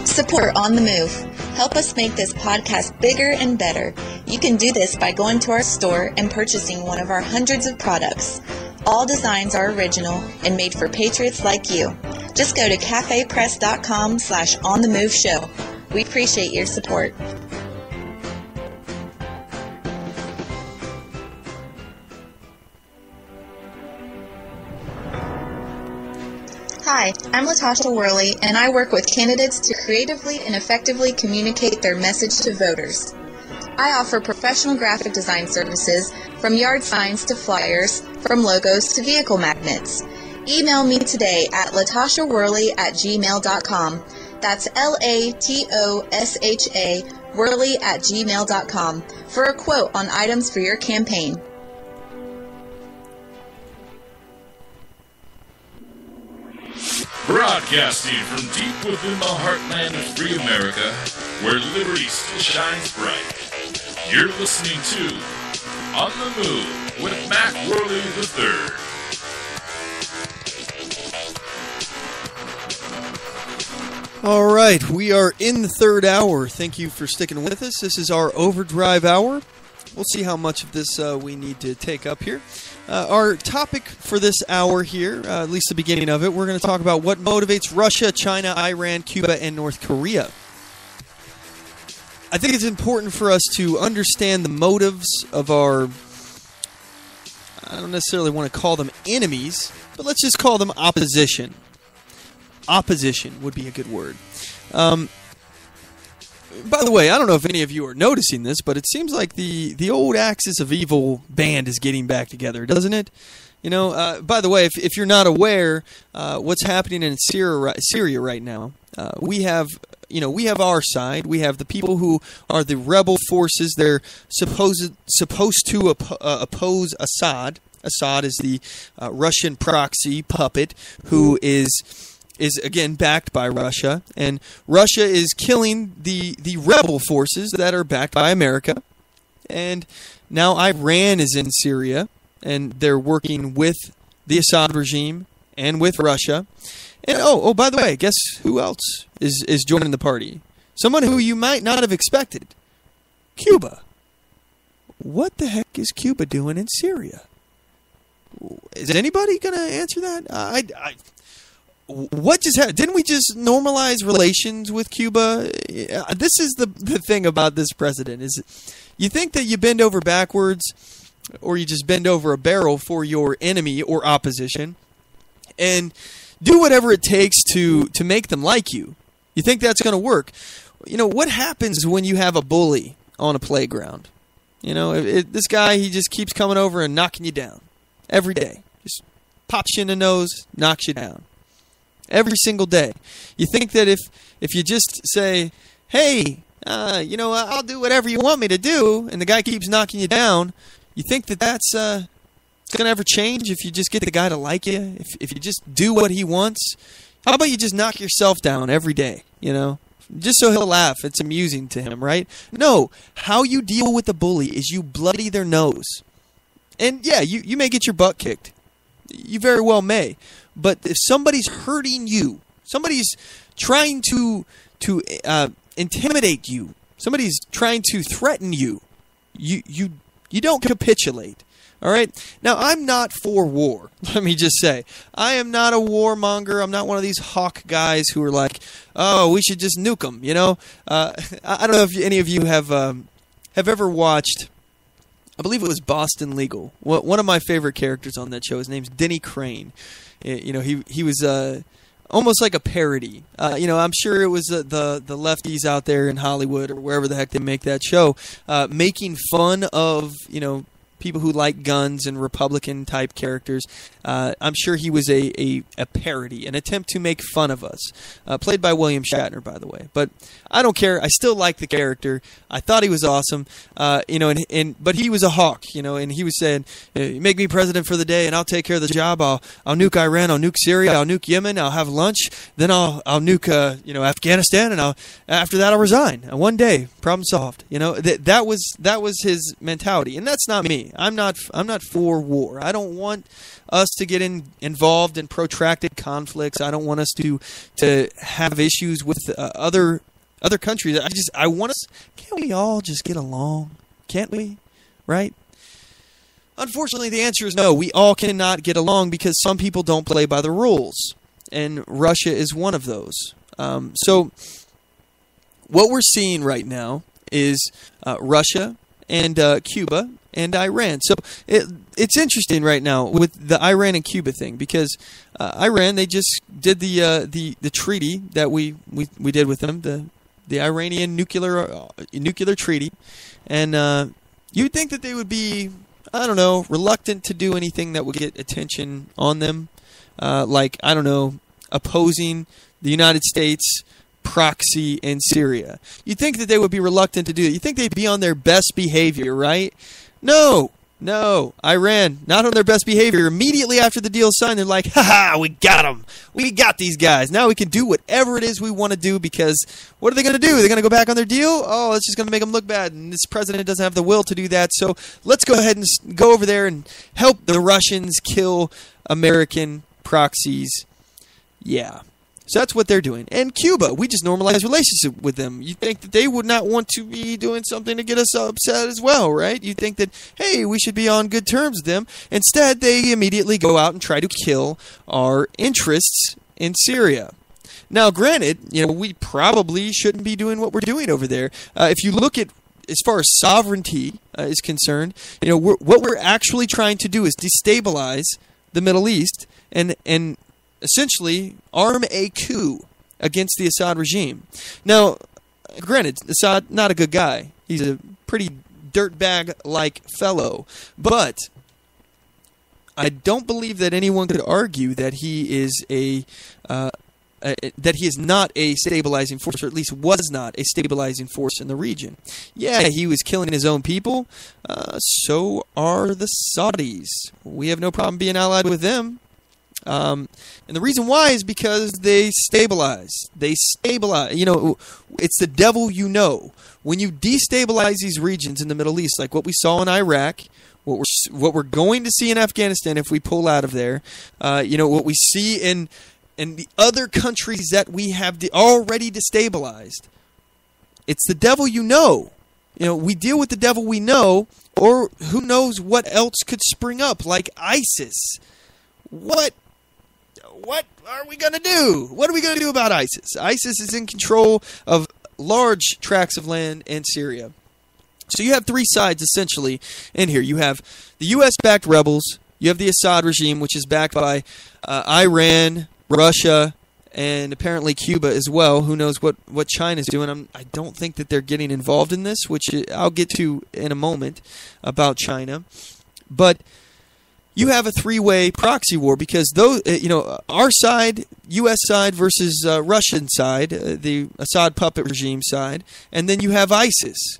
Support On The Move. Help us make this podcast bigger and better. You can do this by going to our store and purchasing one of our hundreds of products. All designs are original and made for patriots like you. Just go to cafepress.com/OnTheMoveShow. We appreciate your support. Hi, I'm Latasha Worley, and I work with candidates to creatively and effectively communicate their message to voters. I offer professional graphic design services, from yard signs to flyers, from logos to vehicle magnets. Email me today at latashaworley@gmail.com. That's LATOSHA Worley@gmail.com for a quote on items for your campaign.
Broadcasting from deep within the heartland of free America, where liberty still shines bright. You're listening to On the Move with Mac Worley III.
All right, we are in the third hour. Thank you for sticking with us. This is our overdrive hour. We'll see how much of this we need to take up here. Our topic for this hour here, at least the beginning of it, we're going to talk about what motivates Russia, China, Iran, Cuba, and North Korea. I think it's important for us to understand the motives of our, I don't necessarily want to call them enemies, but let's just call them opposition. Opposition would be a good word. By the way, I don't know if any of you are noticing this, but it seems like the old Axis of Evil band is getting back together, doesn't it? By the way, if you're not aware, what's happening in Syria right now, we have our side. We have the people who are the rebel forces. They're supposed to oppose Assad. Assad is the Russian proxy puppet who is is again backed by Russia, and Russia is killing the rebel forces that are backed by America. And now Iran is in Syria, and they're working with the Assad regime and with Russia. And oh, by the way, guess who else is joining the party? Someone who you might not have expected. Cuba. What the heck is Cuba doing in Syria? Is anybody going to answer that? What just happened? Didn't we just normalize relations with Cuba? This is the thing about this president, is you think that you bend over backwards, or you just bend over a barrel for your enemy or opposition, and do whatever it takes to make them like you. You think that's going to work. You know, what happens when you have a bully on a playground? You know, this guy, he just keeps coming over and knocking you down every day. Just pops you in the nose, knocks you down. Every single day. You think that if you just say, hey, I'll do whatever you want me to do, and the guy keeps knocking you down, you think that that's going to ever change if you just get the guy to like you? If you just do what he wants? How about you just knock yourself down every day, you know? Just so he'll laugh. It's amusing to him, right? No. How you deal with the bully is you bloody their nose. And yeah, you may get your butt kicked. You very well may. But if somebody's hurting you, somebody's trying to intimidate you, somebody's trying to threaten you, you don't capitulate. All right? Now, I'm not for war. Let me just say. I am not a warmonger. I'm not one of these hawk guys who are like, oh, we should just nuke them, you know? I don't know if any of you have ever watched, I believe it was Boston Legal. One of my favorite characters on that show, his name's Denny Crane. You know, he was almost like a parody. I'm sure it was the lefties out there in Hollywood or wherever the heck they make that show, making fun of, people who like guns and Republican-type characters. I'm sure he was a parody, an attempt to make fun of us. Played by William Shatner, by the way. But I don't care. I still like the character. I thought he was awesome. But he was a hawk, and he was saying, you make me president for the day, and I'll take care of the job. I'll nuke Iran. I'll nuke Syria. I'll nuke Yemen. I'll have lunch. Then I'll nuke, Afghanistan, and after that I'll resign. One day, problem solved. That was his mentality, and that's not me. I'm not for war. I don't want us to get involved in protracted conflicts. I don't want us to have issues with other countries. I want us. Can't we all just get along? Can't we? Right? Unfortunately, the answer is no. We all cannot get along because some people don't play by the rules, and Russia is one of those. So what we're seeing right now is Russia and Cuba and Iran. So it's interesting right now with the Iran and Cuba thing, because Iran, they just did the treaty that we did with them, the Iranian nuclear treaty, and you'd think that they would be, I don't know, reluctant to do anything that would get attention on them, like, I don't know, opposing the United States proxy in Syria. You'd think that they would be reluctant to do it. You'd think they'd be on their best behavior, right? No. Iran, not on their best behavior. Immediately after the deal signed, they're like, ha, we got them. We got these guys. Now we can do whatever it is we want to do, because what are they going to do? They're going to go back on their deal? Oh, it's just going to make them look bad, and this president doesn't have the will to do that, so let's go ahead and go over there and help the Russians kill American proxies. Yeah. So that's what they're doing. And Cuba, we just normalized relationship with them. You think that they would not want to be doing something to get us upset as well, right? You think that, hey, we should be on good terms with them. Instead, they immediately go out and try to kill our interests in Syria. Now, granted, we probably shouldn't be doing what we're doing over there. If you look at, as far as sovereignty is concerned, what we're actually trying to do is destabilize the Middle East and essentially arm a coup against the Assad regime. Now, granted, Assad, not a good guy. He's a pretty dirtbag-like fellow. But I don't believe that anyone could argue that he is that he is not a stabilizing force, or at least was not a stabilizing force in the region. Yeah, he was killing his own people. So are the Saudis. We have no problem being allied with them. And the reason why is because they stabilize. They stabilize. You know, it's the devil you know. When you destabilize these regions in the Middle East, like what we saw in Iraq, what we're going to see in Afghanistan if we pull out of there, you know, what we see in the other countries that we have already destabilized, it's the devil you know. You know, we deal with the devil we know, or who knows what else could spring up, like ISIS. What are we going to do? What are we going to do about ISIS? ISIS is in control of large tracts of land in Syria. So you have three sides, essentially, in here. You have the U.S.-backed rebels. You have the Assad regime, which is backed by Iran, Russia, and apparently Cuba as well. Who knows what China's doing. I don't think that they're getting involved in this, which I'll get to in a moment about China. But you have a three-way proxy war because those, you know, our side, U.S. side versus Russian side, the Assad puppet regime side, and then you have ISIS.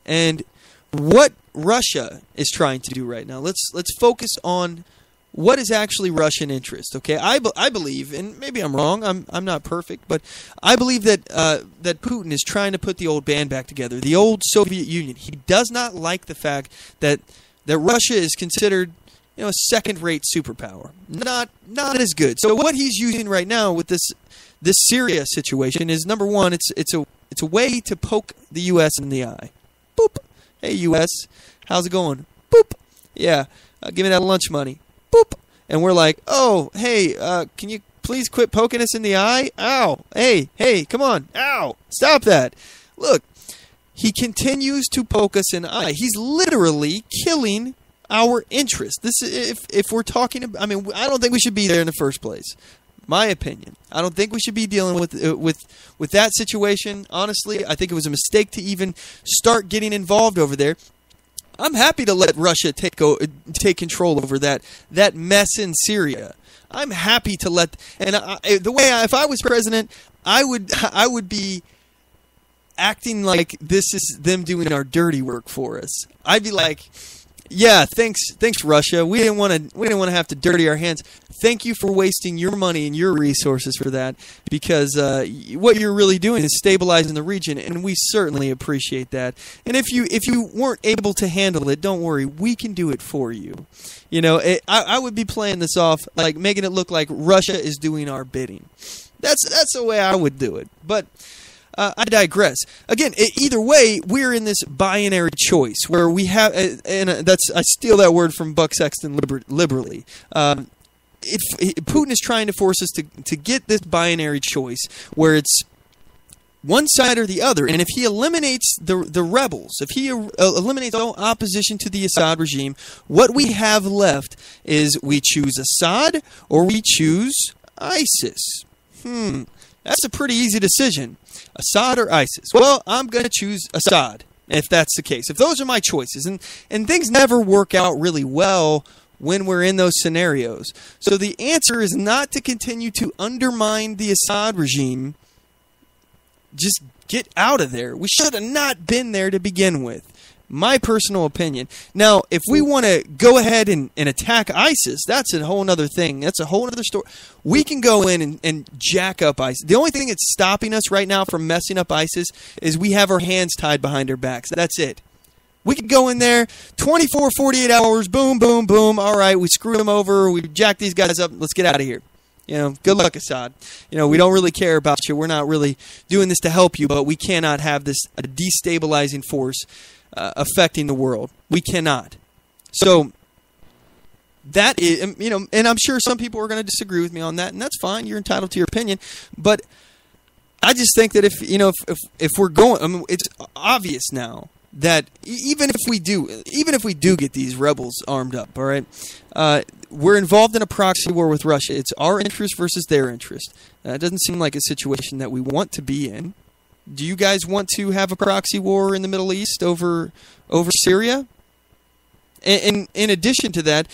And what Russia is trying to do right now, let's focus on what is actually Russian interest. Okay, I believe, and maybe I'm wrong. I'm not perfect, but I believe that that Putin is trying to put the old band back together, the old Soviet Union. He does not like the fact that Russia is considered, you know, a second-rate superpower, not as good. So what he's using right now with this Syria situation is, number one, it's a way to poke the U.S. in the eye. Boop. Hey, U.S., how's it going? Boop. Yeah, give me that lunch money. Boop. And we're like, oh, hey, can you please quit poking us in the eye? Ow. Hey, come on. Ow. Stop that. Look, he continues to poke us in the eye. He's literally killing our interest. This, if we're talking about, I mean, I don't think we should be there in the first place. My opinion. I don't think we should be dealing with that situation. Honestly, I think it was a mistake to even start getting involved over there. I'm happy to let Russia take control over that mess in Syria. I'm happy to let, and if I was president, I would be acting like this is them doing our dirty work for us. I'd be like, yeah, thanks Russia. We didn't want to have to dirty our hands. Thank you for wasting your money and your resources for that, because what you're really doing is stabilizing the region, and we certainly appreciate that. And if you weren't able to handle it, don't worry, we can do it for you. You know, I would be playing this off, like making it look like Russia is doing our bidding. That's the way I would do it. But I digress. Again, either way, we're in this binary choice where we have, and I steal that word from Buck Sexton liberally. Putin is trying to force us to get this binary choice where it's one side or the other. And if he eliminates the rebels, if he eliminates all opposition to the Assad regime, what we have left is we choose Assad or we choose ISIS. That's a pretty easy decision. Assad or ISIS? Well, I'm going to choose Assad, if that's the case. If those are my choices. And things never work out really well when we're in those scenarios. So the answer is not to continue to undermine the Assad regime. Just get out of there. We should have not been there to begin with. My personal opinion. Now, if we want to go ahead and attack ISIS, that's a whole other thing. That's a whole other story. We can go in and jack up ISIS. The only thing that's stopping us right now from messing up ISIS is we have our hands tied behind our backs. That's it. We could go in there, 24, 48 hours, boom, boom, boom. All right, we screwed them over. We jacked these guys up. Let's get out of here. You know, good luck, Assad. You know, we don't really care about you. We're not really doing this to help you, but we cannot have this destabilizing force affecting the world. We cannot. So that is, you know, and I'm sure some people are going to disagree with me on that, and that's fine. You're entitled to your opinion, but I just think that if we're going, I mean, it's obvious now that even if we do get these rebels armed up, all right, we're involved in a proxy war with Russia. It's our interest versus their interest. It doesn't seem like a situation that we want to be in. Do you guys want to have a proxy war in the Middle East over Syria? And in addition to that,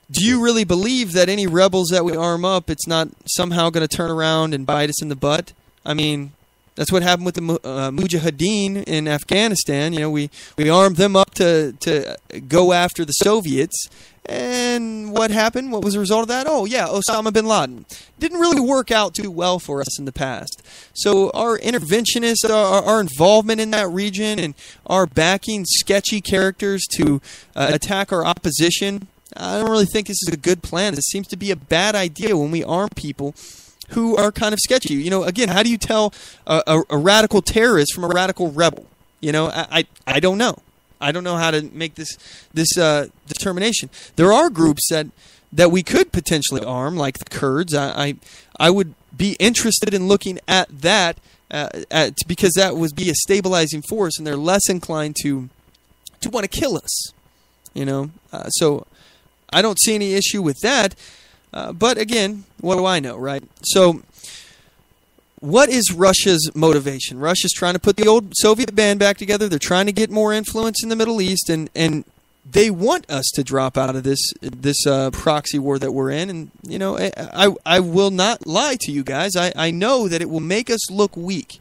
do you really believe that any rebels that we arm up, it's not somehow going to turn around and bite us in the butt? I mean, That's what happened with the Mujahideen in Afghanistan. You know, we armed them up to go after the Soviets. And what happened? What was the result of that? Oh, yeah, Osama bin Laden. Didn't really work out too well for us in the past. So our interventionists, our involvement in that region, and our backing sketchy characters to attack our opposition, I don't really think this is a good plan. This seems to be a bad idea when we arm people who are kind of sketchy. You know, again, how do you tell a radical terrorist from a radical rebel? You know, I don't know. I don't know how to make this determination. There are groups that we could potentially arm, like the Kurds. I would be interested in looking at that because that would be a stabilizing force, and they're less inclined to want to kill us. You know, so I don't see any issue with that. But again, what do I know, right? So what is Russia's motivation? Russia's trying to put the old Soviet band back together. They're trying to get more influence in the Middle East, and they want us to drop out of this proxy war that we're in. And, you know, I will not lie to you guys. I know that it will make us look weak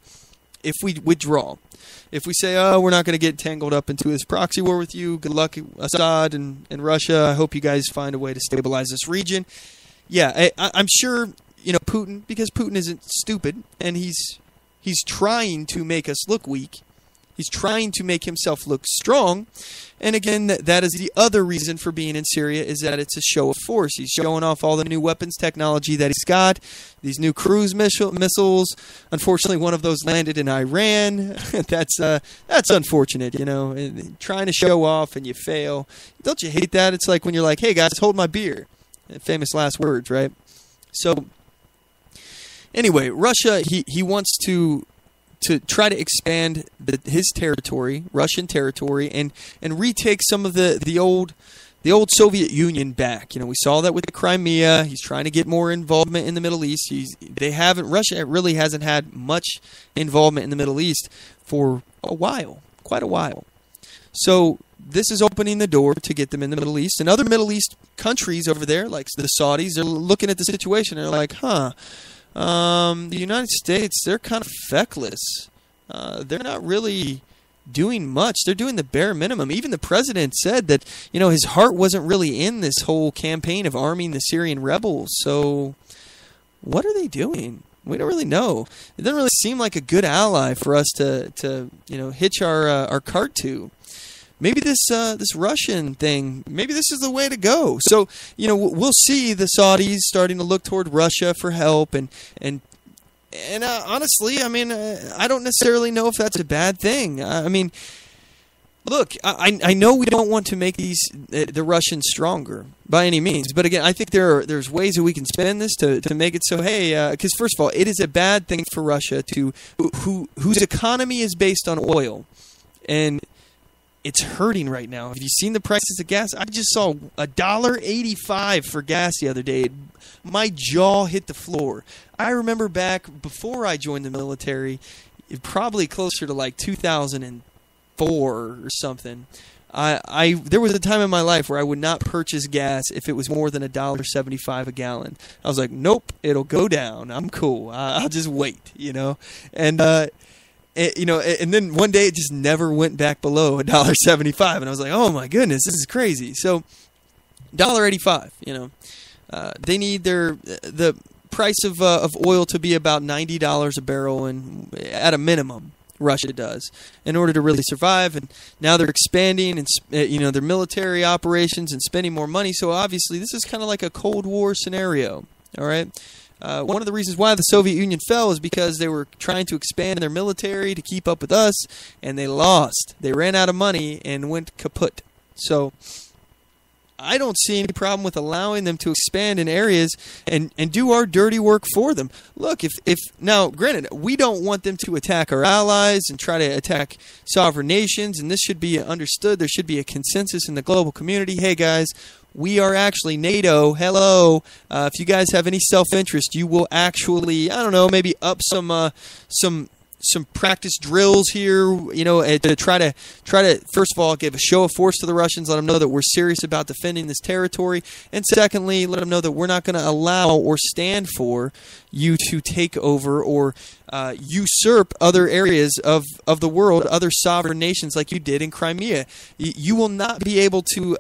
if we withdraw. If we say, oh, we're not going to get tangled up into this proxy war with you, good luck, Assad and Russia. I hope you guys find a way to stabilize this region. Yeah, I'm sure, you know, Putin, because Putin isn't stupid, and he's trying to make us look weak. He's trying to make himself look strong. And again, that is the other reason for being in Syria, is that it's a show of force. He's showing off all the new weapons technology that he's got, these new cruise missiles. Unfortunately, one of those landed in Iran. That's unfortunate, you know, trying to show off and you fail. Don't you hate that? It's like when you're like, hey, guys, hold my beer. Famous last words, right? So anyway, Russia, he wants to try to expand his territory, Russian territory, and retake some of the old Soviet Union back. You know, we saw that with the Crimea. He's trying to get more involvement in the Middle East. Russia really hasn't had much involvement in the Middle East for a while, quite a while. So this is opening the door to get them in the Middle East. And other Middle East countries over there, like the Saudis, they're looking at the situation. They're like, the United States, they're kind of feckless. They're not really doing much. They're doing the bare minimum. Even the president said that, you know, his heart wasn't really in this whole campaign of arming the Syrian rebels. So what are they doing? We don't really know. It doesn't really seem like a good ally for us to you know, hitch our cart to. Maybe this Russian thing, maybe this is the way to go. So, you know, we'll see the Saudis starting to look toward Russia for help, and honestly, I mean, I don't necessarily know if that's a bad thing. I mean, look, I know we don't want to make the Russians stronger by any means, but again, I think there's ways that we can spend this to make it so, hey, because first of all, it is a bad thing for Russia whose economy is based on oil, and it's hurting right now. Have you seen the prices of gas? I just saw $1.85 for gas the other day. My jaw hit the floor. I remember back before I joined the military, probably closer to like 2004 or something. There was a time in my life where I would not purchase gas if it was more than $1.75 a gallon. I was like, nope, it'll go down. I'm cool. I'll just wait, you know. And you know, and then one day it just never went back below $1.75, and I was like, "Oh my goodness, this is crazy." So, $1.85. You know, they need the price of oil to be about $90 a barrel, and at a minimum, Russia does, in order to really survive. And now they're expanding, and you know, their military operations and spending more money. So obviously, this is kind of like a Cold War scenario. All right. One of the reasons why the Soviet Union fell is because they were trying to expand their military to keep up with us, and they lost. They ran out of money and went kaput. So I don't see any problem with allowing them to expand in areas and do our dirty work for them. Look, if now, granted, we don't want them to attack our allies and try to attack sovereign nations, and this should be understood. There should be a consensus in the global community. Hey, guys, we are actually NATO. Hello. If you guys have any self-interest, you will actually, I don't know, maybe up some practice drills here, you know, to try to first of all give a show of force to the Russians, let them know that we're serious about defending this territory, and secondly, let them know that we're not going to allow or stand for you to take over or usurp other areas of the world, other sovereign nations, like you did in Crimea. You will not be able to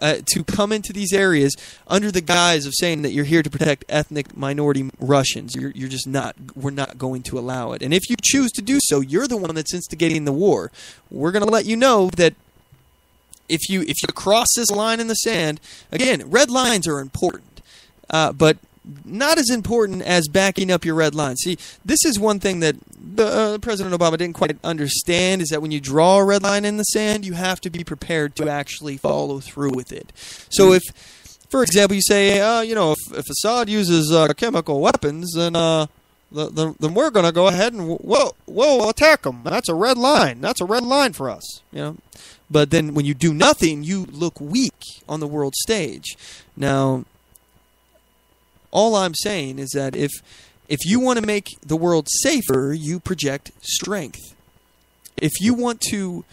come into these areas under the guise of saying that you're here to protect ethnic minority Russians. You're just not. We're not going to allow it. And if you choose to do so, you're the one that's instigating the war. We're going to let you know that if you cross this line in the sand, again, red lines are important, but not as important as backing up your red line. See, this is one thing that President Obama didn't quite understand, is that when you draw a red line in the sand, you have to be prepared to actually follow through with it. So if, for example, you say, if Assad uses chemical weapons, then we're going to go ahead and we'll attack them. That's a red line. That's a red line for us. But then when you do nothing, you look weak on the world stage. Now, all I'm saying is that if you want to make the world safer, you project strength. If you want to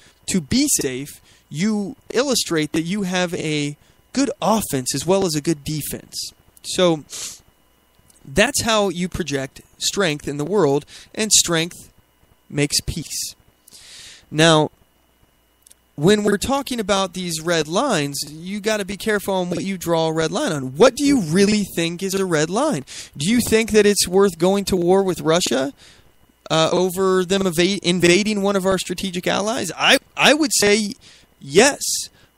be safe, you illustrate that you have a good offense as well as a good defense. So that's how you project strength in the world, and strength makes peace. Now, when we're talking about these red lines, you got to be careful on what you draw a red line on. What do you really think is a red line? Do you think that it's worth going to war with Russia over them invading one of our strategic allies? I would say yes,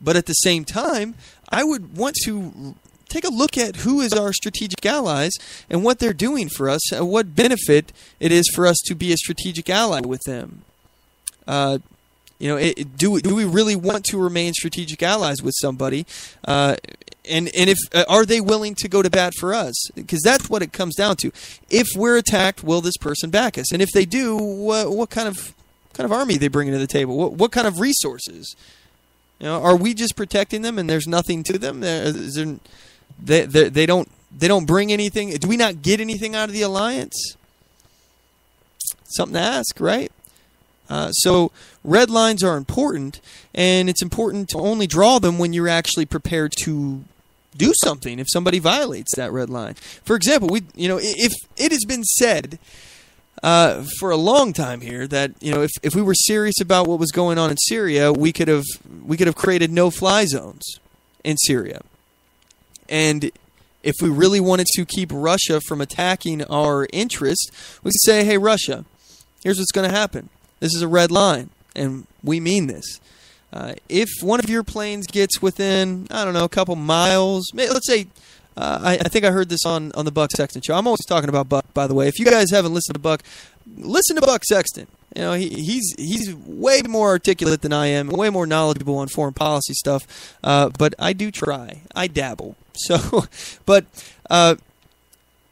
but at the same time, I would want to take a look at who is our strategic allies and what they're doing for us, and what benefit it is for us to be a strategic ally with them. Do we really want to remain strategic allies with somebody? And if are they willing to go to bat for us? Because that's what it comes down to. If we're attacked, will this person back us? And if they do, what kind of army they bringing to the table? What kind of resources? Are we just protecting them and there's nothing to them? They don't bring anything. Do we not get anything out of the alliance? Something to ask, right? So red lines are important, and it's important to only draw them when you're actually prepared to do something if somebody violates that red line. For example, if it has been said for a long time here that if we were serious about what was going on in Syria, we could have created no-fly zones in Syria. And if we really wanted to keep Russia from attacking our interests, we could say, hey, Russia, here's what's going to happen. This is a red line, and we mean this. If one of your planes gets within, a couple miles, let's say, I think I heard this on the Buck Sexton show. I'm always talking about Buck, by the way. If you guys haven't listened to Buck, listen to Buck Sexton. He's way more articulate than I am, way more knowledgeable on foreign policy stuff. But I do try. I dabble. So, but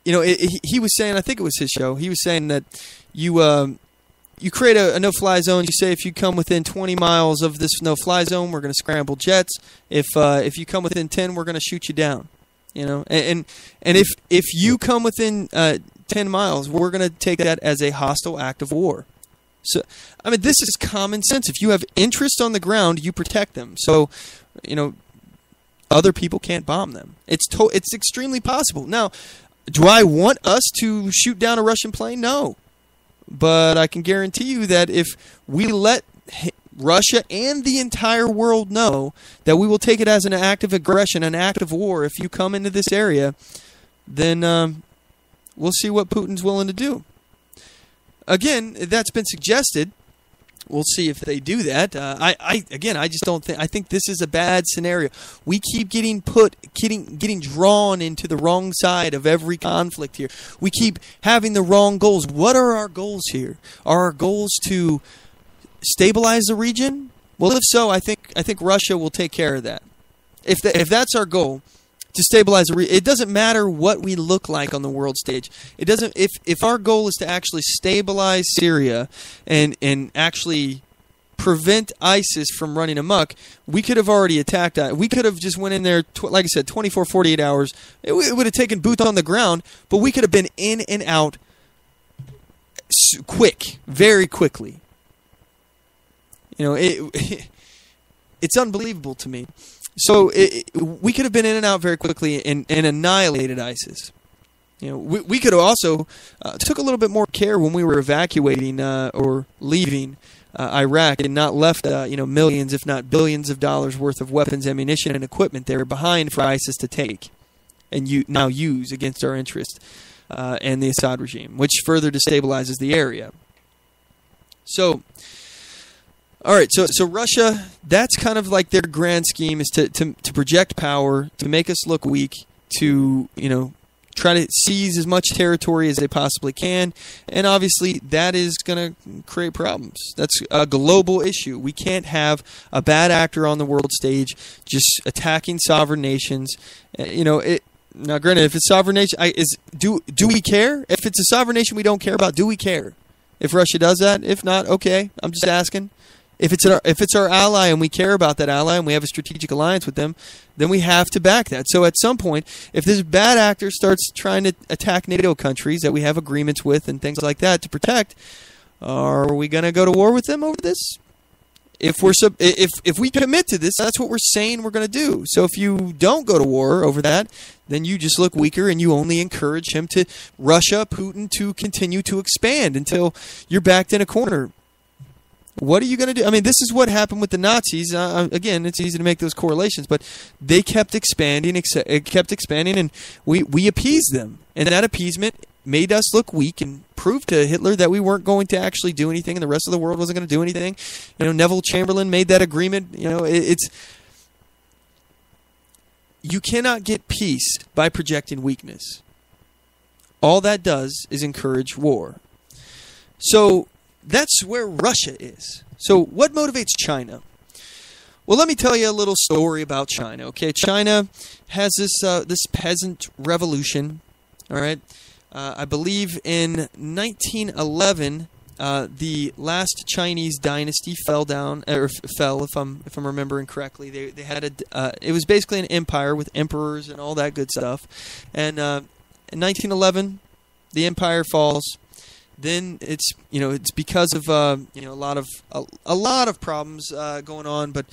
he was saying, I think it was his show. He was saying that you create a no-fly zone. You say if you come within 20 miles of this no-fly zone, we're going to scramble jets. If you come within 10, we're going to shoot you down. And if you come within 10 miles, we're going to take that as a hostile act of war. So, this is common sense. If you have interest on the ground, you protect them. So, other people can't bomb them. It's extremely possible. Now, do I want us to shoot down a Russian plane? No. But I can guarantee you that if we let Russia and the entire world know that we will take it as an act of aggression, an act of war, if you come into this area, then we'll see what Putin's willing to do. Again, that's been suggested. We'll see if they do that. I just don't think. I think this is a bad scenario. We keep getting drawn into the wrong side of every conflict here. We keep having the wrong goals. What are our goals here? Are our goals to stabilize the region? Well, if so, I think Russia will take care of that. If that's our goal, to stabilize the region, it doesn't matter what we look like on the world stage. It doesn't. If our goal is to actually stabilize Syria and actually prevent ISIS from running amok, we could have already attacked that. We could have just went in there, like I said, 24, 48 hours. It would have taken boots on the ground, but we could have been in and out quick, very quickly. It's unbelievable to me. So we could have been in and out very quickly and annihilated ISIS. We could have also took a little bit more care when we were evacuating or leaving Iraq and not left millions, if not billions of dollars worth of weapons, ammunition, and equipment there behind for ISIS to take and now use against our interest and the Assad regime, which further destabilizes the area. So, all right, so Russia, that's kind of like their grand scheme, is to project power, to make us look weak, to try to seize as much territory as they possibly can, and obviously that is going to create problems. That's a global issue. We can't have a bad actor on the world stage just attacking sovereign nations. Now, granted, if it's sovereign nation, do we care? If it's a sovereign nation we don't care about, do we care if Russia does that? If not, okay, I'm just asking. If it's our ally and we care about that ally and we have a strategic alliance with them, then we have to back that. So at some point, if this bad actor starts trying to attack NATO countries that we have agreements with and things like that to protect, are we going to go to war with them over this? If we commit to this, that's what we're saying we're going to do. So if you don't go to war over that, then you just look weaker and you only encourage Russia, Putin, to continue to expand until you're backed in a corner. What are you going to do? I mean, this is what happened with the Nazis. Again, it's easy to make those correlations, but they kept expanding, and we appeased them. And that appeasement made us look weak and proved to Hitler that we weren't going to actually do anything, and the rest of the world wasn't going to do anything. Neville Chamberlain made that agreement. You cannot get peace by projecting weakness. All that does is encourage war. So that's where Russia is. So what motivates China? Well, let me tell you a little story about China. Okay, China has this peasant revolution. All right, I believe in 1911, the last Chinese dynasty fell, if I'm remembering correctly. They had it was basically an empire with emperors and all that good stuff. And in 1911, the empire falls. Then it's because of a lot of problems going on, but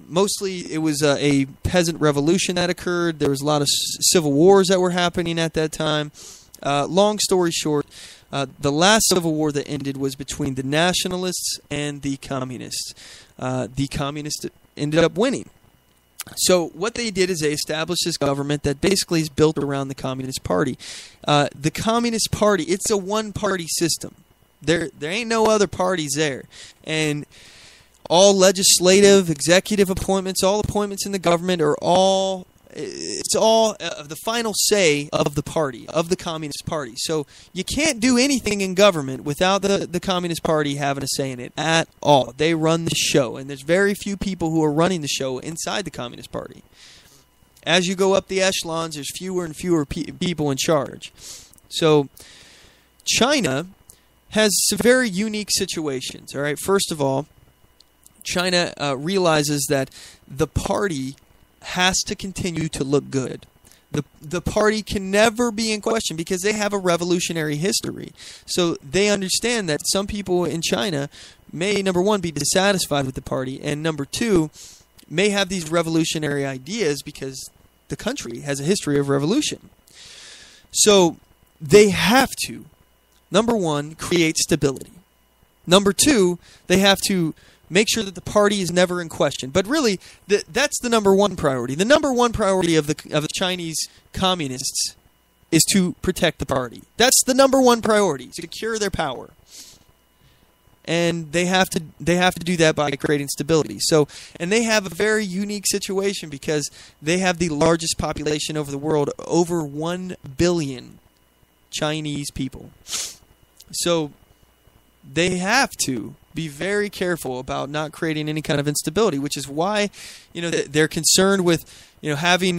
mostly it was a peasant revolution that occurred. There was a lot of civil wars that were happening at that time. Long story short, the last civil war that ended was between the nationalists and the communists. The communists ended up winning. So what they did is they established this government that basically is built around the Communist Party. The Communist Party, it's a one-party system. There ain't no other parties there. And all legislative, executive appointments, all appointments in the government are all the final say of the party, of the Communist Party. So you can't do anything in government without the Communist Party having a say in it at all. They run the show, and there's very few people who are running the show inside the Communist Party. As you go up the echelons, there's fewer and fewer people in charge. So China has some very unique situations. All right, first of all, China realizes that the party has to continue to look good. The party can never be in question because they have a revolutionary history. So they understand that some people in China may, number one, be dissatisfied with the party, and number two, may have these revolutionary ideas because the country has a history of revolution. So they have to, number one, create stability. Number two, they have to make sure that the party is never in question. But really, that's the number one priority. The number one priority of the Chinese communists is to protect the party. That's the number one priority, to secure their power. And they have to do that by creating stability. So, and they have a very unique situation because they have the largest population over the world, over 1 billion Chinese people. So they have to be very careful about not creating any kind of instability, which is why they're concerned with having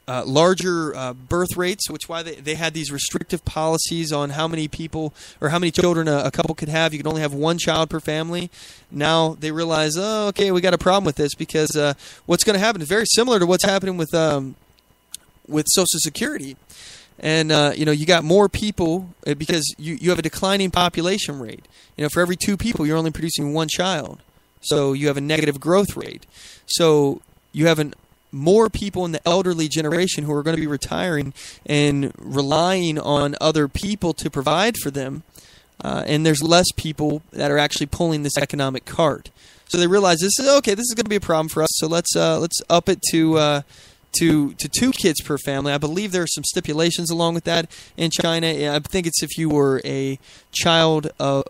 larger birth rates, which why they had these restrictive policies on how many people or how many children a couple could have. You could only have one child per family. Now they realize, okay, we got a problem with this because what's going to happen is very similar to what's happening with Social Security. And, you got more people because you have a declining population rate. For every 2 people, you're only producing 1 child. So you have a negative growth rate. So you have more people in the elderly generation who are going to be retiring and relying on other people to provide for them, and there's less people that are actually pulling this economic cart. So they realize this is going to be a problem for us. So let's up it to 2 kids per family. I believe there are some stipulations along with that in China. I think it's if you were a child of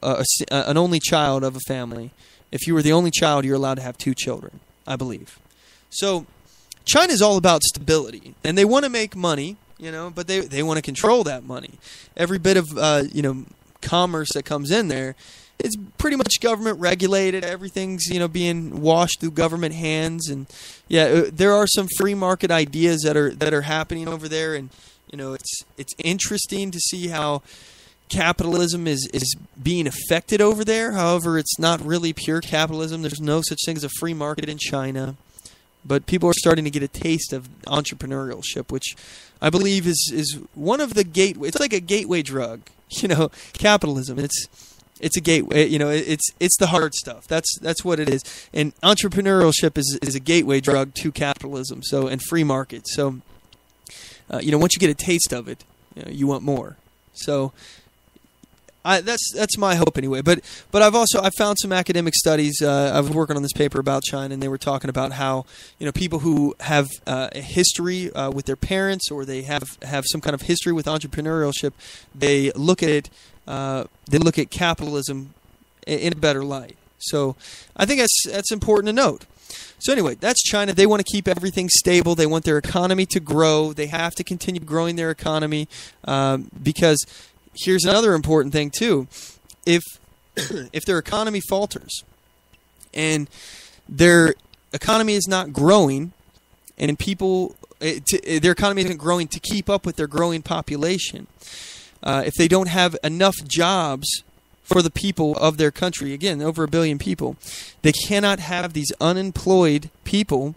an only child of a family. If you were the only child, you're allowed to have 2 children, I believe. So China is all about stability, and they want to make money, but they want to control that money. Every bit of commerce that comes in there, it's pretty much government regulated. Everything's being washed through government hands, and there are some free market ideas that are happening over there, and it's interesting to see how capitalism is being affected over there. However, it's not really pure capitalism. There's no such thing as a free market in China. But people are starting to get a taste of entrepreneurship, which I believe is one of the gateway. It's like a gateway drug, capitalism. It's a gateway. It's the hard stuff. That's what it is. And entrepreneurship is a gateway drug to capitalism. So and free market. So once you get a taste of it, you want more. So that's my hope anyway. But I found some academic studies. I was working on this paper about China, and they were talking about how people who have a history with their parents, or they have some kind of history with entrepreneurship, they look at it. They look at capitalism in a better light. So I think that's important to note. So anyway, that's China. They want to keep everything stable. They want their economy to grow. They have to continue growing their economy because here's another important thing too. If their economy falters and their economy is not growing, and their economy isn't growing to keep up with their growing population, if they don't have enough jobs for the people of their country, again, over 1 billion people, they cannot have these unemployed people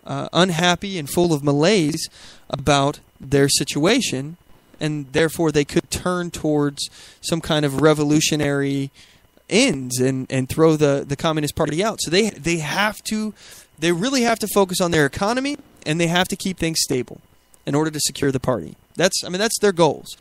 unhappy and full of malaise about their situation, and therefore they could turn towards some kind of revolutionary ends and throw the Communist Party out. So they really have to focus on their economy, and they have to keep things stable in order to secure the party. That's their goals.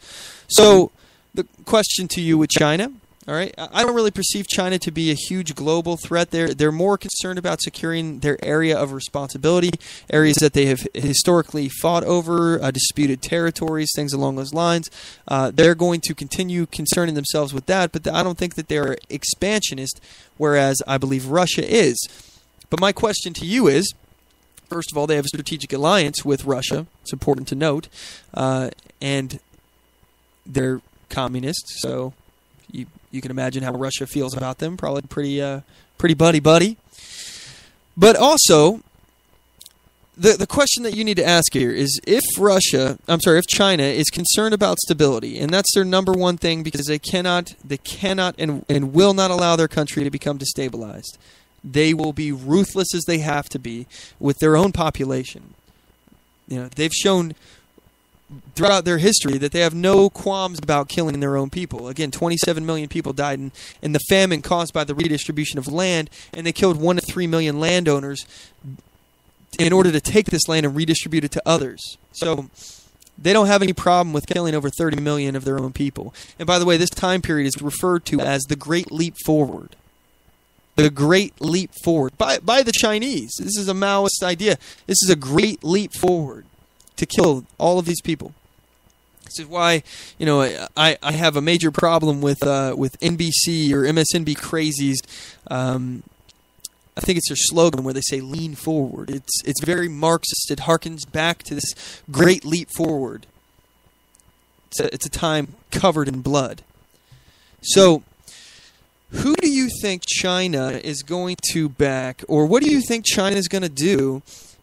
So the question to you with China, all right, I don't really perceive China to be a huge global threat. They're more concerned about securing their area of responsibility, areas that they have historically fought over, disputed territories, things along those lines. They're going to continue concerning themselves with that, but I don't think that they're expansionist, whereas I believe Russia is. But my question to you is, first of all, they have a strategic alliance with Russia. It's important to note. And they're communists, so you can imagine how Russia feels about them. Probably pretty buddy-buddy. But also, the question that you need to ask here is if China is concerned about stability, and that's their number one thing, because they cannot and will not allow their country to become destabilized. They will be ruthless as they have to be with their own population. They've shown throughout their history that they have no qualms about killing their own people. Again, 27 million people died in the famine caused by the redistribution of land, and they killed 1 to 3 million landowners in order to take this land and redistribute it to others. So they don't have any problem with killing over 30 million of their own people. And by the way, this time period is referred to as the Great Leap Forward. The Great Leap Forward by the Chinese. This is a Maoist idea. This is a great leap forward to kill all of these people. This is why I have a major problem with NBC or MSNB crazies. I think it's their slogan where they say "lean forward." It's very Marxist. It harkens back to this great leap forward. It's a time covered in blood. So, who do you think China is going to back, or what do you think China is going to do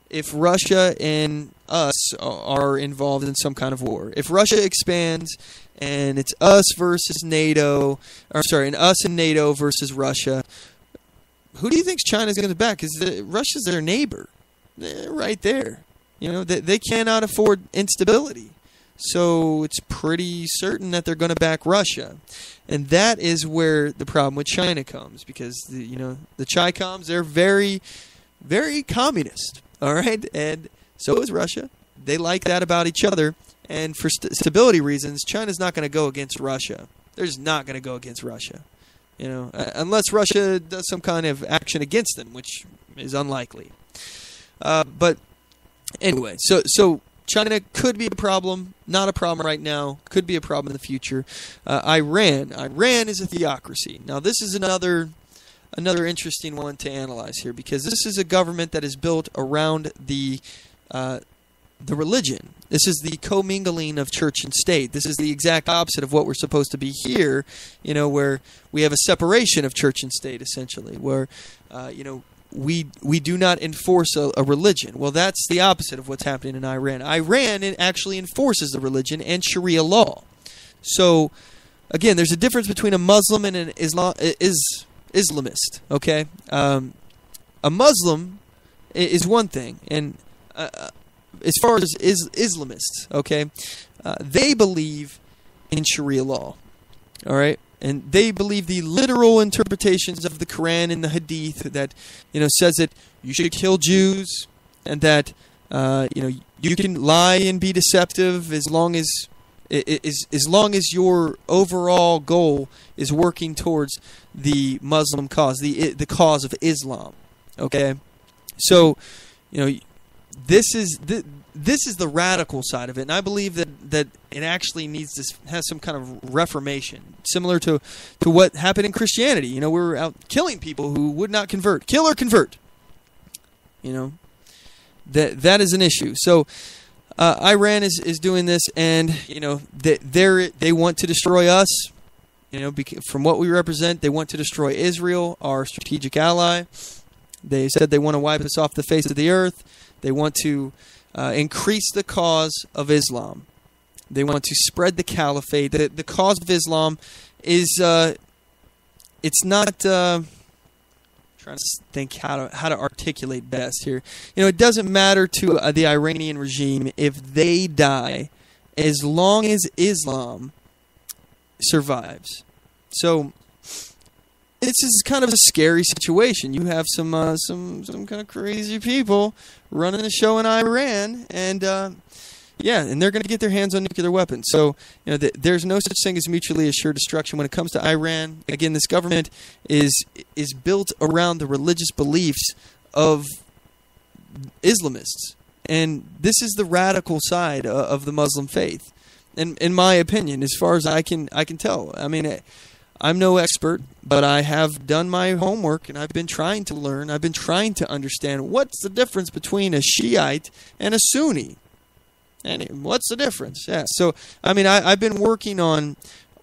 if Russia and us are involved in some kind of war? If Russia expands and it's us versus NATO, and us and NATO versus Russia, who do you think China is going to back? Because Russia's their neighbor. They're right there. They cannot afford instability. So it's pretty certain that they're going to back Russia. And that is where the problem with China comes, because the Chi-Coms, they're very, very communist. All right? And so is Russia. They like that about each other. And for stability reasons, China's not going to go against Russia. They're just not going to go against Russia. You know, unless Russia does some kind of action against them, which is unlikely. But anyway, so China could be a problem, not a problem right now, could be a problem in the future. Iran is a theocracy. Now, this is another interesting one to analyze here, because this is a government that is built around the religion. This is the commingling of church and state. This is the exact opposite of what we're supposed to be here, you know, where we have a separation of church and state, essentially, where, you know, we do not enforce a religion. Well, that's the opposite of what's happening in Iran. Iran actually enforces the religion and Sharia law. So, again, there's a difference between a Muslim and an Islamist, okay? A Muslim is one thing, and as far as Islamists, okay, they believe in Sharia law, all right? And they believe the literal interpretations of the Quran and the Hadith that, you know, says that you should kill Jews, and that, you know, you can lie and be deceptive as long as your overall goal is working towards the Muslim cause, the cause of Islam. Okay, so, you know, this is the radical side of it, and I believe that it actually has some kind of reformation, similar to what happened in Christianity. You know, we were out killing people who would not convert. Kill or convert. You know, that is an issue. So Iran is doing this, and, you know, they want to destroy us. You know, from what we represent, they want to destroy Israel, our strategic ally. They said they want to wipe us off the face of the earth. They want to increase the cause of Islam. They want to spread the caliphate. The cause of Islam is it's not. Trying to think how to articulate best here. You know, it doesn't matter to the Iranian regime if they die, as long as Islam survives. So this is kind of a scary situation. You have some kind of crazy people running the show in Iran, and and they're going to get their hands on nuclear weapons. So, you know, there's no such thing as mutually assured destruction when it comes to Iran. Again, this government is built around the religious beliefs of Islamists, and this is the radical side of the Muslim faith. And in my opinion, as far as I can tell, I mean, I'm no expert, but I have done my homework, and I've been trying to learn. I've been trying to understand what's the difference between a Shiite and a Sunni. And what's the difference? Yeah. So, I mean, I've been working on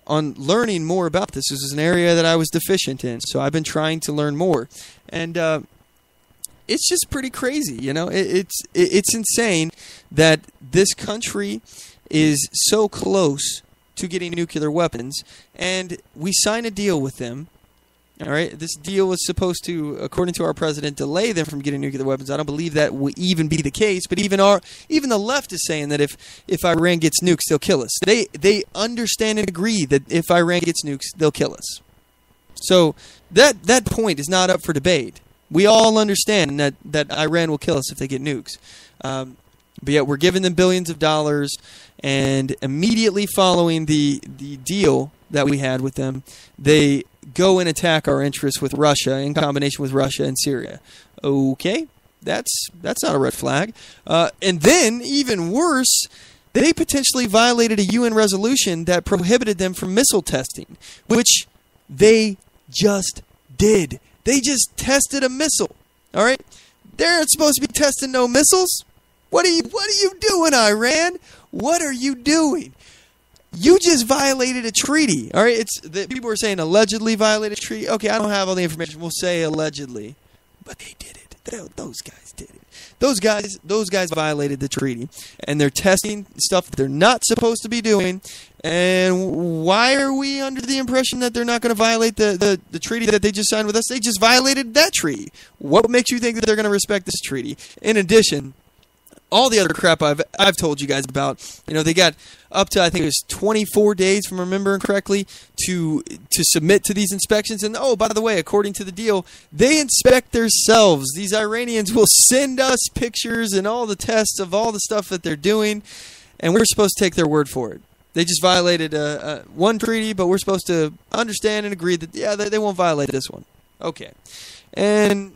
learning more about this. This is an area that I was deficient in, so I've been trying to learn more. And it's just pretty crazy, you know. It's insane that this country is so close to getting nuclear weapons, and we sign a deal with them. All right, this deal was supposed to, according to our president, delay them from getting nuclear weapons. I don't believe that will even be the case. But even the left is saying that if Iran gets nukes, they'll kill us. They understand and agree that if Iran gets nukes, they'll kill us. So that point is not up for debate. We all understand that Iran will kill us if they get nukes. But yet we're giving them billions of dollars, and immediately following the deal that we had with them, they go and attack our interests with Russia, in combination with Russia and Syria. Okay, that's not a red flag. And then, even worse, they potentially violated a UN resolution that prohibited them from missile testing, which they just did. They just tested a missile. All right, they're supposed to be testing no missiles. What are you doing, Iran? What are you doing? You just violated a treaty. All right, people are saying allegedly violated a treaty. Okay, I don't have all the information. We'll say allegedly, but they did it. Those guys did it. Those guys violated the treaty, and they're testing stuff that they're not supposed to be doing. And why are we under the impression that they're not going to violate the treaty that they just signed with us? They just violated that treaty. What makes you think that they're going to respect this treaty? In addition, all the other crap I've told you guys about. They got up to, I think it was 24 days, if I'm remembering correctly, to submit to these inspections. And oh, by the way, according to the deal, they inspect themselves. These Iranians will send us pictures and all the tests of all the stuff that they're doing, and we're supposed to take their word for it. They just violated one treaty, but we're supposed to understand and agree that, yeah, they won't violate this one. Okay. And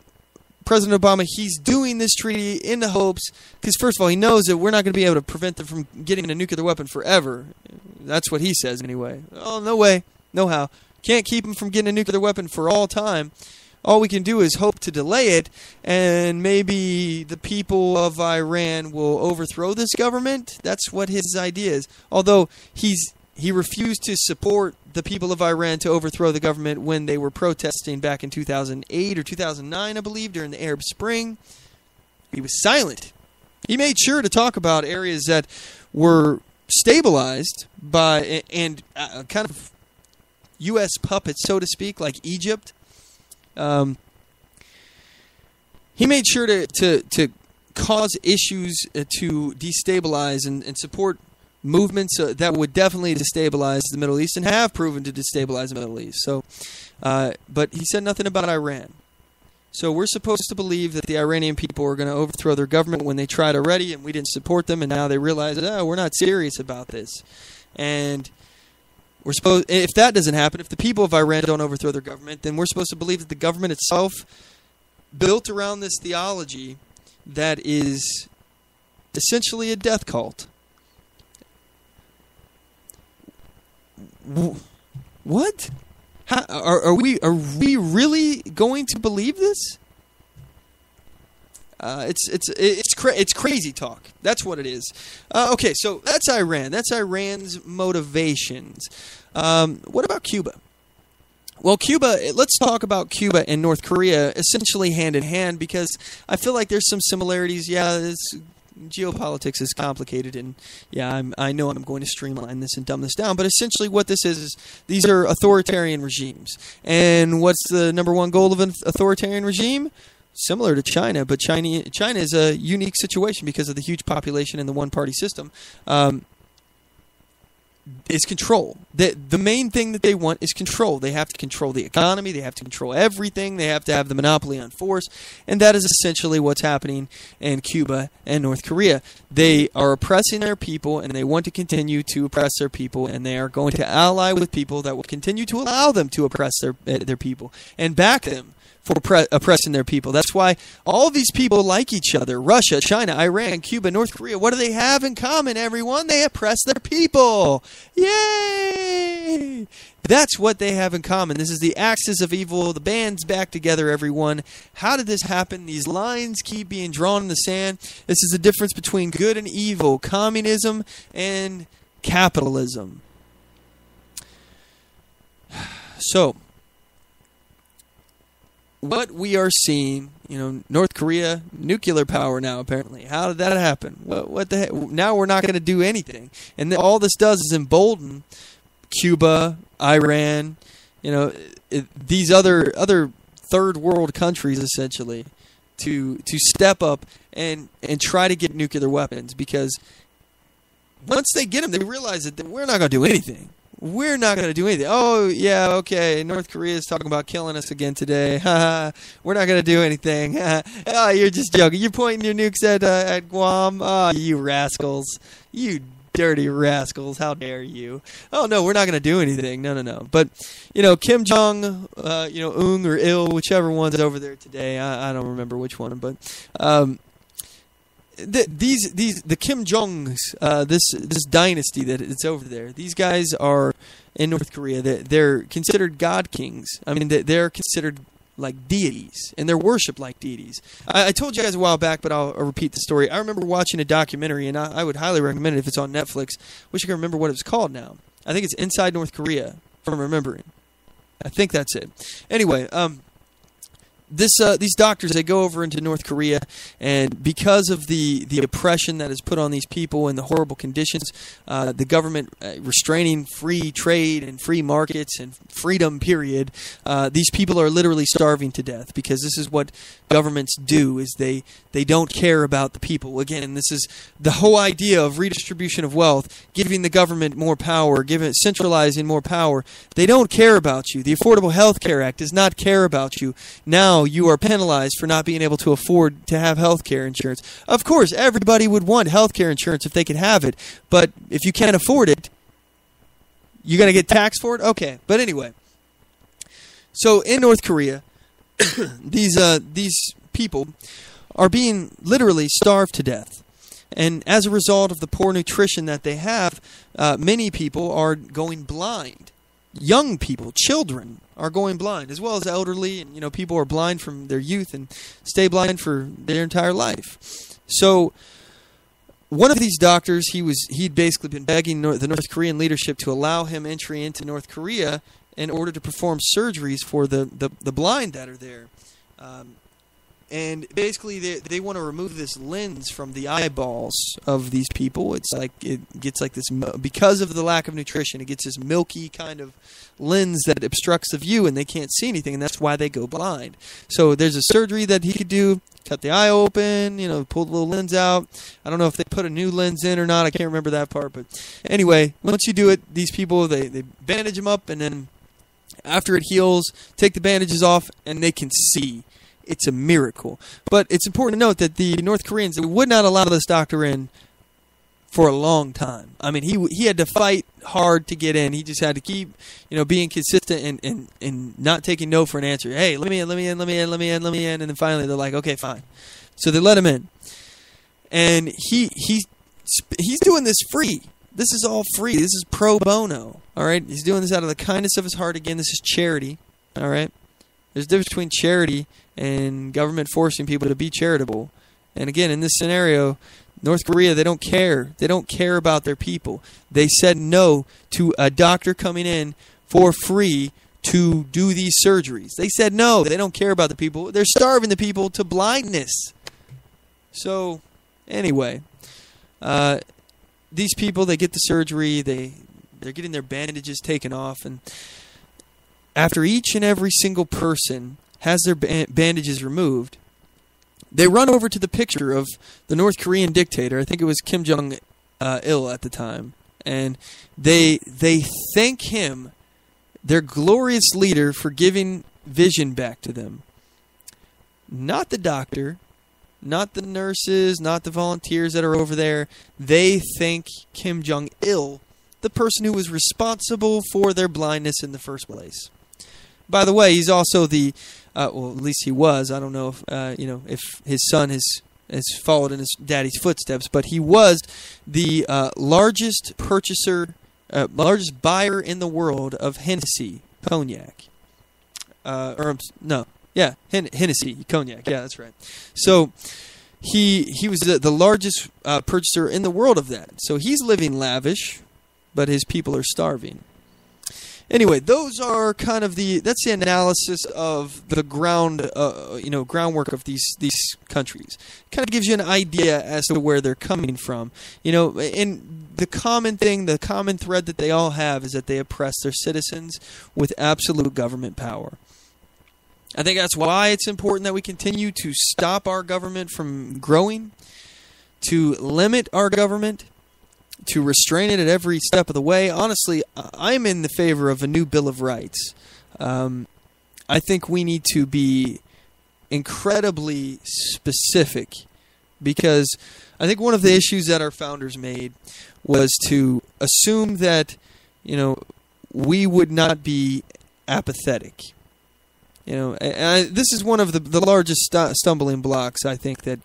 President Obama, he's doing this treaty in the hopes, because first of all, he knows that we're not going to be able to prevent them from getting a nuclear weapon forever. That's what he says anyway. Oh, no way, no how. Can't keep them from getting a nuclear weapon for all time. All we can do is hope to delay it, and maybe the people of Iran will overthrow this government. That's what his idea is. Although he refused to support the people of Iran to overthrow the government when they were protesting back in 2008 or 2009, I believe, during the Arab Spring. He was silent. He made sure to talk about areas that were stabilized by and kind of U.S. puppets, so to speak, like Egypt. He made sure to cause issues to destabilize and support movements that would definitely destabilize the Middle East and have proven to destabilize the Middle East. So, but he said nothing about Iran. So we're supposed to believe that the Iranian people are going to overthrow their government when they tried already, and we didn't support them, and now they realize, oh, we're not serious about this. And we're supposed, if that doesn't happen, if the people of Iran don't overthrow their government, then we're supposed to believe that the government itself, built around this theology that is essentially a death cult. What? How, are we really going to believe this? It's crazy talk. That's what it is. Okay, so that's Iran. That's Iran's motivations. What about Cuba? Well, Cuba, let's talk about Cuba and North Korea essentially hand in hand, because I feel like there's some similarities. Yeah, geopolitics is complicated, and yeah, I know I'm going to streamline this and dumb this down, but essentially what this is these are authoritarian regimes. And what's the number one goal of an authoritarian regime? Similar to China, but China is a unique situation because of the huge population and the one-party system. Is control. The main thing that they want is control. They have to control the economy. They have to control everything. They have to have the monopoly on force. And that is essentially what's happening in Cuba and North Korea. They are oppressing their people, and they want to continue to oppress their people, and they are going to ally with people that will continue to allow them to oppress their people and back them for oppressing their people. That's why all these people like each other. Russia, China, Iran, Cuba, North Korea. What do they have in common, everyone? They oppress their people. Yay! That's what they have in common. This is the axis of evil. The band's back together, everyone. How did this happen? These lines keep being drawn in the sand. This is the difference between good and evil, communism and capitalism. So, what we are seeing, North Korea, nuclear power now, apparently. How did that happen? What the heck? Now we're not going to do anything. And all this does is embolden Cuba, Iran, these other third world countries, essentially, to step up and try to get nuclear weapons. Because once they get them, they realize that we're not going to do anything. We're not going to do anything. Oh, yeah, okay, North Korea is talking about killing us again today. We're not going to do anything. Oh, you're just joking. You're pointing your nukes at Guam. Oh, you rascals. You dirty rascals. How dare you? Oh, no, we're not going to do anything. No. But, Kim Jong, Un or Il, whichever one's over there today. I don't remember which one, but the Kim Jongs, this dynasty that it's over there, these guys are in North Korea. They're considered god kings. I mean, they're considered like deities, and they're worshipped like deities. I told you guys a while back, but I'll repeat the story. I remember watching a documentary, and I would highly recommend it if it's on Netflix. Wish I could remember what it was called now. I think it's Inside North Korea, from remembering. I think that's it. Anyway, these doctors, they go over into North Korea, and because of the oppression that is put on these people and the horrible conditions, the government restraining free trade and free markets and freedom, period, these people are literally starving to death, because this is what governments do, is they don't care about the people. Again, this is the whole idea of redistribution of wealth, giving the government more power, centralizing more power. They don't care about you. The Affordable Health Care Act does not care about you. Now you are penalized for not being able to afford to have health care insurance. Of course, everybody would want health care insurance if they could have it, but if you can't afford it, you're going to get taxed for it? Okay, but anyway. So in North Korea, these people are being literally starved to death. And as a result of the poor nutrition that they have, many people are going blind. Young people, children, are going blind, as well as elderly, and people are blind from their youth and stay blind for their entire life. So one of these doctors, he'd basically been begging the North Korean leadership to allow him entry into North Korea in order to perform surgeries for the blind that are there. And basically, they want to remove this lens from the eyeballs of these people. It's like it gets like this, because of the lack of nutrition, it gets this milky kind of lens that obstructs the view, and they can't see anything, and that's why they go blind. So there's a surgery that he could do, cut the eye open, pull the little lens out. I don't know if they put a new lens in or not. I can't remember that part. But anyway, once you do it, these people, they bandage them up, and then after it heals, take the bandages off, and they can see. It's a miracle. But it's important to note that the North Koreans would not allow this doctor in for a long time. I mean, he had to fight hard to get in. He just had to keep, being consistent and not taking no for an answer. Hey, let me in. And then finally they're like, okay, fine. So they let him in. And he's doing this free. This is all free. This is pro bono. All right? He's doing this out of the kindness of his heart. Again, this is charity. All right? There's a difference between charity and government forcing people to be charitable. And again, in this scenario, North Korea, they don't care. They don't care about their people. They said no to a doctor coming in for free to do these surgeries. They said no. They don't care about the people. They're starving the people to blindness. So, anyway, these people, they get the surgery. They're getting their bandages taken off, and after each and every single person has their bandages removed, they run over to the picture of the North Korean dictator. I think it was Kim Jong-il at the time. And they thank him, their glorious leader, for giving vision back to them. Not the doctor, not the nurses, not the volunteers that are over there. They thank Kim Jong-il, the person who was responsible for their blindness in the first place. By the way, he's also the, well, at least he was. I don't know if, if his son has followed in his daddy's footsteps, but he was the largest largest buyer in the world of Hennessy cognac. Hennessy cognac. Yeah, that's right. So he was the largest purchaser in the world of that. So he's living lavish, but his people are starving. Anyway, those are kind of that's the analysis of the groundwork of these countries. Kind of gives you an idea as to where they're coming from. And the common thread that they all have is that they oppress their citizens with absolute government power. I think that's why it's important that we continue to stop our government from growing, to limit our government, to restrain it at every step of the way. Honestly, I'm in the favor of a new Bill of Rights. I think we need to be incredibly specific, because I think one of the issues that our founders made was to assume that, we would not be apathetic. This is one of the largest stumbling blocks, I think, and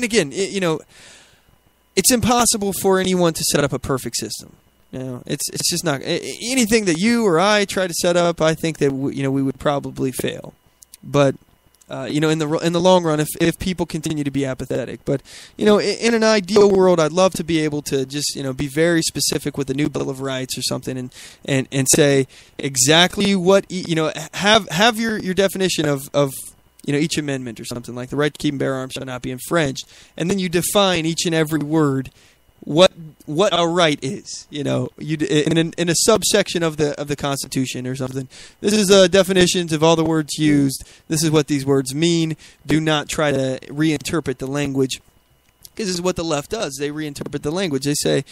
again, it's impossible for anyone to set up a perfect system. It's just not anything that you or I try to set up. I think that we would probably fail. But in the long run, if people continue to be apathetic. But in an ideal world, I'd love to be able to just be very specific with the new Bill of Rights or something, and say exactly what have your definition of each amendment or something, like the right to keep and bear arms shall not be infringed, and then you define each and every word what a right is, in a subsection of the Constitution or something. This is definitions of all the words used. This is what these words mean. Do not try to reinterpret the language, because this is what the left does. They reinterpret the language. They say,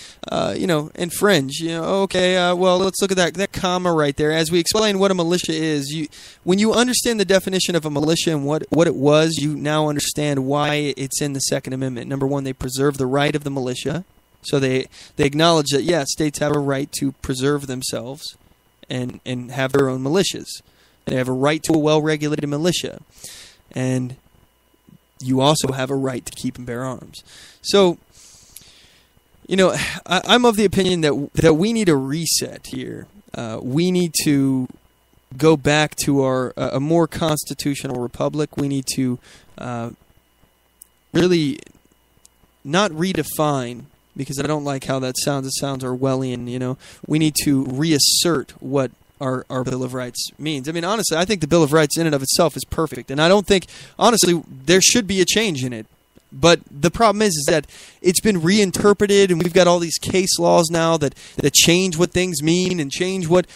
infringe. Okay, well, let's look at that comma right there. As we explain what a militia is, when you understand the definition of a militia and what it was, you now understand why it's in the Second Amendment. Number one, they preserve the right of the militia. So they acknowledge that, states have a right to preserve themselves and have their own militias. They have a right to a well-regulated militia. And you also have a right to keep and bear arms. So, I'm of the opinion that we need a reset here. We need to go back to a more constitutional republic. We need to really not redefine, because I don't like how that sounds. It sounds Orwellian, We need to reassert what our Bill of Rights means. I mean, honestly, I think the Bill of Rights in and of itself is perfect. And I don't think, honestly, there should be a change in it. But the problem is that it's been reinterpreted, and we've got all these case laws now that change what things mean and change what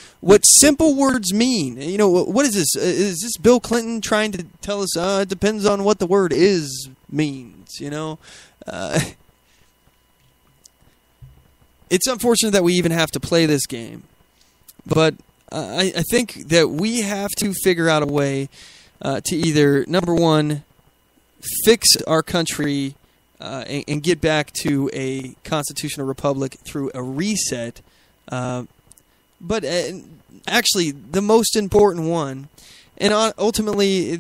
simple words mean. What is this? Is this Bill Clinton trying to tell us it depends on what the word is means, It's unfortunate that we even have to play this game, but I think that we have to figure out a way to either, number one, fix our country and get back to a constitutional republic through a reset, but actually the most important one, and ultimately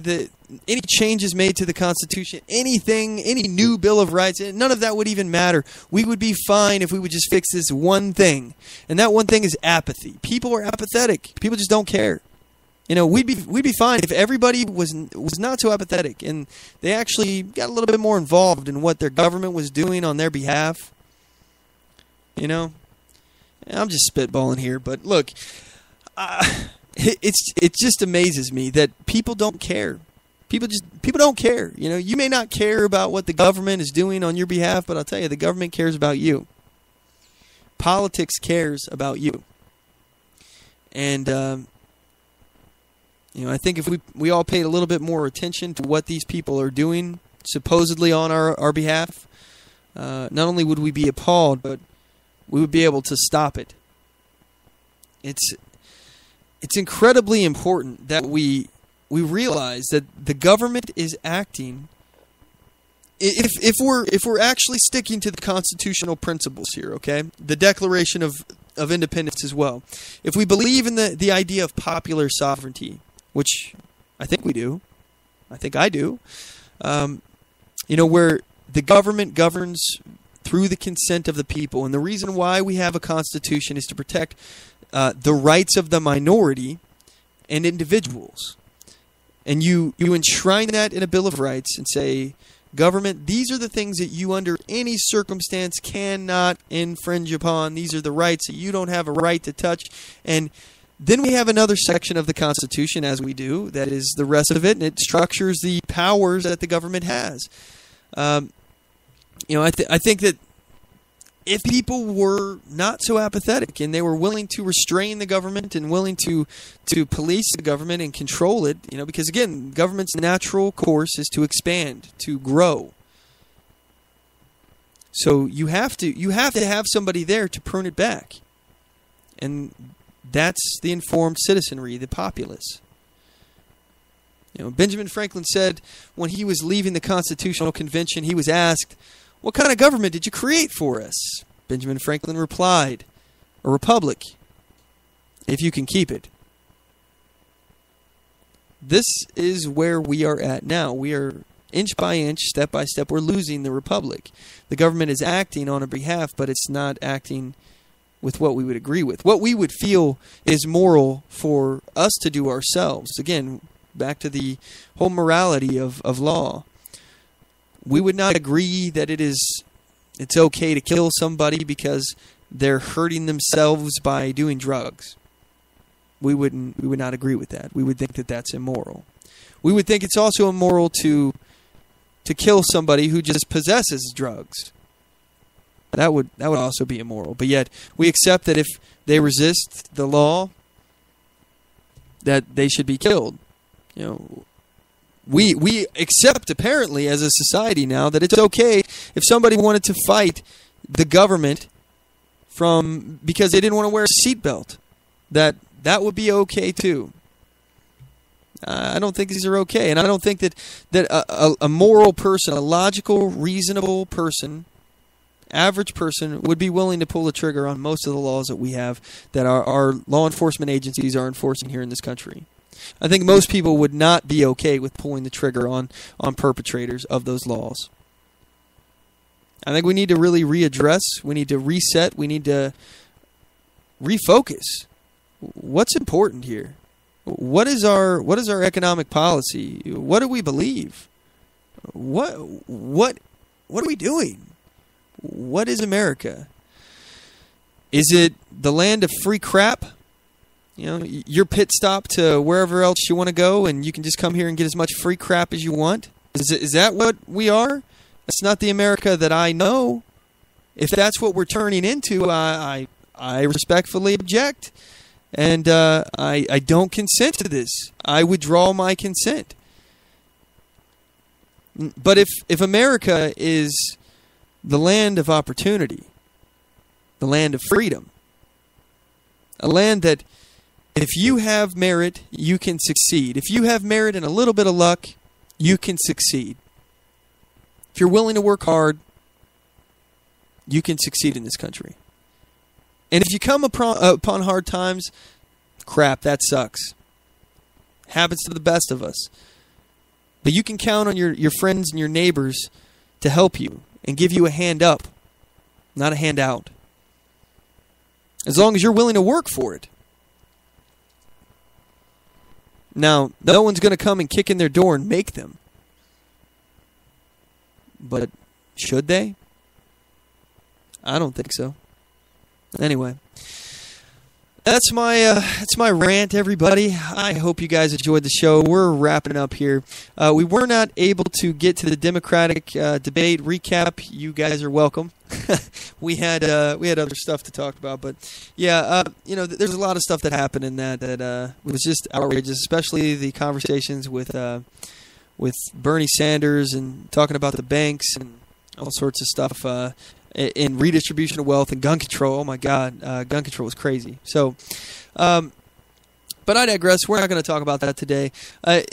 any changes made to the Constitution, any new Bill of Rights, none of that would even matter. We would be fine if we would just fix this one thing. And that one thing is apathy. People are apathetic. People just don't care. We'd be fine if everybody was not so apathetic and they actually got a little bit more involved in what their government was doing on their behalf. I'm just spitballing here, but look, it just amazes me that people don't care. People don't care. You may not care about what the government is doing on your behalf, but I'll tell you, the government cares about you. Politics cares about you. And I think if we all paid a little bit more attention to what these people are doing, supposedly on our behalf, not only would we be appalled, but we would be able to stop it. It's incredibly important that we realize that the government is acting. If we're actually sticking to the constitutional principles here, okay, the Declaration of Independence as well. If we believe in the idea of popular sovereignty, which I think we do, I think I do, where the government governs through the consent of the people, and the reason why we have a constitution is to protect the rights of the minority and individuals. And you enshrine that in a Bill of Rights and say, government, these are the things that you under any circumstance cannot infringe upon. These are the rights that you don't have a right to touch. And then we have another section of the Constitution, as we do, that is the rest of it, and it structures the powers that the government has. I think that if people were not so apathetic and they were willing to restrain the government and willing to police the government and control it, because again, government's natural course is to expand, to grow. So you have to have somebody there to prune it back. And that's the informed citizenry, the populace. Benjamin Franklin said when he was leaving the Constitutional Convention, he was asked, "What kind of government did you create for us?" Benjamin Franklin replied, "A republic, if you can keep it." This is where we are at now. We are inch by inch, step by step, we're losing the republic. The government is acting on our behalf, but it's not acting with what we would agree with. What we would feel is moral for us to do ourselves. Again, back to the whole morality of law. We would not agree that it's okay to kill somebody because they're hurting themselves by doing drugs. We would not agree with that. We would think that that's immoral. We would think it's also immoral to kill somebody who just possesses drugs. That would also be immoral. But yet we accept that if they resist the law, that they should be killed. We accept apparently as a society now that it's okay if somebody wanted to fight the government because they didn't want to wear a seatbelt. That would be okay too. I don't think these are okay, and I don't think that a moral person, a logical, reasonable person, average person would be willing to pull the trigger on most of the laws that we have that our law enforcement agencies are enforcing here in this country. I think most people would not be okay with pulling the trigger on perpetrators of those laws. I think we need to really readdress, we need to reset, we need to refocus. What's important here? What is our economic policy? What do we believe? What are we doing? What is America? Is it the land of free crap? Your pit stop to wherever else you want to go, and you can just come here and get as much free crap as you want? Is that what we are? That's not the America that I know. If that's what we're turning into, I respectfully object, and I don't consent to this. I withdraw my consent. But if America is the land of opportunity, the land of freedom, a land that if you have merit, you can succeed. If you have merit and a little bit of luck, you can succeed. If you're willing to work hard, you can succeed in this country. And if you come upon hard times, crap, that sucks. Happens to the best of us. But you can count on your friends and your neighbors to help you and give you a hand up, not a hand out. As long as you're willing to work for it. Now, no one's going to come and kick in their door and make them. But should they? I don't think so. Anyway, that's my rant, everybody. I hope you guys enjoyed the show. We're wrapping up here. We were not able to get to the Democratic debate recap. You guys are welcome. we had other stuff to talk about, but yeah, there's a lot of stuff that happened in that was just outrageous, especially the conversations with Bernie Sanders and talking about the banks and all sorts of stuff. In redistribution of wealth and gun control. Oh my God, gun control was crazy. So, but I digress. We're not going to talk about that today.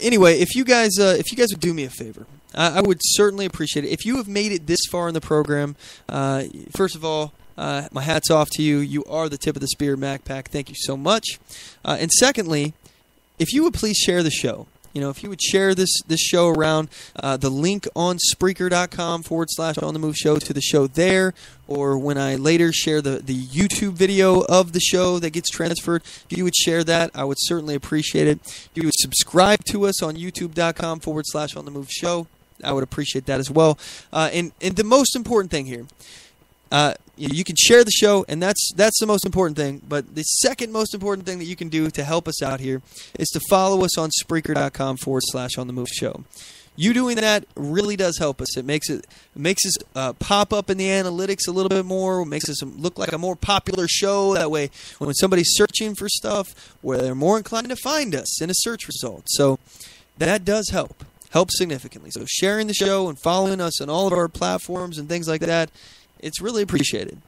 Anyway, if you guys would do me a favor, I would certainly appreciate it. If you have made it this far in the program, first of all, my hat's off to you. You are the tip of the spear, MacPack. Thank you so much. And secondly, if you would please share the show. If you would share this show around, the link on Spreaker.com/OnTheMoveShow to the show there, or when I later share the YouTube video of the show that gets transferred, if you would share that, I would certainly appreciate it. If you would subscribe to us on YouTube.com/OnTheMoveShow, I would appreciate that as well. And the most important thing here, you can share the show, and that's the most important thing. But the second most important thing that you can do to help us out here is to follow us on Spreaker.com/OnTheMoveShow. You doing that really does help us. It makes us pop up in the analytics a little bit more. It makes us look like a more popular show. That way, when somebody's searching for stuff, where they're more inclined to find us in a search result. So that does help significantly. So sharing the show and following us on all of our platforms and things like that, it's really appreciated.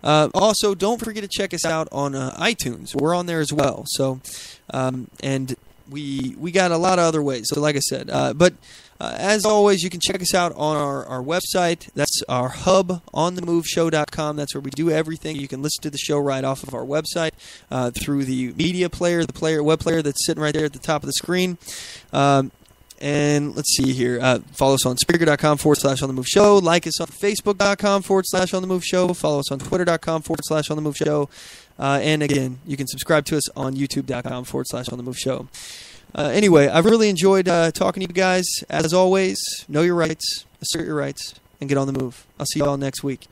Also, don't forget to check us out on iTunes. We're on there as well. So, and we got a lot of other ways. So, like I said, but as always, you can check us out on our website. That's our hub, OnTheMoveShow.com. That's where we do everything. You can listen to the show right off of our website through the media player, web player that's sitting right there at the top of the screen. And let's see here. Follow us on Spreaker.com/OnTheMoveShow. Like us on Facebook.com/OnTheMoveShow. Follow us on Twitter.com/OnTheMoveShow. And again, you can subscribe to us on YouTube.com/OnTheMoveShow. Anyway, I've really enjoyed talking to you guys. As always, know your rights, assert your rights, and get on the move. I'll see you all next week.